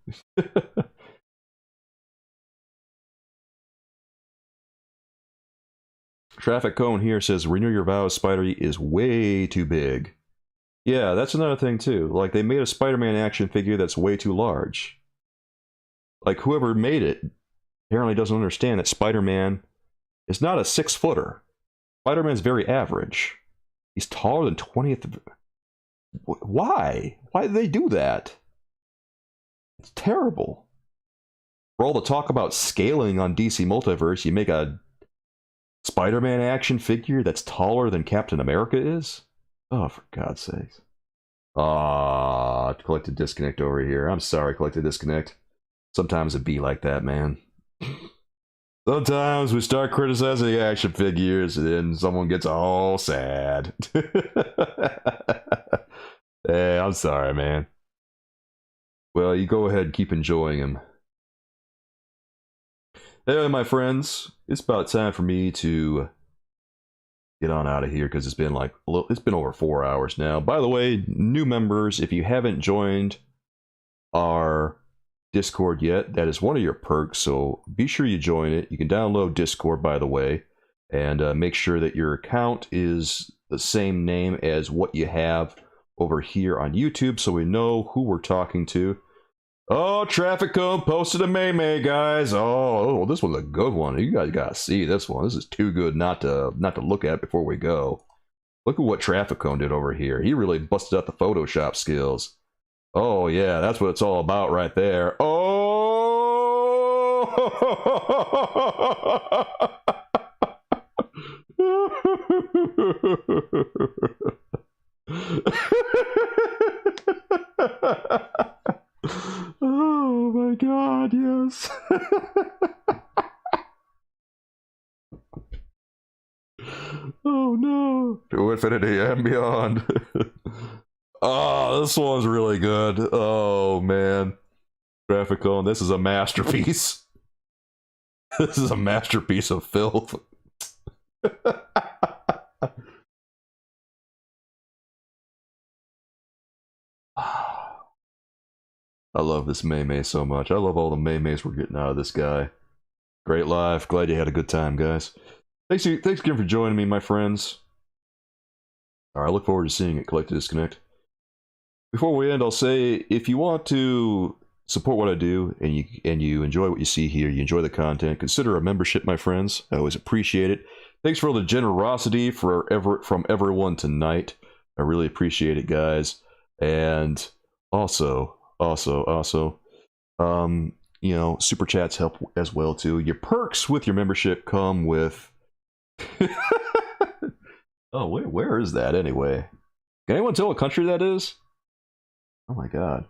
Traffic Cone here says, Renew Your Vows Spidey is way too big. Yeah, that's another thing too. Like, they made a Spider-Man action figure that's way too large. Like, whoever made it apparently doesn't understand that Spider-Man is not a 6-footer. Spider-Man's very average. He's taller than 20th... Why? Why did they do that? It's terrible. For all the talk about scaling on DC Multiverse, you make a Spider-Man action figure that's taller than Captain America is? Oh, for God's sakes. Collected Disconnect over here. I'm sorry, Collected Disconnect. Sometimes it be like that, man. Sometimes we start criticizing action figures and then someone gets all sad. Hey, I'm sorry, man. Well, you go ahead and keep enjoying him. Anyway, my friends, it's about time for me to get on out of here because it's been over 4 hours now. By the way, new members, if you haven't joined our Discord yet, that is one of your perks, so be sure you join it. You can download Discord, by the way, and make sure that your account is the same name as what you have over here on YouTube so we know who we're talking to. Oh, Traffic Cone posted a May, guys. Oh, this one's a good one. You guys gotta see this one. This is too good not to look at before we go. Look at what Traffic Cone did over here. He really busted out the Photoshop skills. Oh, yeah, that's what it's all about right there. Oh! Oh my God, yes. Oh no. To infinity and beyond. Oh, this one's really good. Oh man. Graphical, this is a masterpiece. This is a masterpiece of filth. I love this May so much. I love all the Mays we're getting out of this guy. Great live. Glad you had a good time, guys. Thanks again for joining me, my friends. Alright, I look forward to seeing it collect to disconnect. Before we end, I'll say, if you want to support what I do, and you enjoy what you see here, you enjoy the content, consider a membership, my friends. I always appreciate it. Thanks for all the generosity from everyone tonight. I really appreciate it, guys. And also, you know, super chats help as well too. Your perks with your membership come with oh, where is that anyway? Can anyone tell what country that is? Oh my god.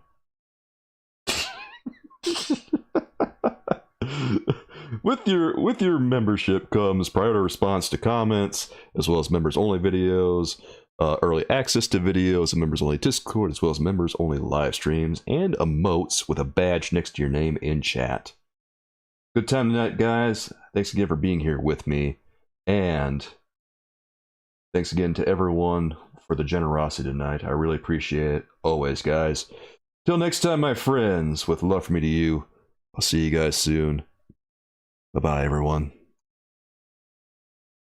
With your membership comes priority response to comments, as well as members only videos, early access to videos, and members only Discord, as well as members only live streams, and emotes with a badge next to your name in chat. Good time tonight, guys. Thanks again for being here with me, and thanks again to everyone for the generosity tonight. I really appreciate it. Always, guys. Till next time, my friends, with love from me to you, I'll see you guys soon. Bye-bye, everyone.